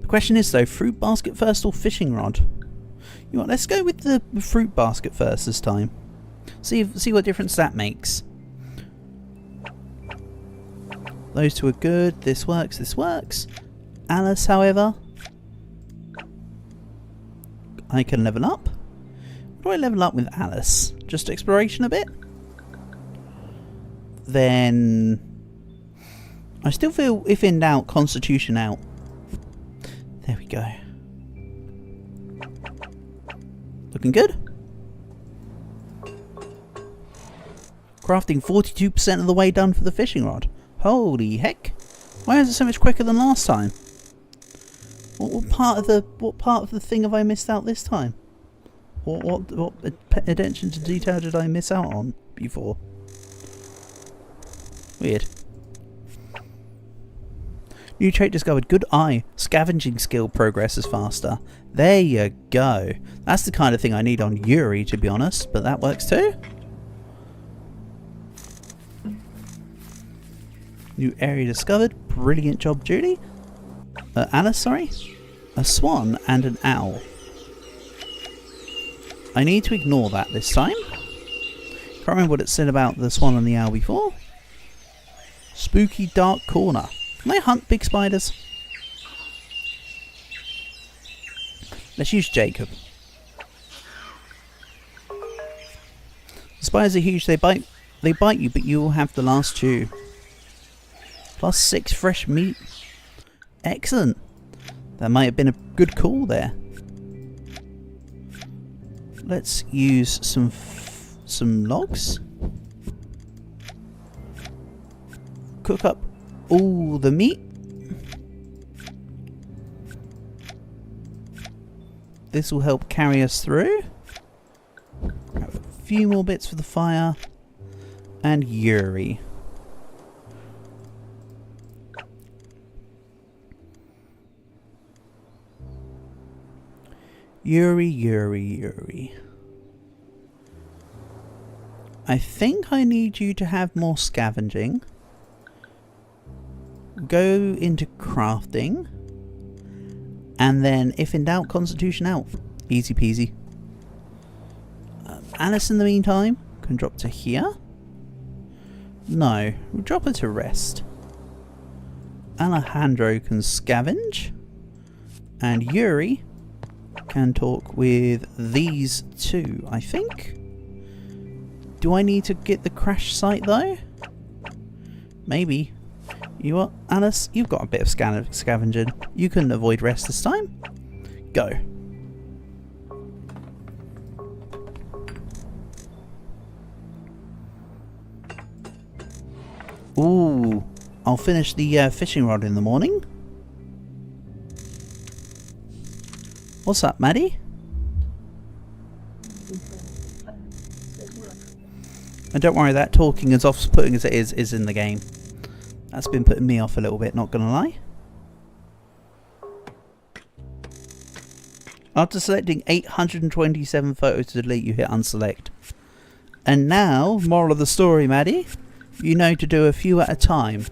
The question is though, fruit basket first or fishing rod? You know what, let's go with the fruit basket first this time. See what difference that makes. Those two are good. This works, this works. Alice, however, I can level up. What do I level up with Alice? Just exploration a bit? Then I still feel, if in doubt, constitution out. There we go. Looking good. Crafting 42% of the way done for the fishing rod. Holy heck! Why is it so much quicker than last time? What part of the thing have I missed out this time? What attention to detail did I miss out on before? Weird. New trait discovered. Good eye. Scavenging skill progresses faster. There you go. That's the kind of thing I need on Yuri, to be honest. But that works too. New area discovered. Brilliant job, Judy. Alice, sorry. A swan and an owl. I need to ignore that this time. Can't remember what it said about the swan and the owl before. Spooky dark corner. Can I hunt big spiders? Let's use Jacob. The spiders are huge. They bite you, but you will have the last chew. +6 fresh meat. Excellent. That might have been a good call there. Let's use some logs. Cook up all the meat. This will help carry us through. Have a few more bits for the fire. And Yuri. Yuri. I think I need you to have more scavenging. Go into crafting. And then, if in doubt, Constitution out. Easy peasy. Alice, in the meantime, can drop to here. No, we'll drop her to rest. Alejandro can scavenge. And Yuri can talk with these two, I think. Do I need to get the crash site though? Maybe. You what, Alice? You've got a bit of scavenging. You can avoid rest this time. Go. Ooh, I'll finish the fishing rod in the morning. What's up, Maddie? And don't worry, that talking as off-putting as it is in the game. That's been putting me off a little bit, not gonna lie. After selecting 827 photos to delete, you hit unselect. And now, moral of the story, Maddie, you know to do a few at a time.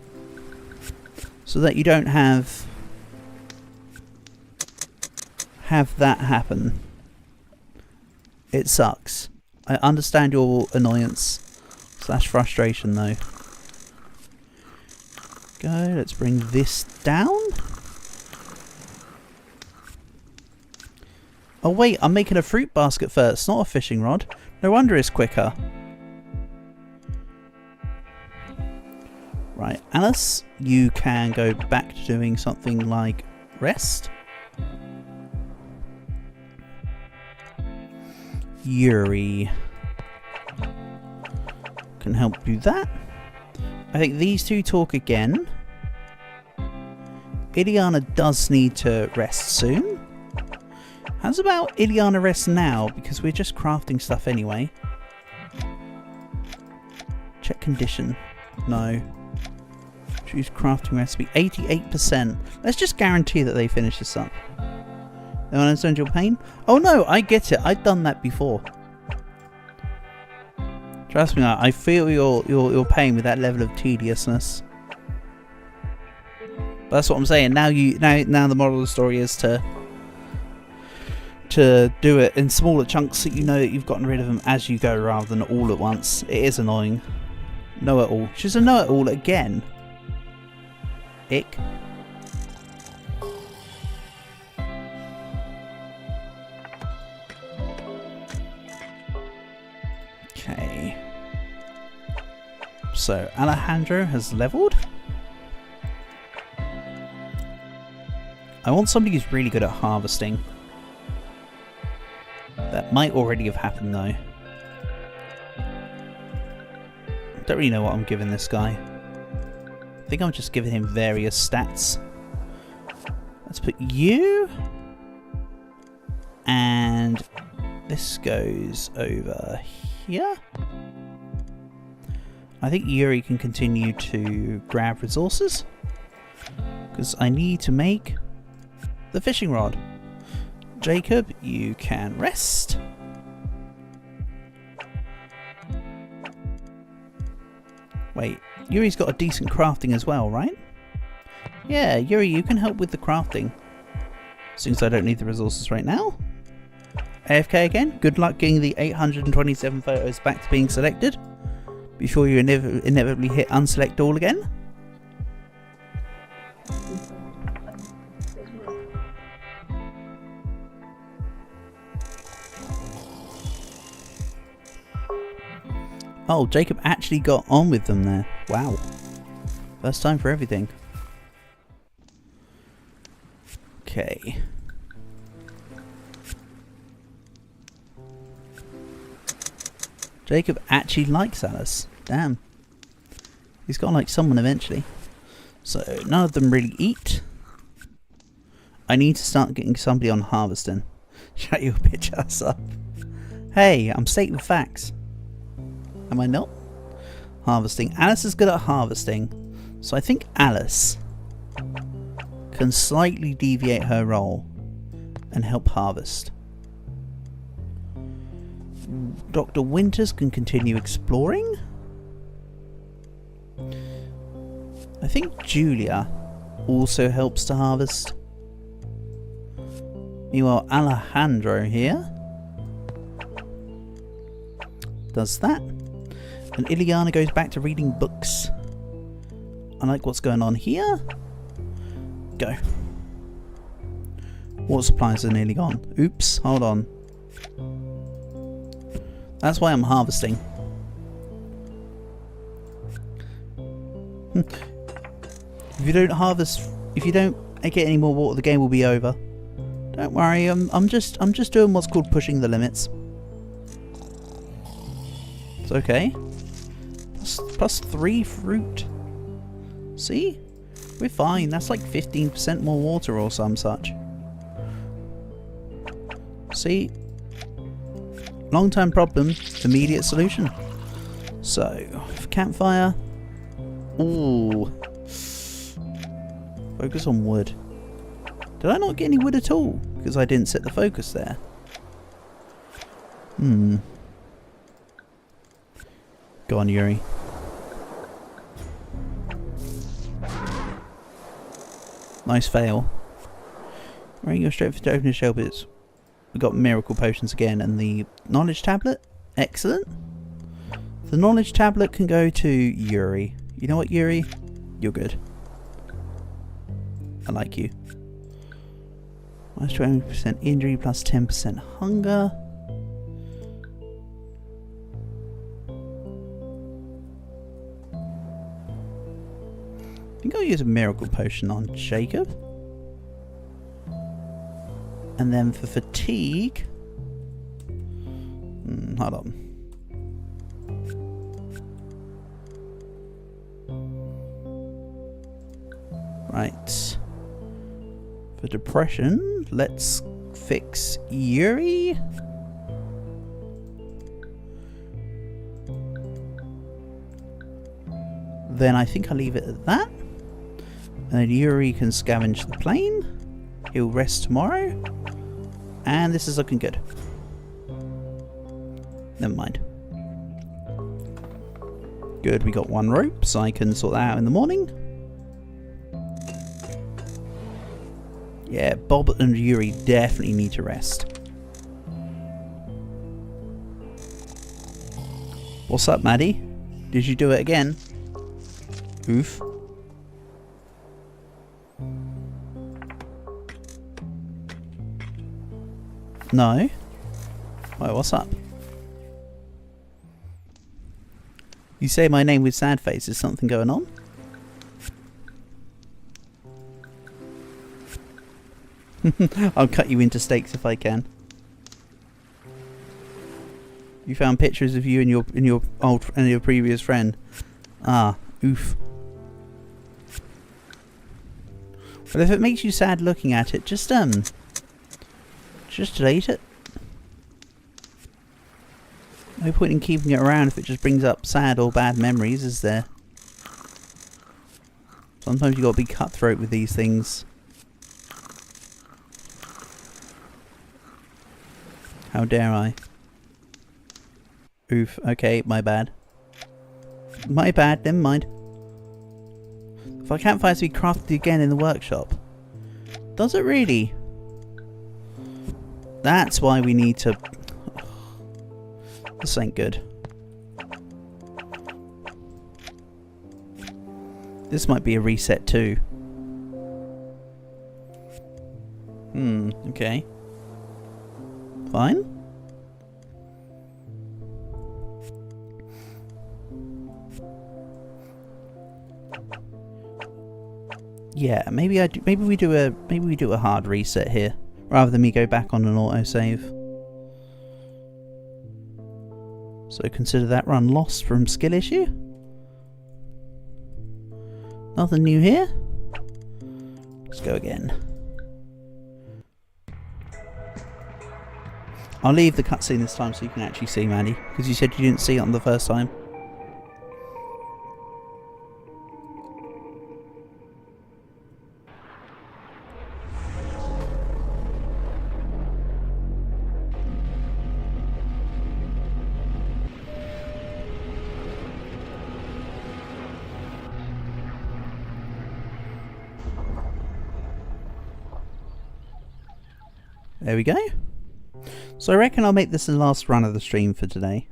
So that you don't have that happen. It sucks. I understand your annoyance / frustration though. Go, let's bring this down. Oh wait, I'm making a fruit basket first, not a fishing rod. No wonder it's quicker. Right, Alice, you can go back to doing something like rest. Yuri can help do that. I think these two talk again. Iliana does need to rest soon. How's about Iliana rest now? Because we're just crafting stuff anyway. Check condition. No. Choose crafting recipe. 88%. Let's just guarantee that they finish this up. No one understands your pain? Oh no, I get it. I've done that before. Trust me, I feel your pain with that level of tediousness. But that's what I'm saying. Now the moral of the story is to do it in smaller chunks so you know that you've gotten rid of them as you go rather than all at once. It is annoying. Know-it-all. She's a know-it-all again. Ick. Okay. So Alejandro has leveled. I want somebody who's really good at harvesting. That might already have happened though. Don't really know what I'm giving this guy. I think I'm just giving him various stats. Let's put you. And this goes over here. I think Yuri can continue to grab resources. Because I need to make the fishing rod. Jacob, you can rest. Wait, Yuri's got a decent crafting as well, right? Yeah, Yuri, you can help with the crafting. Since I don't need the resources right now. AFK again. Good luck getting the 827 photos back to being selected. Before you inevitably hit unselect all again. Oh, Jacob actually got on with them there. Wow. First time for everything. Okay. Jacob actually likes Alice. Damn. He's got to like someone eventually. So, none of them really eat. I need to start getting somebody on harvesting. Shut your bitch ass up. Hey, I'm stating the facts. Am I not? Harvesting. Alice is good at harvesting. So I think Alice can slightly deviate her role and help harvest. Dr. Winters can continue exploring. I think Julia also helps to harvest. Meanwhile, Alejandro here does that. And Ileana goes back to reading books. I like what's going on here. Go. Water supplies are nearly gone. Oops, hold on. That's why I'm harvesting. If you don't harvest, if you don't get any more water, the game will be over. Don't worry, I'm just doing what's called pushing the limits. It's okay. Plus 3 fruit. See? We're fine. That's like 15% more water or some such. See? Long-term problem, immediate solution. So, campfire. Ooh. Focus on wood. Did I not get any wood at all? Because I didn't set the focus there. Go on, Yuri. Nice fail. Right, go straight for the open shell bits. We got miracle potions again and the knowledge tablet. Excellent. The knowledge tablet can go to Yuri. You know what, Yuri? You're good. I like you. Minus 20% injury plus 10% hunger. I think I'll use a miracle potion on Jacob. And then for fatigue... hold on. Right. For depression, let's fix Yuri. Then I think I'll leave it at that. And then Yuri can scavenge the plane. He'll rest tomorrow. And this is looking good. Never mind. Good, we got 1 rope, so I can sort that out in the morning. Yeah, Bob and Yuri definitely need to rest. What's up, Maddie? Did you do it again? Oof. No? Wait, what's up? You say my name with sad face. Is something going on? I'll cut you into steaks if I can. You found pictures of you and your previous friend. Ah, oof. But if it makes you sad looking at it, just delete it. No point in keeping it around if it just brings up sad or bad memories, is there? Sometimes you gotta be cutthroat with these things. How dare I? Oof, okay, my bad. My bad, never mind. If I can't find it to be crafted again in the workshop. Does it really? That's why we need to... This ain't good. This might be a reset too. Okay. Fine. Yeah, maybe we do a hard reset here rather than me go back on an autosave. So consider that run lost from skill issue. Nothing new here. Let's go again. I'll leave the cutscene this time so you can actually see Maddie, because you said you didn't see it on the first time. There we go. So I reckon I'll make this the last run of the stream for today.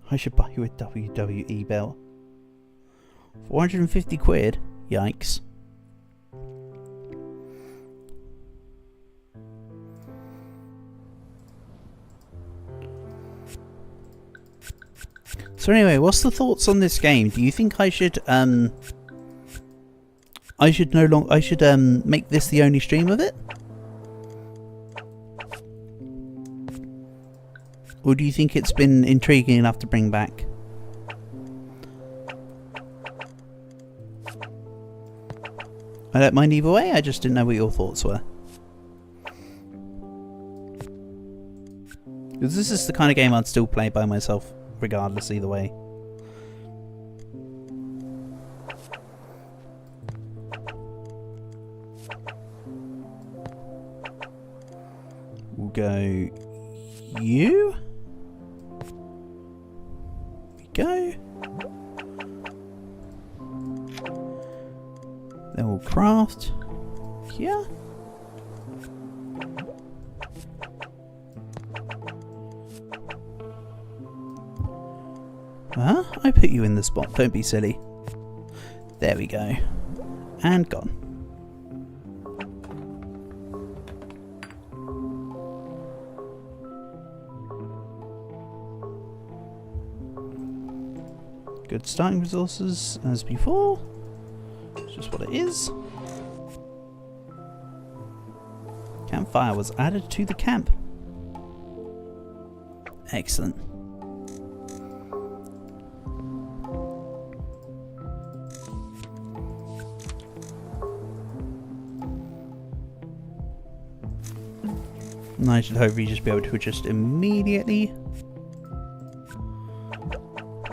I should buy you a WWE belt. 450 quid? Yikes. So anyway, what's the thoughts on this game? Do you think I should make this the only stream of it? Or do you think it's been intriguing enough to bring back? I don't mind either way, I just didn't know what your thoughts were. Because this is the kind of game I'd still play by myself, regardless either way. We'll go you. Go. Then we'll craft here. Huh? I put you in the spot, don't be silly. There we go. And gone. Good starting resources as before. It's just what it is. Campfire was added to the camp. Excellent. And I should hopefully just be able to just immediately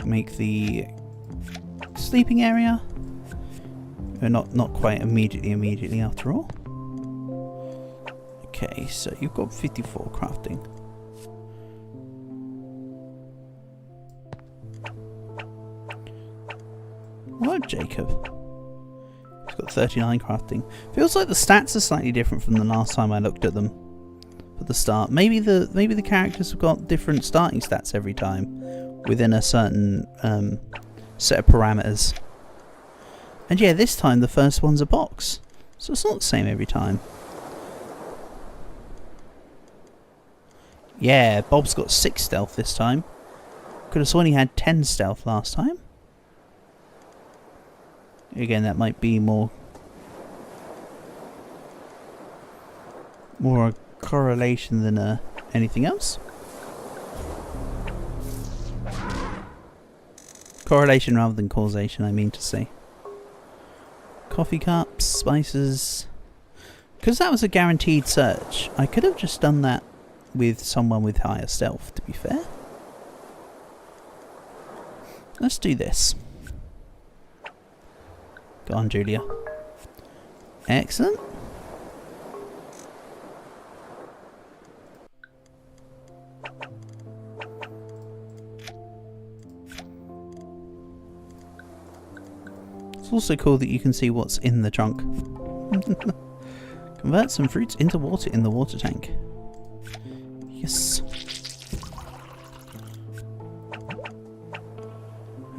make the sleeping area. Not quite immediately after all. Okay, so you've got 54 crafting. What, Jacob? He's got 39 crafting. Feels like the stats are slightly different from the last time I looked at them at the start. Maybe the characters have got different starting stats every time within a certain set of parameters. And yeah, this time the first one's a box, so it's not the same every time. Yeah, Bob's got 6 stealth this time. Could have sworn he had 10 stealth last time. Again, that might be more a correlation than anything else. Correlation rather than causation, I mean to say. Coffee cups, spices. Because that was a guaranteed search, I could have just done that with someone with higher stealth, to be fair. Let's do this. Go on, Julia. Excellent. It's also cool that you can see what's in the trunk. Convert some fruits into water in the water tank. Yes.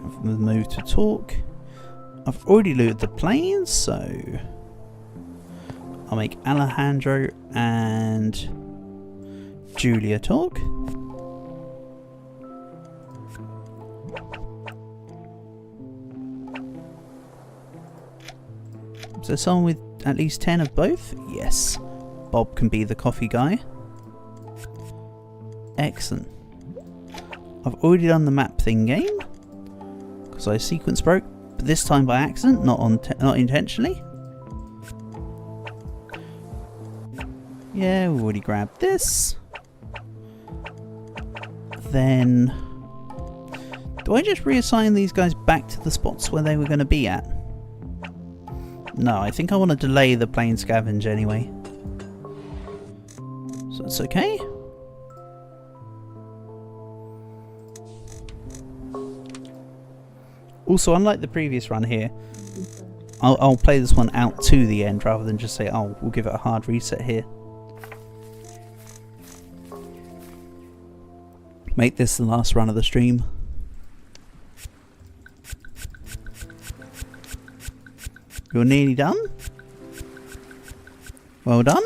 Have them move to talk. I've already looted the planes, so I'll make Alejandro and Julia talk. Is there someone with at least 10 of both? Yes. Bob can be the coffee guy. Excellent. I've already done the map thing game because I sequence broke, but this time by accident, not intentionally. Yeah, we already grabbed this. Then do I just reassign these guys back to the spots where they were going to be at? No, I think I want to delay the plane scavenge anyway. So it's okay. Also, unlike the previous run here, I'll play this one out to the end rather than just say, oh, we'll give it a hard reset here. Make this the last run of the stream. You're nearly done. Well done.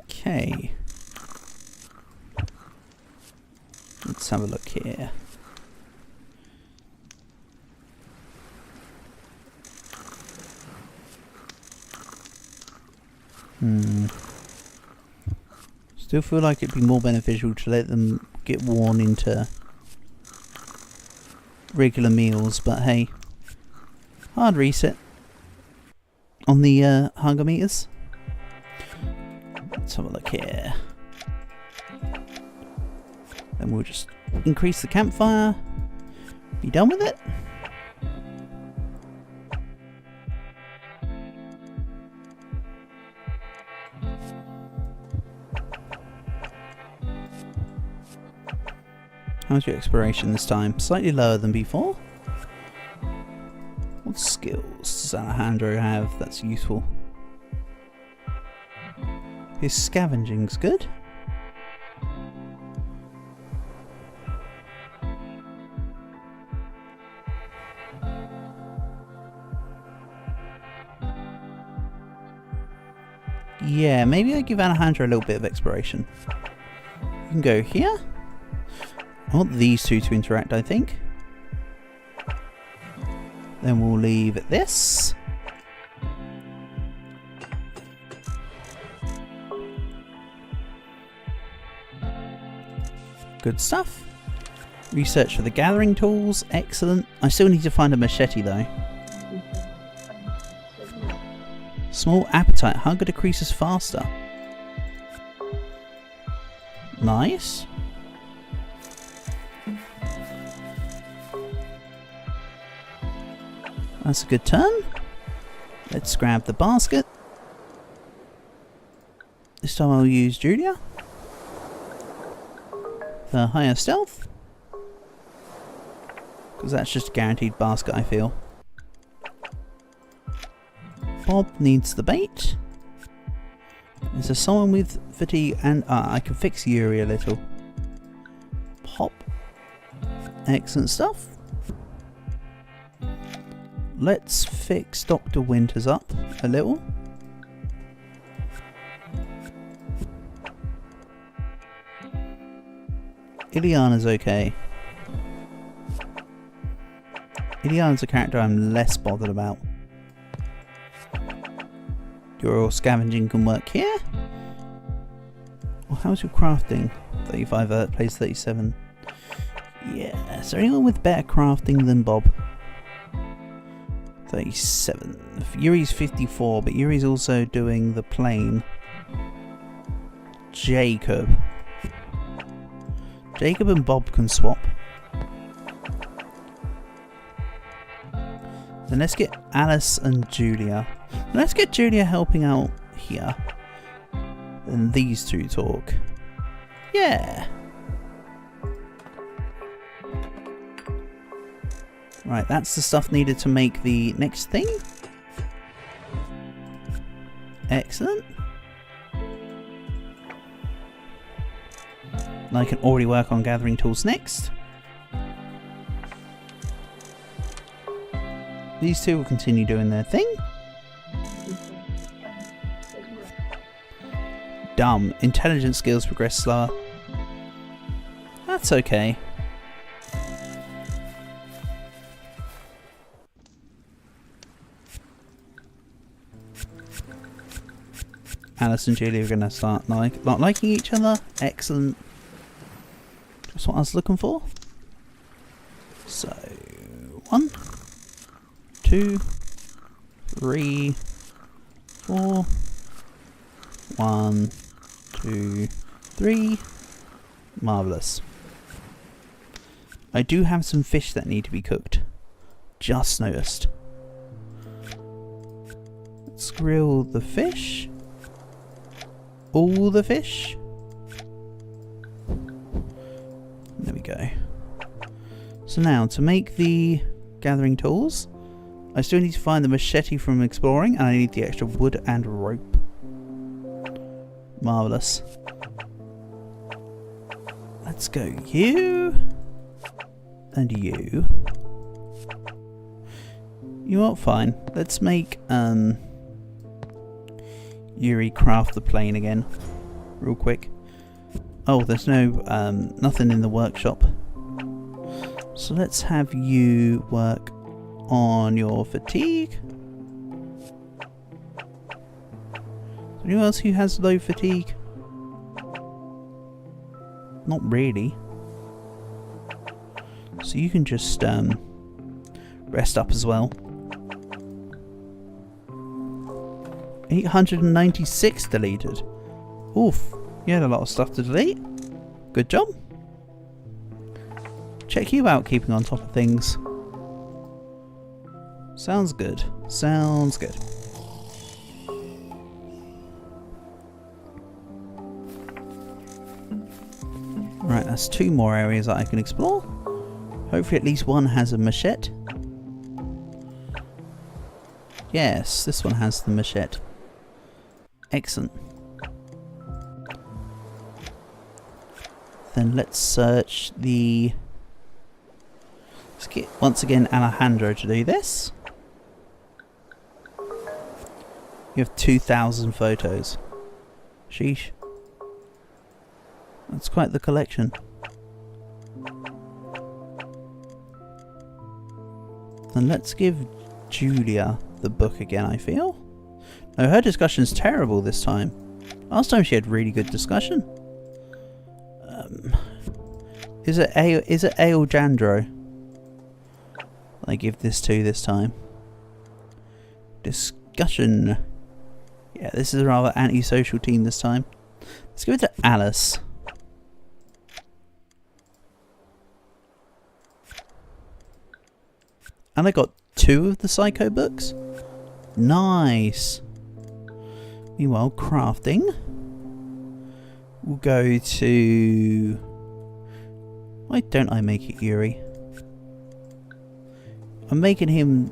Okay. Let's have a look here. Still feel like it'd be more beneficial to let them get worn into regular meals, but hey, hard reset on the hunger meters. Let's have a look here. Then we'll just increase the campfire. Be done with it. How's your exploration this time? Slightly lower than before. What skills does Alejandro have that's useful? His scavenging's good. Yeah, maybe I give Alejandro a little bit of exploration. You can go here. I want these two to interact, I think. Then we'll leave this. Good stuff. Research for the gathering tools. Excellent. I still need to find a machete though. Small appetite. Hunger decreases faster. Nice. That's a good turn. Let's grab the basket. This time I'll use Julia for higher stealth, because that's just a guaranteed basket, I feel. Bob needs the bait. Is there someone with fatigue? And I can fix Yuri a little. Pop. Excellent stuff. Let's fix Dr. Winters up a little. Ileana's okay. Ileana's a character I'm less bothered about. Your scavenging can work here. Well, how's your crafting? 35 plays 37. Yeah, is there anyone with better crafting than Bob? 37. Yuri's 54, but Yuri's also doing the plane. Jacob and Bob can swap. Then let's get Alice and Julia. Let's get Julia helping out here. And these two talk. Yeah. Right, that's the stuff needed to make the next thing. Excellent. And I can already work on gathering tools next. These two will continue doing their thing. Dumb. Intelligence skills progress slower. That's okay. Alice and Julia are going to start not liking each other. Excellent. That's what I was looking for. So, 1, 2, 3, 4. 1, 2, 3. Marvellous. I do have some fish that need to be cooked. Just noticed. Let's grill the fish. All the fish. There we go. So now, to make the gathering tools, I still need to find the machete from exploring, and I need the extra wood and rope. Marvellous. Let's go you. And you. You are fine. Let's make Yuri craft the plane again. Real quick. Oh, there's no nothing in the workshop. So let's have you work on your fatigue. Anyone else who has low fatigue? Not really. So you can just rest up as well. 896 deleted. Oof, you had a lot of stuff to delete. Good job. Check you out keeping on top of things. Sounds good. Sounds good. Right, that's 2 more areas that I can explore. Hopefully at least one has a machete. Yes, this one has the machete. Excellent. Then let's search the... Let's get once again Alejandro to do this. You have 2,000 photos. Sheesh. That's quite the collection. Then let's give Julia the book again, I feel. No, her discussion's terrible this time. Last time she had really good discussion. Is it Alejandro I give this to this time? Discussion. Yeah, this is a rather antisocial team this time. Let's give it to Alice. And I got 2 of the Psycho books. Nice. Meanwhile, crafting. We'll go to... Why don't I make it Yuri? I'm making him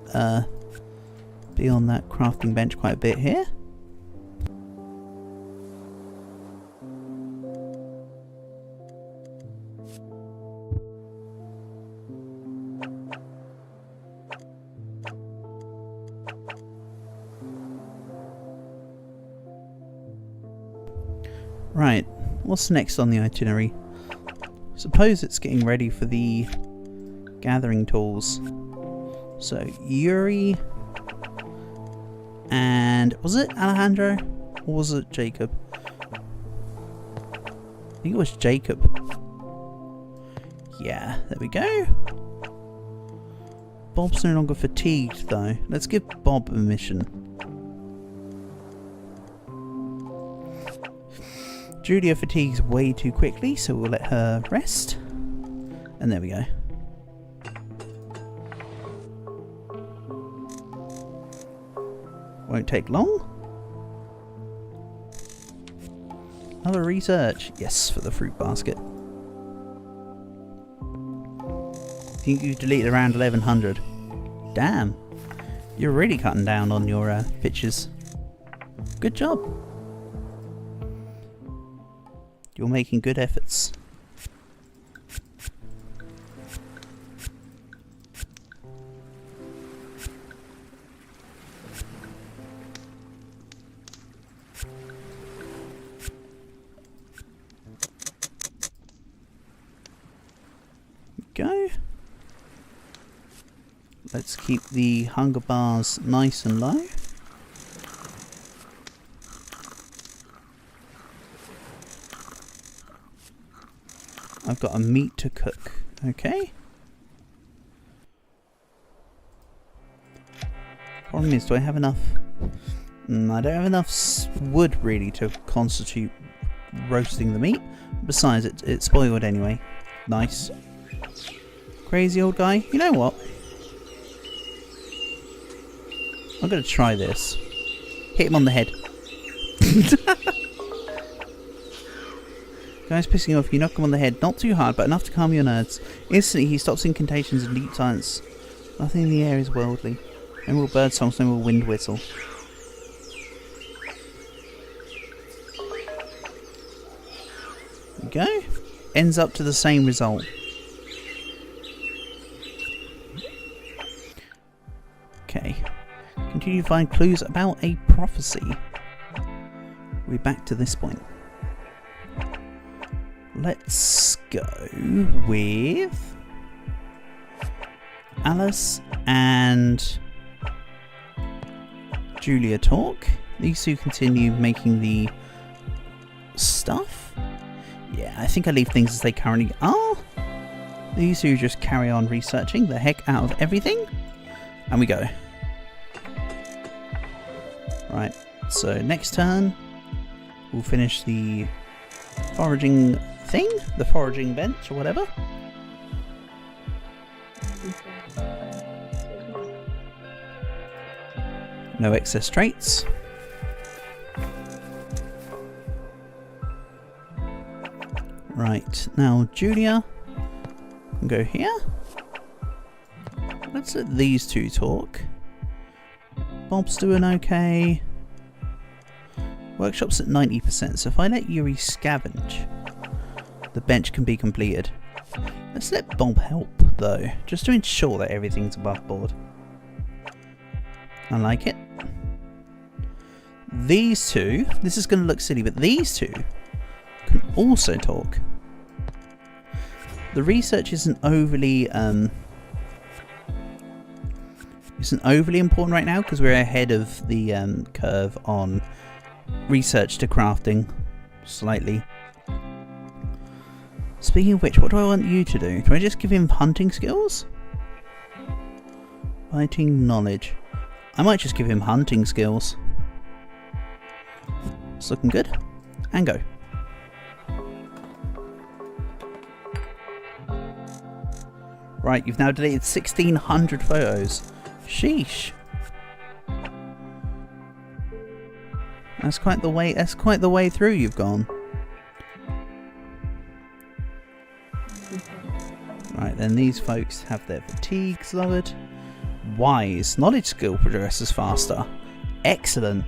be on that crafting bench quite a bit here. Right, what's next on the itinerary? Suppose it's getting ready for the gathering tools. So, Yuri and... was it Alejandro? Or was it Jacob? I think it was Jacob. Yeah, there we go. Bob's no longer fatigued though. Let's give Bob a mission. Julia fatigues way too quickly, so we'll let her rest. And there we go. Won't take long. Another research. Yes, for the fruit basket. I think you deleted around 1100. Damn. You're really cutting down on your pictures. Good job. You're making good efforts. Go. Let's keep the hunger bars nice and low. I've got a meat to cook. Okay. Problem is, do I have enough? I don't have enough wood really to constitute roasting the meat. Besides, it's spoiled anyway. Nice. Crazy old guy. You know what? I'm going to try this. Hit him on the head. Guy's pissing you off. You knock him on the head. Not too hard, but enough to calm your nerves. Instantly, he stops incantations and deep silence. Nothing in the air is worldly. No more bird songs, no more wind whistle. There we go. Ends up to the same result. Okay. Continue to find clues about a prophecy. We're back to this point. Let's go with Alice and Julia talk. These two continue making the stuff. Yeah, I think I leave things as they currently are. These two just carry on researching the heck out of everything. And we go. Right, so next turn we'll finish the foraging thing, the foraging bench or whatever. No excess traits. Right, now Julia can go here. Let's let these two talk. Bob's doing okay. Workshop's at 90%, so if I let Yuri scavenge, the bench can be completed. Let's let Bob help, though, just to ensure that everything's above board. I like it. These two, this is going to look silly, but these two can also talk. The research isn't overly important right now because we're ahead of the curve on research to crafting slightly. Speaking of which, what do I want you to do? Do I just give him hunting skills? Fighting knowledge. I might just give him hunting skills. It's looking good. And go. Right, you've now deleted 1,600 photos. Sheesh. That's quite the way through you've gone. Right, then these folks have their fatigues lowered. Wise. Knowledge skill progresses faster. Excellent.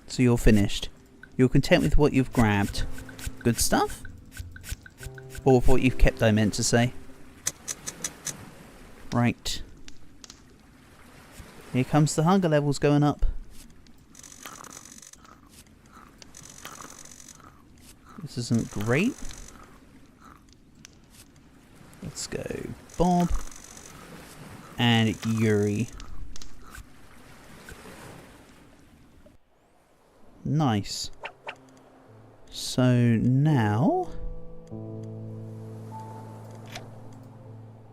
So you're finished. You're content with what you've grabbed. Good stuff? Or with what you've kept, I meant to say. Right. Here comes the hunger levels going up. This isn't great. Let's go Bob and Yuri. Nice. So now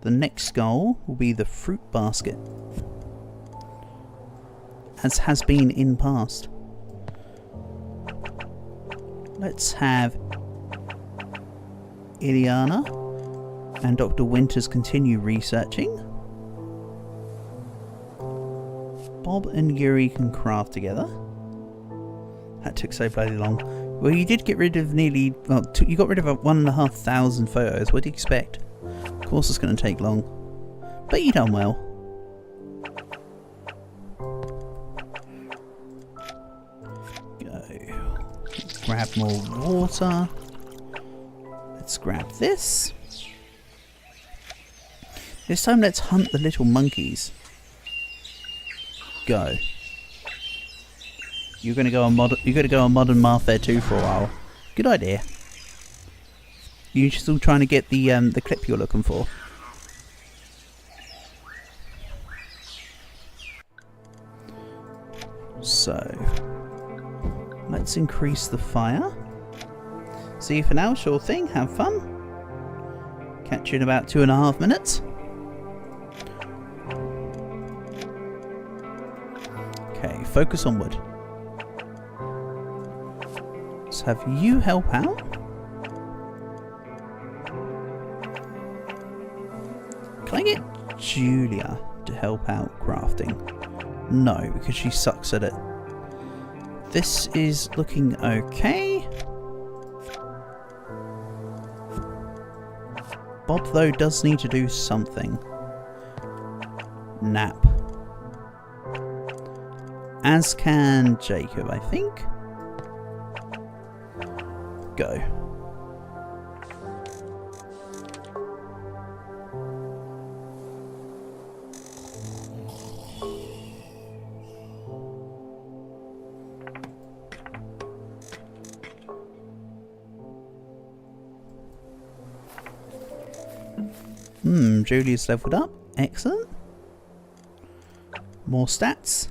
the next goal will be the fruit basket, as has been in past. Let's have Iliana And Dr. Winters continue researching. Bob and Yuri can craft together. That took so bloody long. Well, you did get rid of nearly... Well, you got rid of 1,500 photos. What do you expect? Of course it's going to take long. But you done well. Go. Grab more water. Let's grab this. This time let's hunt the little monkeys. Go. You're gonna go on Modern Warfare 2 for a while. Good idea. You're still trying to get the clip you're looking for. So let's increase the fire. See you for now, sure thing, have fun. Catch you in about 2.5 minutes. Okay, focus on wood. Let's have you help out. Can I get Julia to help out crafting? No, because she sucks at it. This is looking okay. Bob, though, does need to do something. Nap. As can Jacob, I think. Go. Julia's leveled up. Excellent. More stats.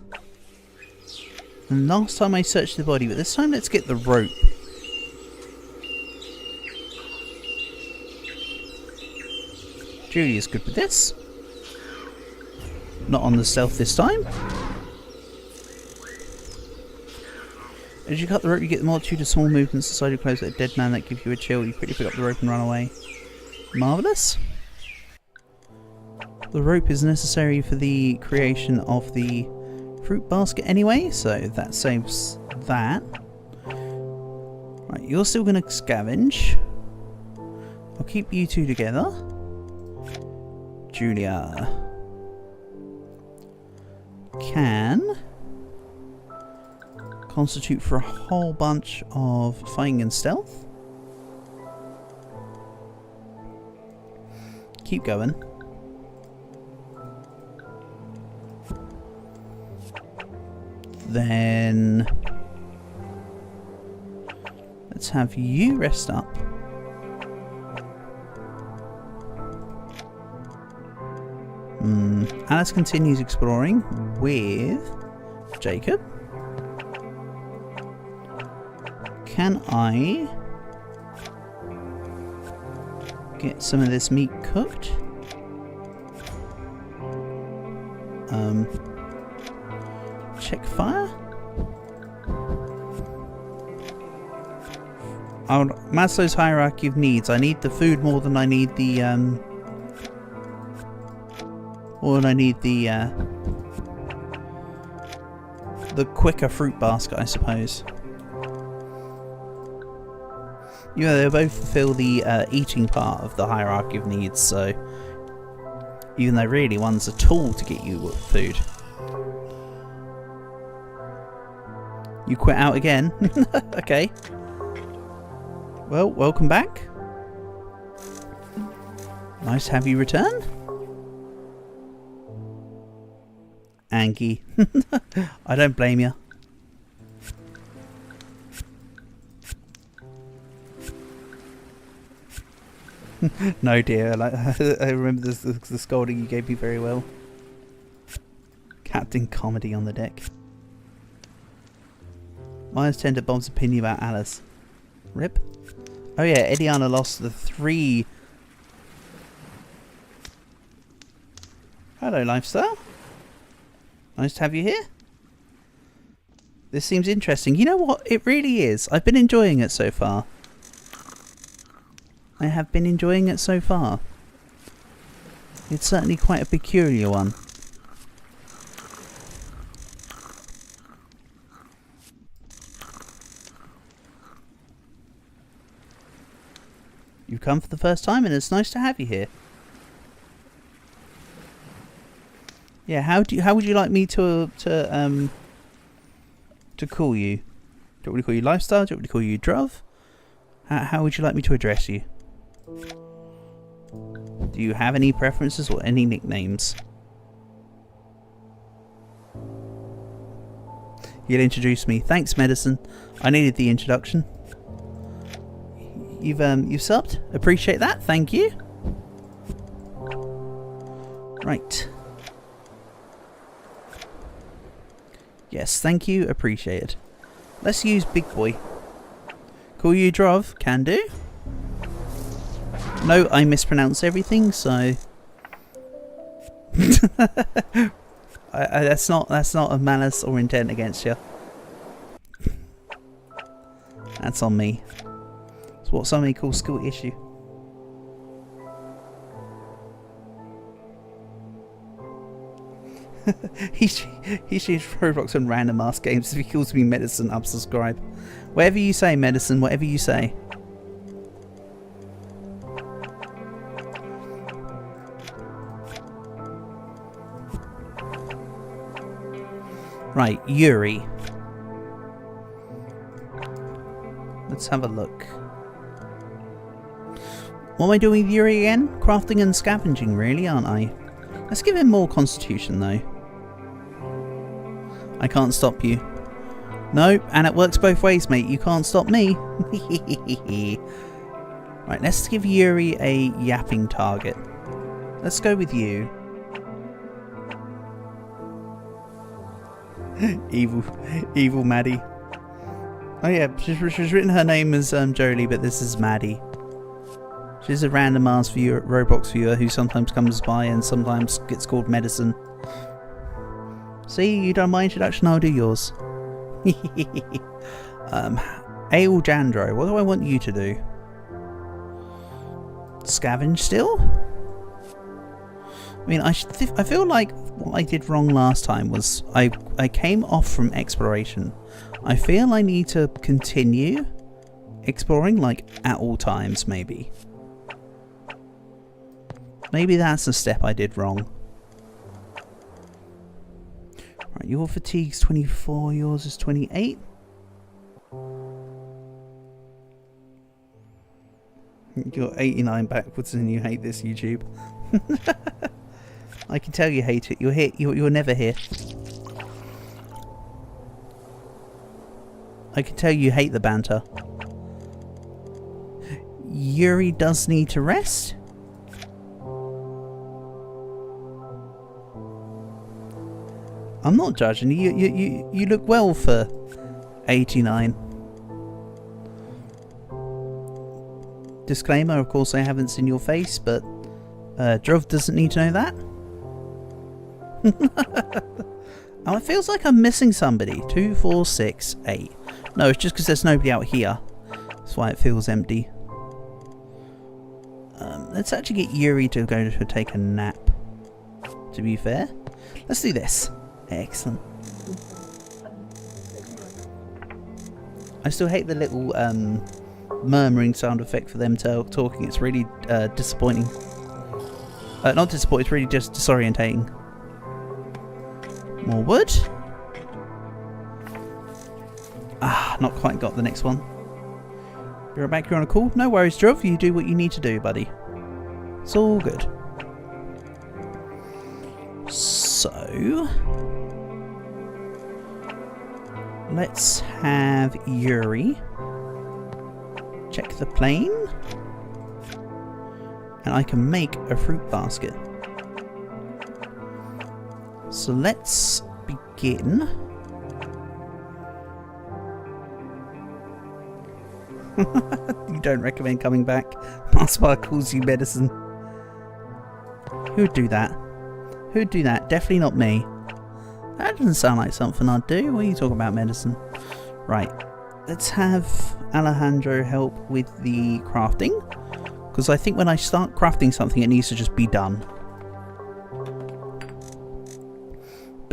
And last time I searched the body, but this time let's get the rope. Julia's good with this. Not on the stealth this time. As you cut the rope, you get the multitude of small movements the side of clothes like a dead man that give you a chill. You quickly pick up the rope and run away. Marvellous. The rope is necessary for the creation of the fruit basket anyway, so that saves that. Right, you're still going to scavenge. I'll keep you two together. Julia can constitute for a whole bunch of fighting and stealth. Keep going. Then let's have you rest up. Alice continues exploring with Jacob. Can I get some of this meat cooked? Check fire. Maslow's hierarchy of needs. I need the food more than I need the the quicker fruit basket, I suppose. You know, they both fulfill the eating part of the hierarchy of needs, so even though really one's a tool to get you food. You quit out again? Okay. Well, welcome back. Nice to have you return. Angie. I don't blame you. No dear, I remember the scolding you gave me very well. Captain Comedy on the deck. -10 to Bob's opinion about Alice. Rip. Oh yeah, Ediana lost the 3. Hello, Lifestyle. Nice to have you here. This seems interesting. You know what? It really is. I've been enjoying it so far. I have been enjoying it so far. It's certainly quite a peculiar one. You've come for the first time and it's nice to have you here. Yeah, how would you like me to call you? Do you want me to call you Lifestyle? Do you want me to call you Druv? How would you like me to address you? Do you have any preferences or any nicknames? You'll introduce me. Thanks, Medicine. I needed the introduction. You've subbed. Appreciate that. Thank you. Right. Yes, thank you. Appreciate it. Let's use Big Boy. Call you Druv. Can do. No, I mispronounce everything, so that's not a malice or intent against you. That's on me. It's what some may call skill issue. he streams Roblox and random ass games. If he calls me Medicine, unsubscribe. Whatever you say, Medicine. Whatever you say. Right, Yuri. Let's have a look. What am I doing with Yuri again? Crafting and scavenging, really, aren't I? Let's give him more constitution, though. I can't stop you. No, and it works both ways, mate. You can't stop me. Right, let's give Yuri a yapping target. Let's go with you. evil Maddie. Oh yeah, she's written her name as Jolie, but this is Maddie. She's a random ass viewer, Roblox viewer who sometimes comes by and sometimes gets called Medicine. See, you done my introduction, I'll do yours. Ale Jandro, what do I want you to do? Scavenge still? I mean, I feel like what I did wrong last time was I came off from exploration. I feel I need to continue exploring, like, at all times, maybe. Maybe that's a step I did wrong. Right, your fatigue's 24, yours is 28. You're 89 backwards and you hate this, YouTube. I can tell you hate it. You're never here. I can tell you hate the banter. Yuri does need to rest. I'm not judging you. You look well for 89. Disclaimer, of course I haven't seen your face, but Druv doesn't need to know that. Oh, it feels like I'm missing somebody. 2, 4, 6, 8. No, it's just because there's nobody out here. That's why it feels empty. Let's actually get Yuri to go to take a nap. To be fair. Let's do this. Excellent. I still hate the little murmuring sound effect for them talking. It's really disappointing. Not disappointing, it's really just disorientating. More wood. Ah, not quite got the next one. Be right back, you're on a call. No worries, Druv. You do what you need to do, buddy. It's all good. So let's have Yuri check the plane, and I can make a fruit basket. So let's begin. You don't recommend coming back? Marspa calls you Medicine. Who'd do that? Who'd do that? Definitely not me. That doesn't sound like something I'd do. What are you talking about, Medicine? Right. Let's have Alejandro help with the crafting. Because I think when I start crafting something, it needs to just be done.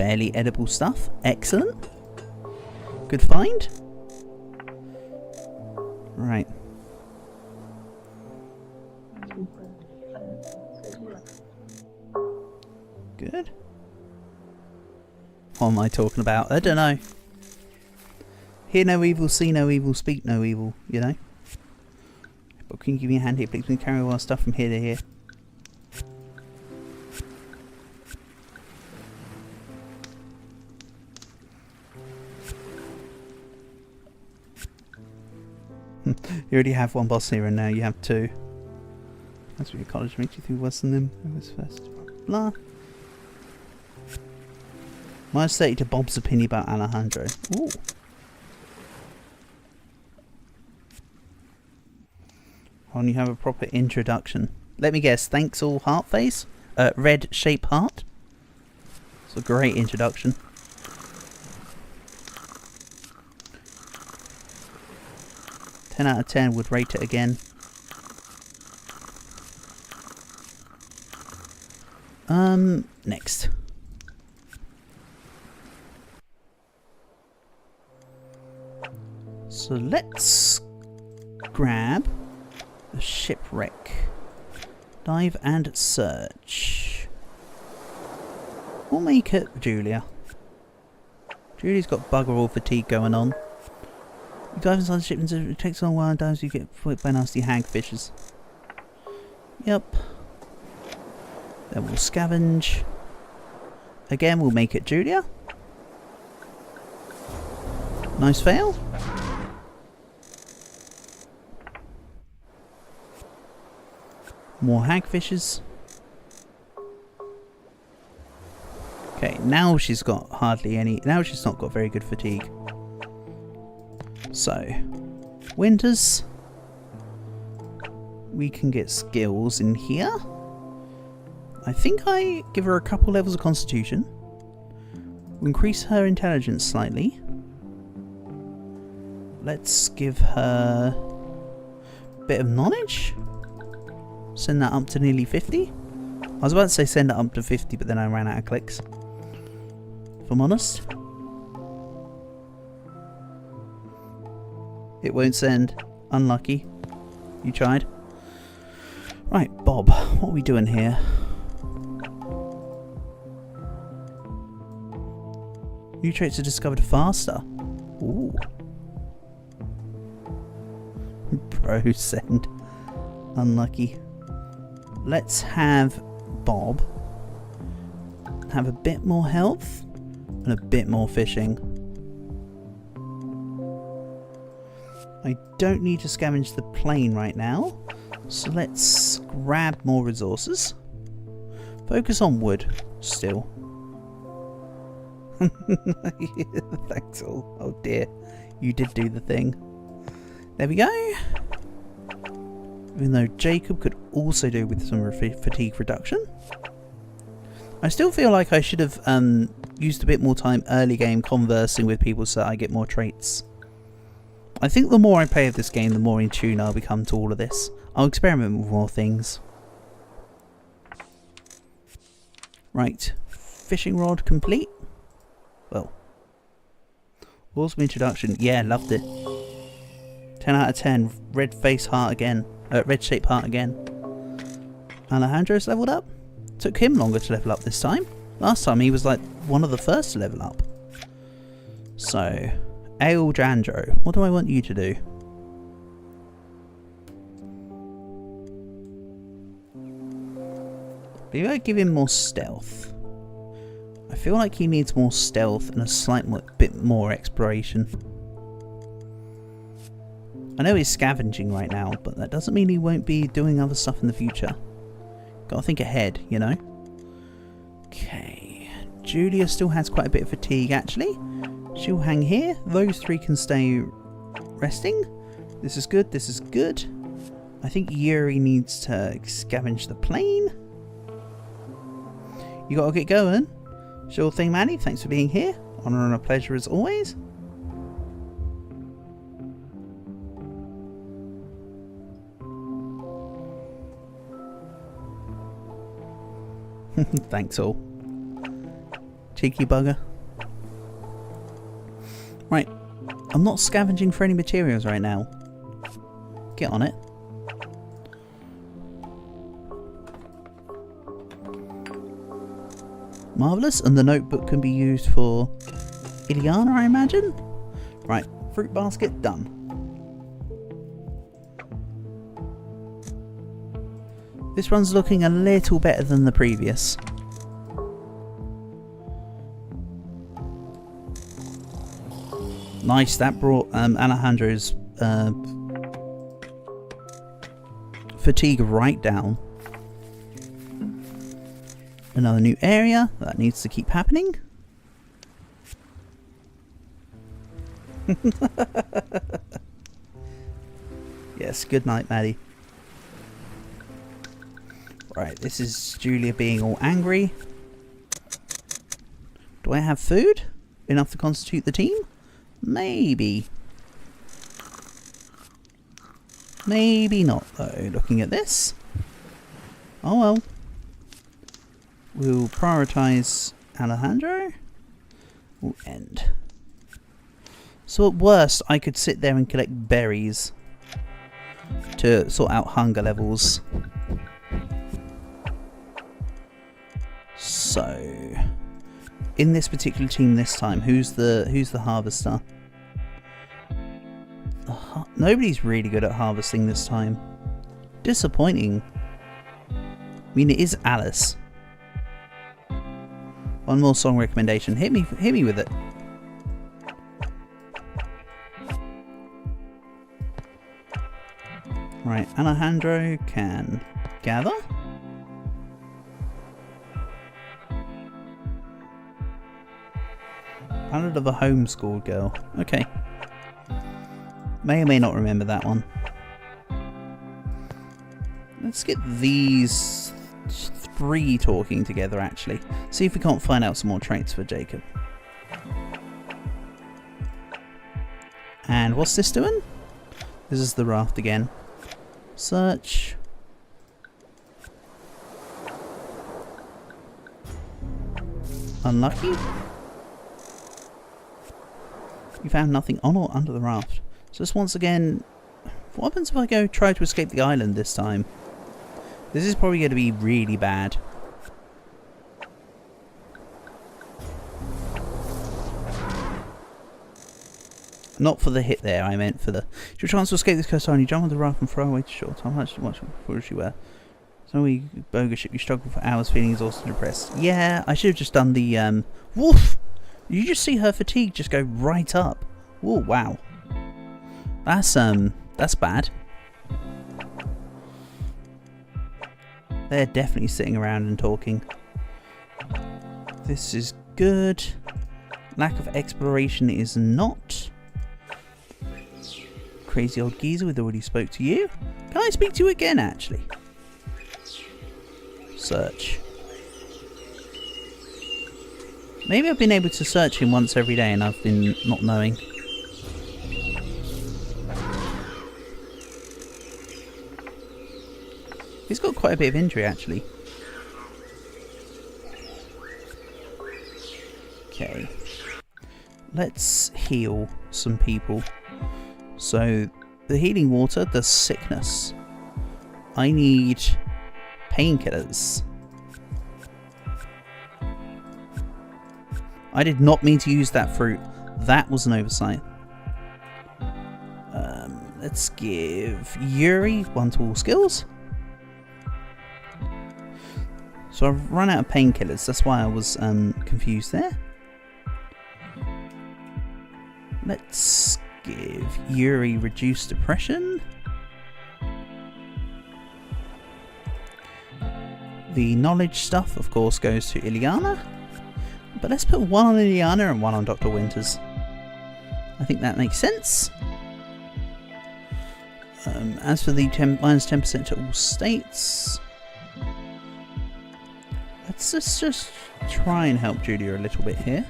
barely edible stuff. Excellent. Good find. Right. Good. What am I talking about? I don't know. Hear no evil, see no evil, speak no evil, you know? But can you give me a hand here, please? Can you carry all our stuff from here to here? You already have one boss here and now you have two. That's what your college makes you think worse than them. Who was first? Blah. Minus 30 to Bob's opinion about Alejandro. Ooh. You have a proper introduction. Let me guess. Thanks all heart face? Red shape heart. It's a great introduction. Ten out of 10 would rate it again. Next. So let's grab the shipwreck. Dive and search. We'll make it Julia. Julia's got bugger all fatigue going on. You dive inside the ship and it takes a while and dives you get flipped by nasty hagfishes. Yep. Then we'll scavenge. Again, we'll make it Julia. Nice fail. More hagfishes. Okay, now she's got hardly any. Now she's not got very good fatigue. So, Winters. We can get skills in here. I think I give her a couple levels of constitution. We'll increase her intelligence slightly. Let's give her a bit of knowledge. Send that up to nearly 50. I was about to say send it up to 50, but then I ran out of clicks. If I'm honest. It won't send. Unlucky. You tried. Right, Bob. What are we doing here? New traits are discovered faster. Ooh. Bro, send. Unlucky. Let's have Bob have a bit more health and a bit more fishing. I don't need to scavenge the plane right now, so let's grab more resources. Focus on wood still. Thanks all. Oh dear, you did do the thing. There we go. Even though Jacob could also do with some fatigue reduction. I still feel like I should have used a bit more time early game conversing with people so that I get more traits. I think the more I play of this game, the more in tune I'll become to all of this. I'll experiment with more things. Right, fishing rod complete. Well, awesome introduction. Yeah, loved it. 10 out of 10. Red face heart again. Red shape heart again. Alejandro's leveled up. Took him longer to level up this time. Last time he was like one of the first to level up. So, Alejandro, what do I want you to do? Maybe I give him more stealth. I feel like he needs more stealth and a slight bit more exploration. I know he's scavenging right now, but that doesn't mean he won't be doing other stuff in the future. Gotta think ahead, you know? Okay. Julia still has quite a bit of fatigue, actually. She'll hang here. Those three can stay resting. This is good, this is good. I think Yuri needs to scavenge the plane. You gotta get going. Sure thing, Manny. Thanks for being here. Honour and a pleasure as always. Thanks all. Cheeky bugger. Right. I'm not scavenging for any materials right now. Get on it. Marvellous. And the notebook can be used for Ileana, I imagine? Right. Fruit basket, done. This one's looking a little better than the previous. Nice, that brought Alejandro's fatigue right down. Another new area, that needs to keep happening. Yes, good night, Maddie. Right, this is Julia being all angry. Do I have food? Enough to constitute the team? Maybe. Maybe not, though, looking at this. Oh well. We'll prioritise Alejandro. We'll end. So at worst, I could sit there and collect berries to sort out hunger levels. So, in this particular team this time, who's the harvester? Nobody's really good at harvesting this time. Disappointing. I mean, it is Alice. One more song recommendation. Hit me with it. Right, Alejandro can gather. Ballad of a Homeschooled Girl. Okay. May or may not remember that one. Let's get these three talking together, actually. See if we can't find out some more traits for Jacob. And what's this doing? This is the raft again. Search. Unlucky. You found nothing on or under the raft. So this once again... What happens if I go try to escape the island this time? This is probably going to be really bad. Not for the hit there, I meant for the... Your chance to escape this coastline, you jump on the raft and throw away to shore. How much foolish you were. So we bogus ship, you struggle for hours feeling exhausted and depressed. Yeah, I should have just done the... Woof! You just see her fatigue just go right up. Oh wow. That's bad. They're definitely sitting around and talking. This is good. Lack of exploration is not. Crazy old geezer, we've already spoke to you. Can I speak to you again, actually? Search. Maybe I've been able to search him once every day and I've been not knowing. He's got quite a bit of injury, actually. Okay. Let's heal some people. So, the healing water does sickness. I need painkillers. I did not mean to use that fruit. That was an oversight. Let's give Yuri 1 to all skills. So I've run out of painkillers. That's why I was confused there. Let's give Yuri reduced depression. The knowledge stuff, of course, goes to Ileana. But let's put one on Ileana and one on Dr. Winters. I think that makes sense. As for the minus 10% to all states, let's just try and help Julia a little bit here.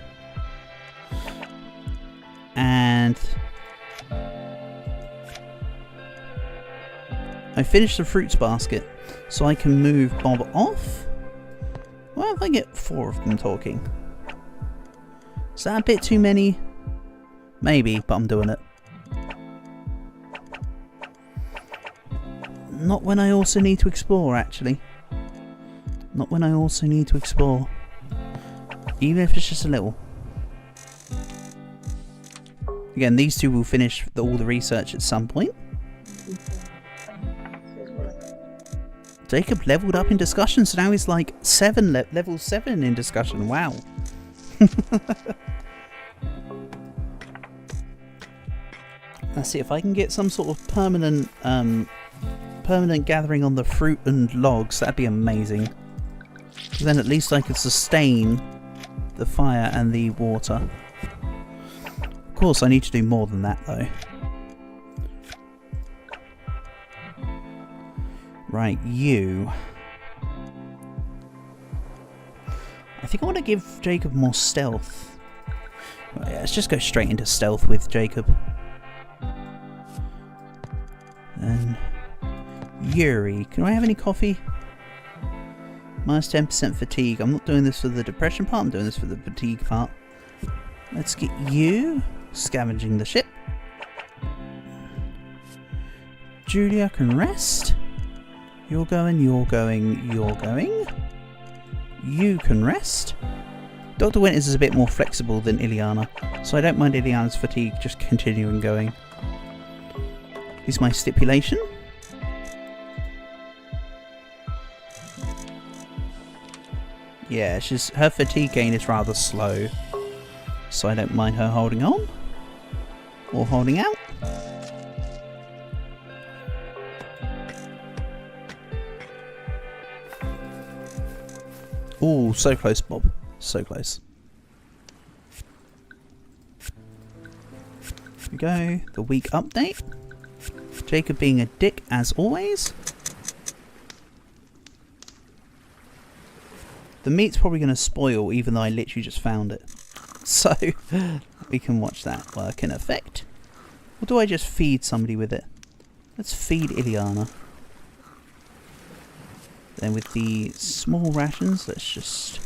And I finished the fruits basket, so I can move Bob off. Well, if I get 4 of them talking. that a bit too many? Maybe, but I'm doing it. Not when I also need to explore, actually. Not when I also need to explore. Even if it's just a little. Again, these two will finish all the research at some point. Jacob leveled up in discussion, so now he's like level 7 in discussion. Wow. Let's see if I can get some sort of permanent gathering on the fruit and logs. That'd be amazing. Then at least I could sustain the fire and the water. Of course, I need to do more than that, though. Right, you. I think I want to give Jacob more stealth. Right, let's just go straight into stealth with Jacob. Then Yuri. Can I have any coffee? Minus 10% fatigue. I'm not doing this for the depression part, I'm doing this for the fatigue part. Let's get you scavenging the ship. Julia can rest. You're going, you're going, you're going. You can rest. Dr. Winters is a bit more flexible than Ileana, so I don't mind Ileana's fatigue just continuing going. Is my stipulation. Yeah, her fatigue gain is rather slow, so I don't mind her holding on or holding out. Ooh, so close, Bob. So close. Here we go. The week update. Jacob being a dick as always. The meat's probably going to spoil even though I literally just found it. So, we can watch that work in effect. Or do I just feed somebody with it? Let's feed Ileana. Then with the small rations, let's just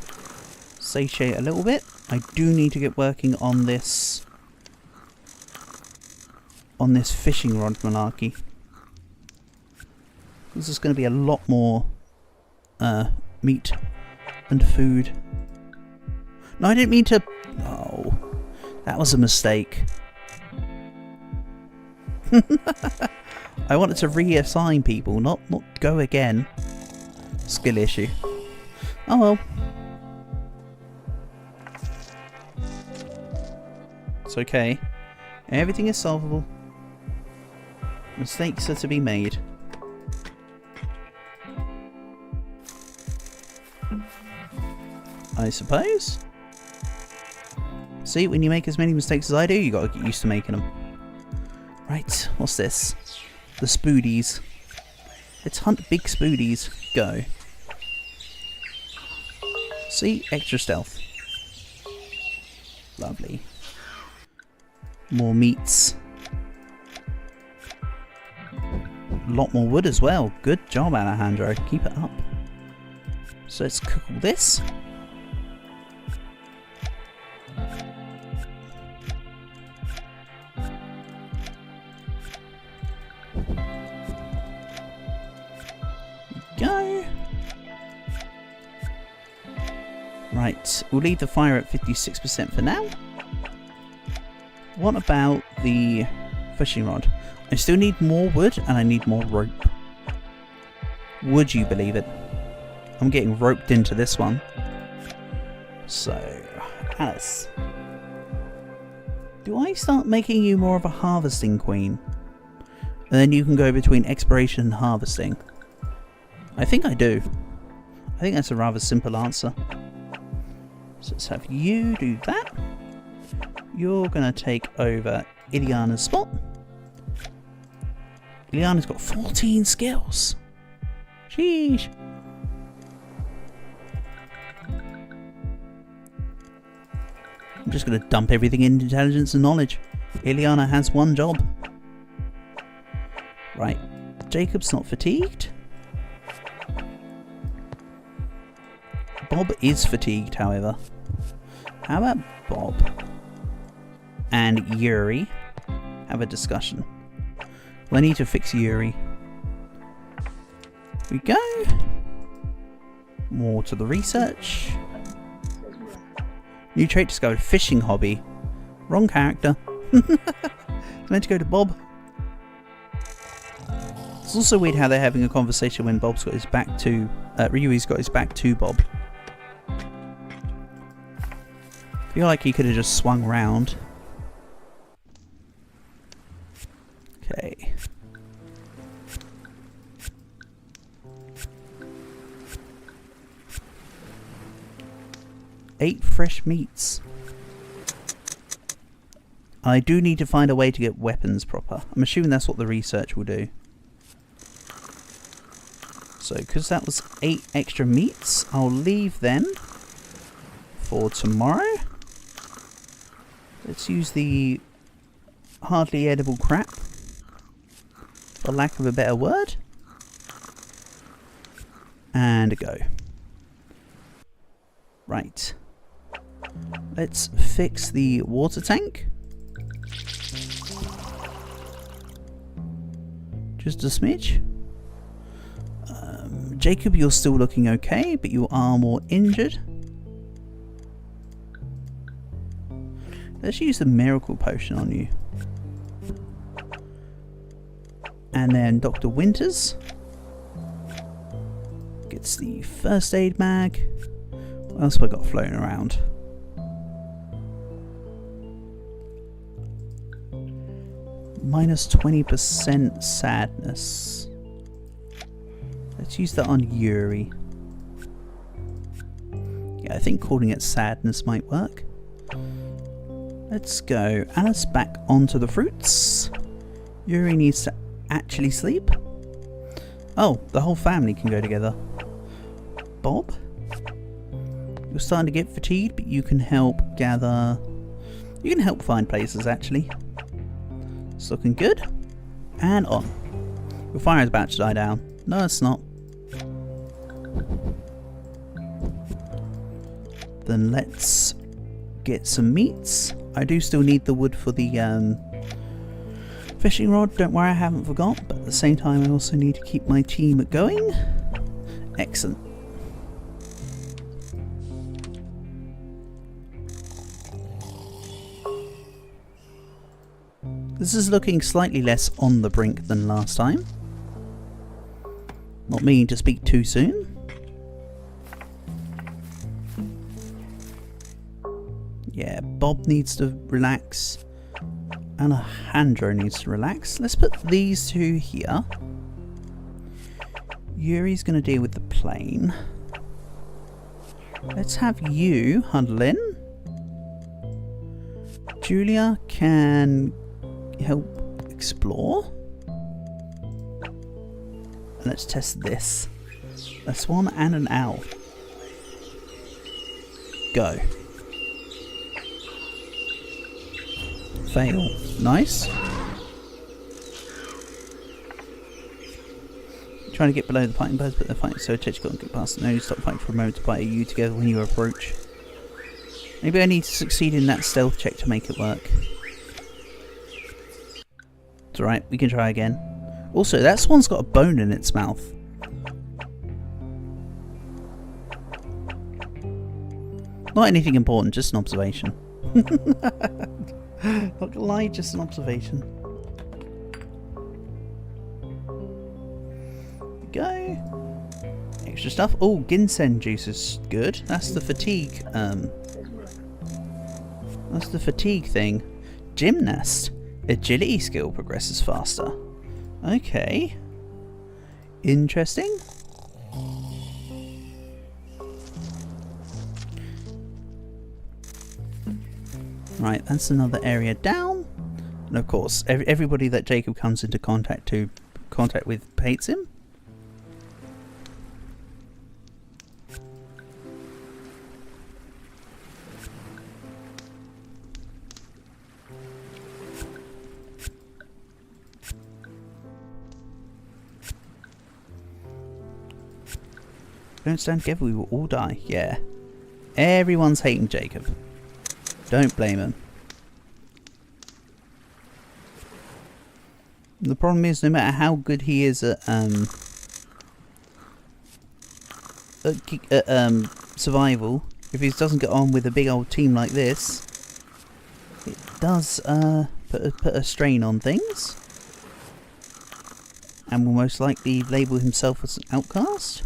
satiate a little bit. I do need to get working on this fishing rod malarkey. This is going to be a lot more meat and food. No, I didn't mean to... Oh, that was a mistake. I wanted to reassign people, not go again. Skill issue. Oh well. It's okay. Everything is solvable. Mistakes are to be made. I suppose. See, when you make as many mistakes as I do, you gotta get used to making them. Right, what's this? The spoodies. Let's hunt big spoodies. Go. See, extra stealth. Lovely. More meats. A lot more wood as well. Good job, Alejandro. Keep it up. So let's cook all this. Go. Right, we'll leave the fire at 56% for now. What about the fishing rod? I still need more wood and I need more rope. Would you believe it? I'm getting roped into this one. So, Alice. Do I start making you more of a harvesting queen? And then you can go between exploration and harvesting. I think I do. I think that's a rather simple answer. So let's have you do that. You're going to take over Ileana's spot. Ileana's got 14 skills. Sheesh. I'm just going to dump everything in intelligence and knowledge. Ileana has one job. Right. Jacob's not fatigued. Bob is fatigued, however. How about Bob and Yuri have a discussion? Well, I need to fix Yuri. We go. More to the research. New trait discovered. Fishing hobby. Wrong character. It's meant to go to Bob. It's also weird how they're having a conversation when Bob's got his back to... Ryui's got his back to Bob. I feel like he could have just swung round. Okay. Eight fresh meats. I do need to find a way to get weapons proper. I'm assuming that's what the research will do. So, because that was 8 extra meats, I'll leave them for tomorrow. Let's use the hardly edible crap, for lack of a better word. And a go. Right. Let's fix the water tank. Just a smidge. Jacob, you're still looking okay, but you are more injured. Let's use the miracle potion on you. And then Dr. Winters gets the first aid mag. What else have I got floating around? Minus 20% sadness. Let's use that on Yuri. Yeah, I think calling it sadness might work. Let's go Alice back onto the fruits. Yuri needs to actually sleep. Oh, the whole family can go together. Bob? You're starting to get fatigued, but you can help gather... You can help find places, actually. It's looking good. And on. Your fire is about to die down. No, it's not. Then let's get some meats. I do still need the wood for the fishing rod. Don't worry, I haven't forgot. But at the same time, I also need to keep my team going. Excellent. This is looking slightly less on the brink than last time. Not meaning to speak too soon. Yeah, Bob needs to relax. Alejandro needs to relax. Let's put these two here. Yuri's going to deal with the plane. Let's have you huddle in. Julia can help explore. And let's test this. A swan and an owl. Go. Fail. Nice. Trying to get below the fighting birds, but they're fighting so technical and get past. No, stop fighting for a moment to bite you together when you approach. Maybe I need to succeed in that stealth check to make it work. It's alright, we can try again. Also, that swan's got a bone in its mouth. Not anything important, just an observation. Not gonna lie, just an observation. Go. Extra stuff. Oh, ginseng juice is good. That's the fatigue. That's the fatigue thing. Gymnast. Agility skill progresses faster. Okay. Interesting. Right, that's another area down. And of course, everybody that Jacob comes into contact with hates him. If we don't stand together, we will all die. Yeah. Everyone's hating Jacob. Don't blame him. The problem is, no matter how good he is at survival, if he doesn't get on with a big old team like this, it does put a strain on things, and will most likely label himself as an outcast.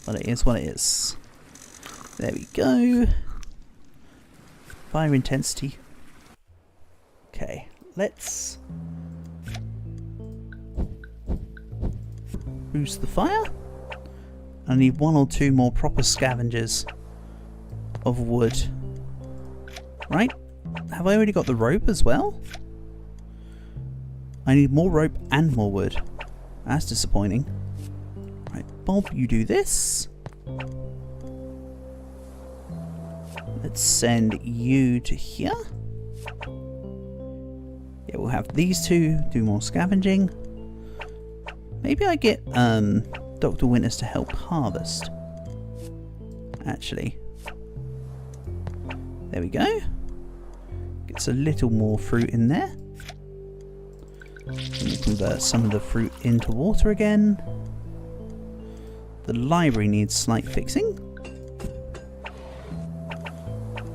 But it is what it is. There we go. Fire intensity. Okay, let's boost the fire. I need 1 or 2 more proper scavengers of wood. Right? Have I already got the rope as well? I need more rope and more wood. That's disappointing. Right, Bob, you do this. Let's send you to here. Yeah, we'll have these two do more scavenging. Maybe I get Dr. Winters to help harvest. Actually. There we go. Gets a little more fruit in there. And we convert some of the fruit into water again. The library needs slight fixing.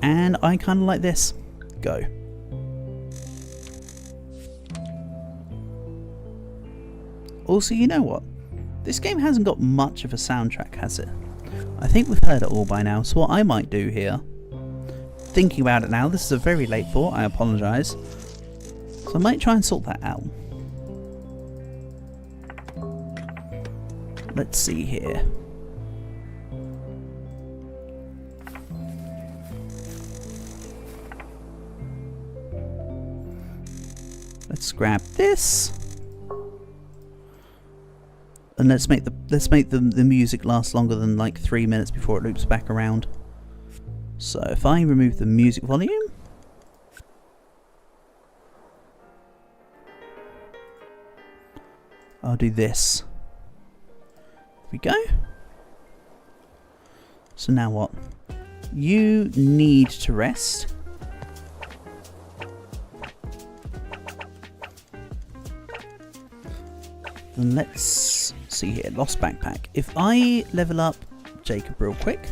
And I kind of like this. Go. Also, you know what? This game hasn't got much of a soundtrack, has it? I think we've heard it all by now, so what I might do here, thinking about it now, this is a very late thought, I apologise, so I might try and sort that out. Let's see here. Let's grab this. And let's make the music last longer than like 3 minutes before it loops back around. So if I remove the music volume, I'll do this. There we go. So now what? You need to rest. And let's see here, lost backpack. If I level up Jacob real quick.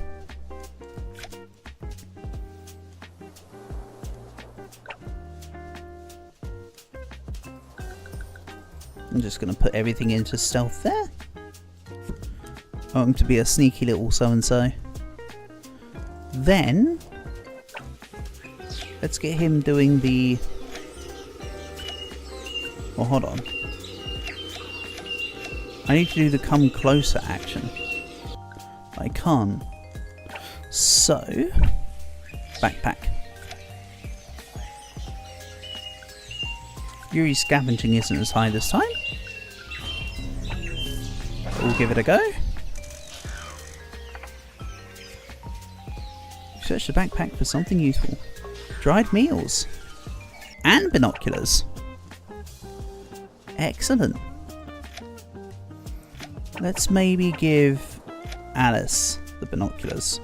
I'm just going to put everything into stealth there. I want him to be a sneaky little so-and-so. Then, let's get him doing the... Oh, hold on. I need to do the come closer action. I can't. So, backpack. Yuri's scavenging isn't as high this time. We'll give it a go. Search the backpack for something useful. Dried meals. And binoculars. Excellent. Let's maybe give Alice the binoculars.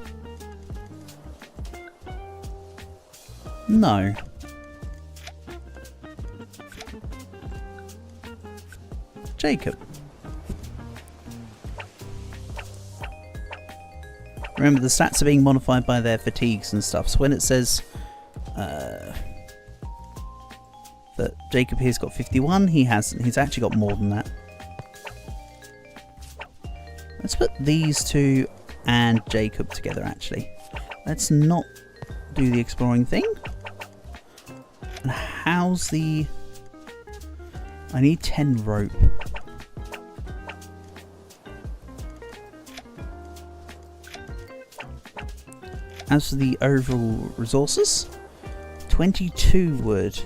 No. Jacob. Remember, the stats are being modified by their fatigues and stuff, so when it says that Jacob here's got 51, he hasn't. He's actually got more than that. Let's put these two and Jacob together, actually. Let's not do the exploring thing. And how's the... I need 10 rope. As for the overall resources, 22 wood.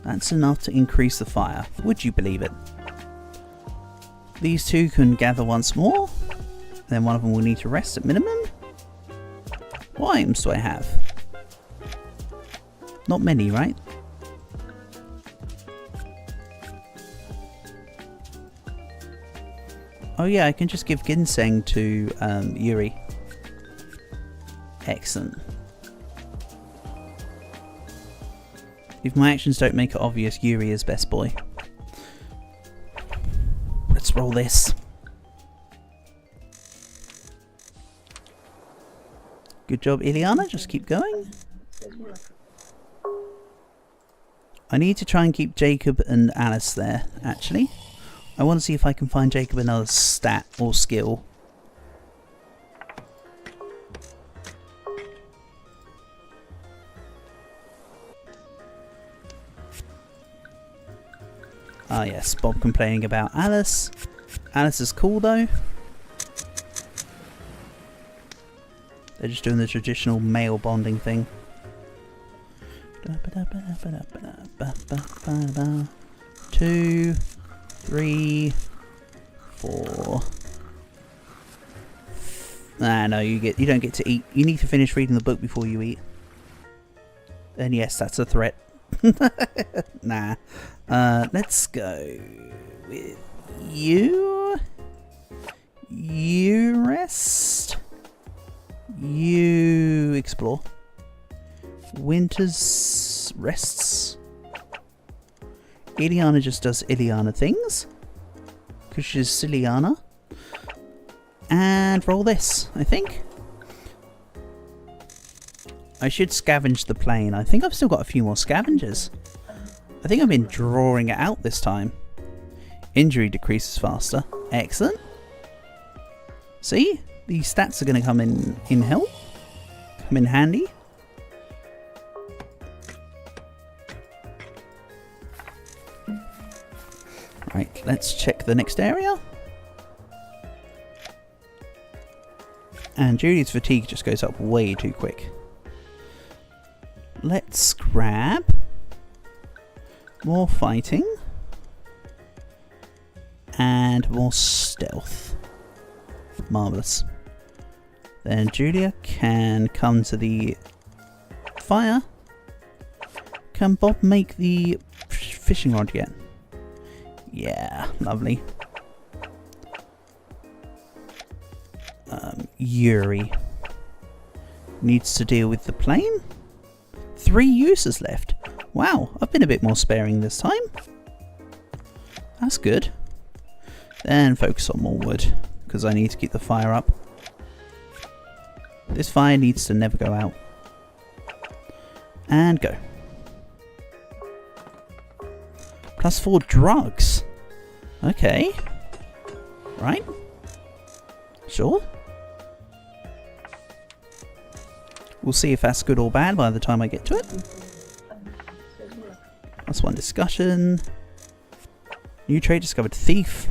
That's enough to increase the fire. Would you believe it? These two can gather once more. Then one of them will need to rest at minimum. What items do I have? Not many, right? Oh yeah, I can just give ginseng to Yuri. Excellent. If my actions don't make it obvious, Yuri is best boy. Let's roll this. Good job, Ileana. Just keep going. I need to try and keep Jacob and Alice there, actually. I want to see if I can find Jacob another stat or skill. Ah yes, Bob complaining about Alice. Alice is cool though. They're just doing the traditional male bonding thing. 2, 3, 4. Ah, no, you don't get to eat. You need to finish reading the book before you eat. And yes, that's a threat. Nah. Let's go with you. You rest. You explore. Winter's rests. Ileana just does Ileana things. Because she's Silliana. And roll this, I think. I should scavenge the plane. I think I've still got a few more scavengers. I think I've been drawing it out this time. Injury decreases faster. Excellent. See? These stats are going to come in help. Come in handy. Right, let's check the next area. And Judy's fatigue just goes up way too quick. Let's grab more fighting and more stealth. Marvellous. Then Julia can come to the fire. Can Bob make the fishing rod yet? Yeah, lovely. Yuri needs to deal with the plane. 3 uses left. Wow, I've been a bit more sparing this time. That's good. Then focus on more wood, because I need to keep the fire up. This fire needs to never go out. And go. +4 drugs. Okay. Right. Sure. We'll see if that's good or bad by the time I get to it. That's one discussion. New trait discovered. Thief.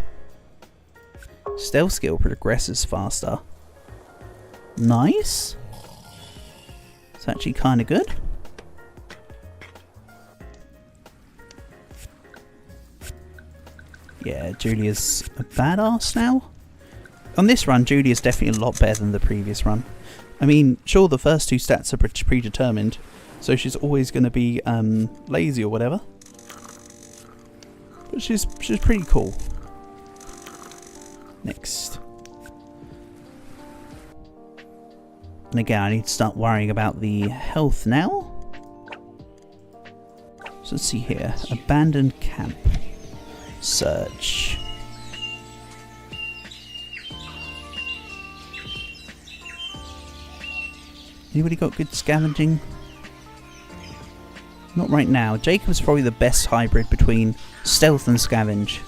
Stealth skill progresses faster. Nice. It's actually kind of good. Yeah, Julia's a badass now. On this run, Julia's definitely a lot better than the previous run. I mean, sure, the first 2 stats are predetermined, so she's always going to be lazy or whatever. But she's pretty cool. Next. And again, I need to start worrying about the health now. So let's see here. Abandoned camp. Search. Anybody got good scavenging? Not right now. Jacob's probably the best hybrid between stealth and scavenge.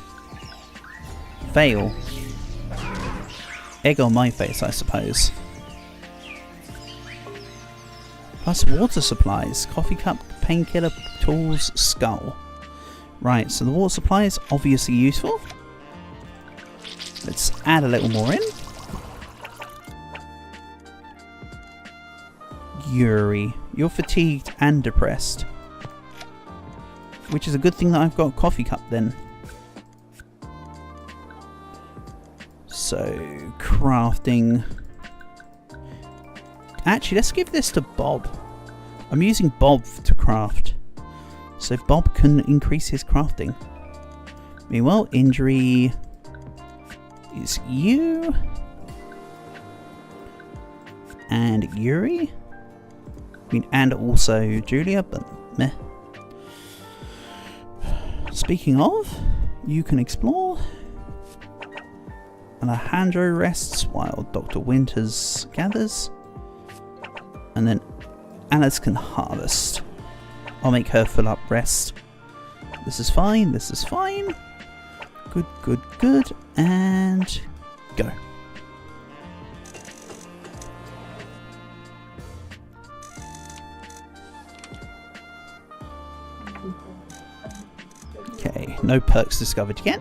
Fail. Egg on my face, I suppose. Plus water supplies. Coffee cup, painkiller, tools, skull. Right, so the water supply is obviously useful. Let's add a little more in. Yuri, you're fatigued and depressed. Which is a good thing that I've got a coffee cup then. So, crafting. Actually, let's give this to Bob. I'm using Bob to craft. So Bob can increase his crafting. Meanwhile, injury is you. And Yuri. I mean, and also Julia, but meh. Speaking of, you can explore. Alejandro rests while Dr. Winters gathers. And then Alice can harvest. I'll make her fill up rest. This is fine, this is fine. Good, good, good. And go. Okay, no perks discovered yet.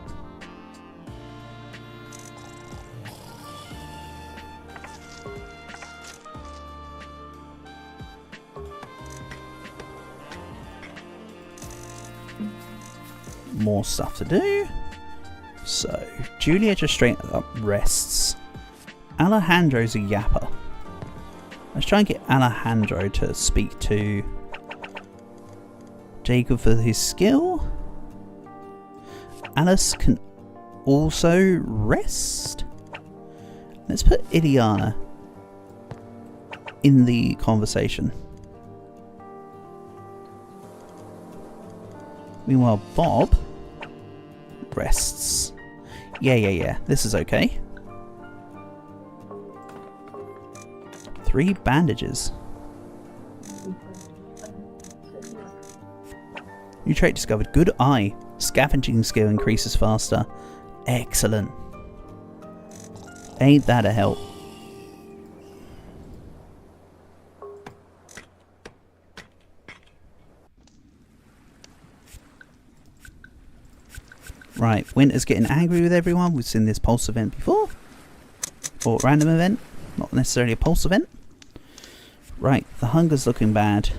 More stuff to do. So, Julia just straight up rests. Alejandro's a yapper. Let's try and get Alejandro to speak to Jacob for his skill. Alice can also rest. Let's put Iliana in the conversation. Meanwhile, Bob rests. Yeah. This is okay. 3 bandages. New trait discovered. Good eye. Scavenging skill increases faster. Excellent. Ain't that a help? Right, Winter's getting angry with everyone. We've seen this pulse event before. Or random event. Not necessarily a pulse event. Right, the hunger's looking bad.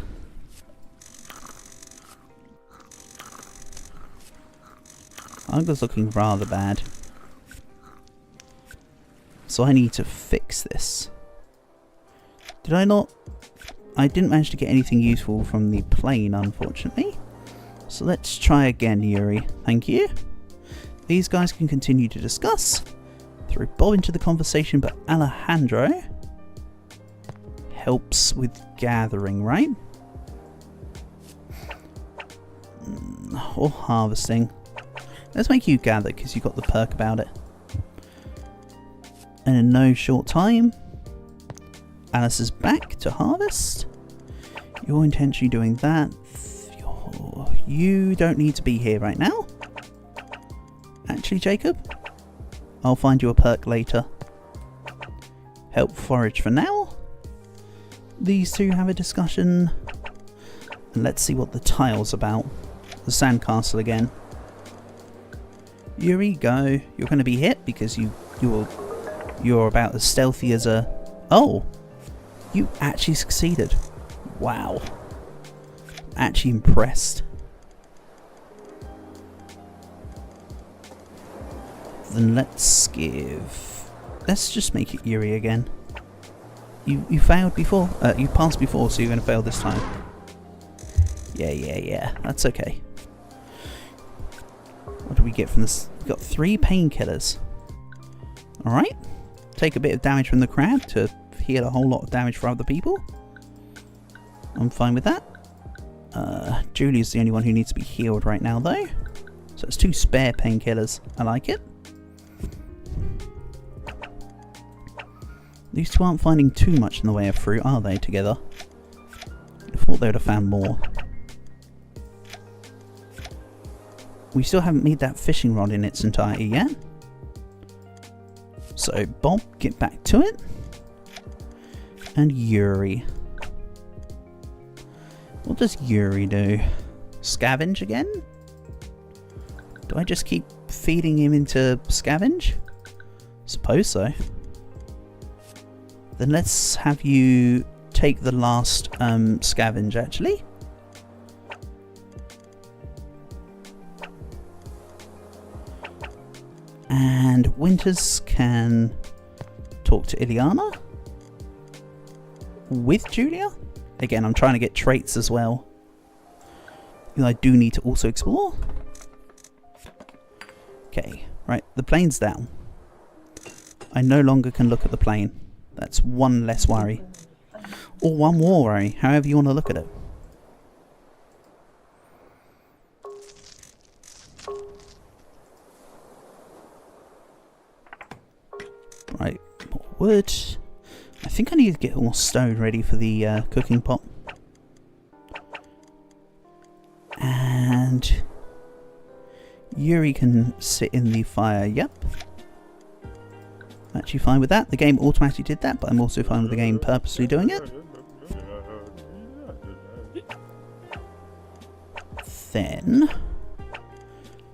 Hunger's looking rather bad. So I need to fix this. Did I not? I didn't manage to get anything useful from the plane, unfortunately. So let's try again, Yuri. Thank you. These guys can continue to discuss. Throw Bob into the conversation, but Alejandro helps with gathering, right? Or harvesting. Let's make you gather, because you got the perk about it. And in no short time, Alice is back to harvest. You're intentionally doing that. You don't need to be here right now. Actually, Jacob, I'll find you a perk later. Help forage for now. These two have a discussion. And let's see what the tile's about. The sandcastle again. Yuri, go. You're going to be hit because you're about as stealthy as a... Oh! You actually succeeded. Wow. Actually impressed. Then let's just make it Yuri again. You failed before. You passed before, so you're going to fail this time. Yeah. That's okay. What do we get from this? We've got 3 painkillers. Alright. Take a bit of damage from the crab to heal a whole lot of damage for other people. I'm fine with that. Julie's the only one who needs to be healed right now, though. So it's 2 spare painkillers. I like it. These two aren't finding too much in the way of fruit, are they, together? I thought they would have found more. We still haven't made that fishing rod in its entirety yet. So, Bob, get back to it. And Yuri. What does Yuri do? Scavenge again? Do I just keep feeding him into scavenge? Suppose so. Then let's have you take the last scavenge, actually. And Winters can talk to Iliana with Julia. Again, I'm trying to get traits as well. I do need to also explore. Okay, right, the plane's down. I no longer can look at the plane. That's one less worry. Or one more worry, however you want to look at it. Right, more wood. I think I need to get more stone ready for the cooking pot. And Yuri can sit in the fire, yep. Actually fine with that. The game automatically did that, but I'm also fine with the game purposely doing it. Then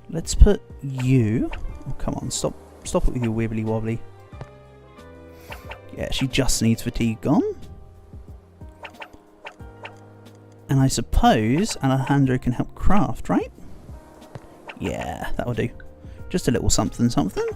let's put you... Oh, come on, stop it with your wibbly wobbly. Yeah, she just needs fatigue gone. And I suppose Alejandro can help craft, right? Yeah, that'll do. Just a little something something.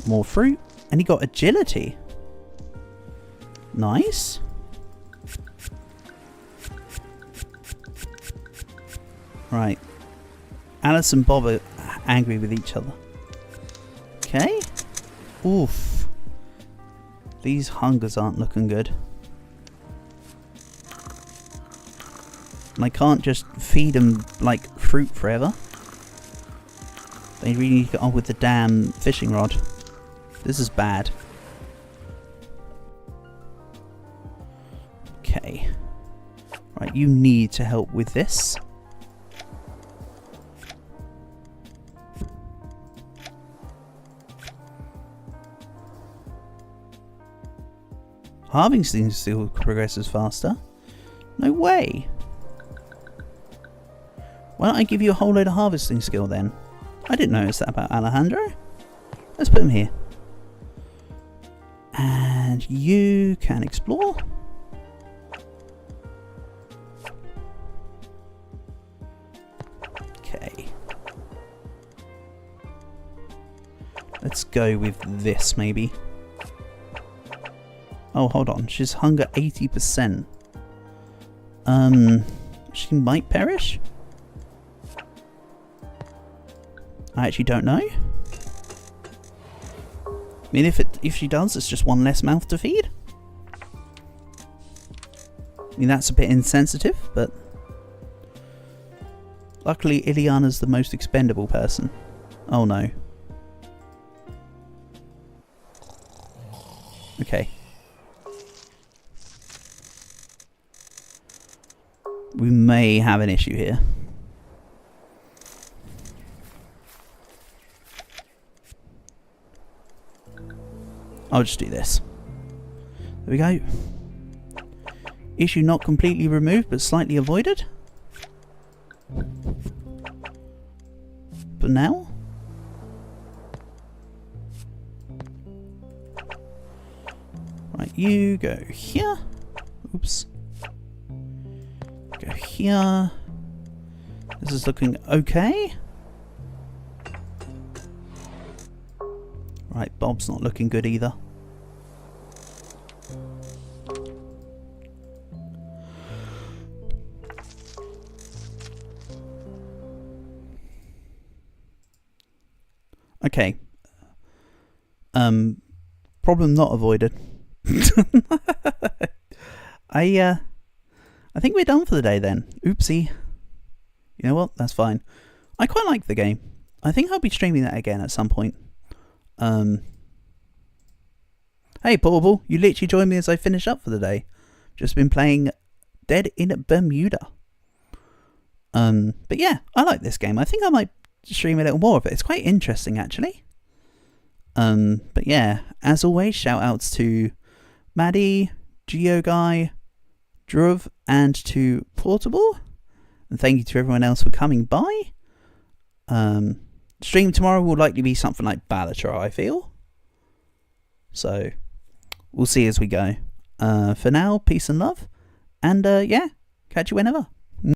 More fruit. And he got agility. Nice. Right. Alice and Bob are angry with each other. Okay. Oof. These hungers aren't looking good. And I can't just feed them like fruit forever. They really need to get on with the damn fishing rod. This is bad. Okay. Right, you need to help with this. Harvesting still progresses faster. No way. Why don't I give you a whole load of harvesting skill then? I didn't notice that about Alejandro. Let's put him here. And you can explore. Okay. Let's go with this maybe. Oh, hold on. She's hunger 80%. She might perish? I actually don't know. I mean, if she does, it's just one less mouth to feed. I mean, that's a bit insensitive, but luckily Ileana's the most expendable person. Oh no. Okay. We may have an issue here. I'll just do this. There we go. Issue not completely removed, but slightly avoided. But now? Right, you go here. Oops. Go here. This is looking okay. Right, Bob's not looking good either. Okay. Problem not avoided. I think we're done for the day then. Oopsie. You know what? That's fine. I quite like the game. I think I'll be streaming that again at some point. Hey Portable, you literally joined me as I finish up for the day. Just been playing Dead in Bermuda. But yeah, I like this game. I think I might stream a little more of it. It's quite interesting actually. But yeah, as always, shout outs to Maddie, GeoGuy, Druv, and to Portable. And thank you to everyone else for coming by. Stream tomorrow will likely be something like Balatro, I feel. So, we'll see as we go. For now, peace and love. And yeah, catch you whenever.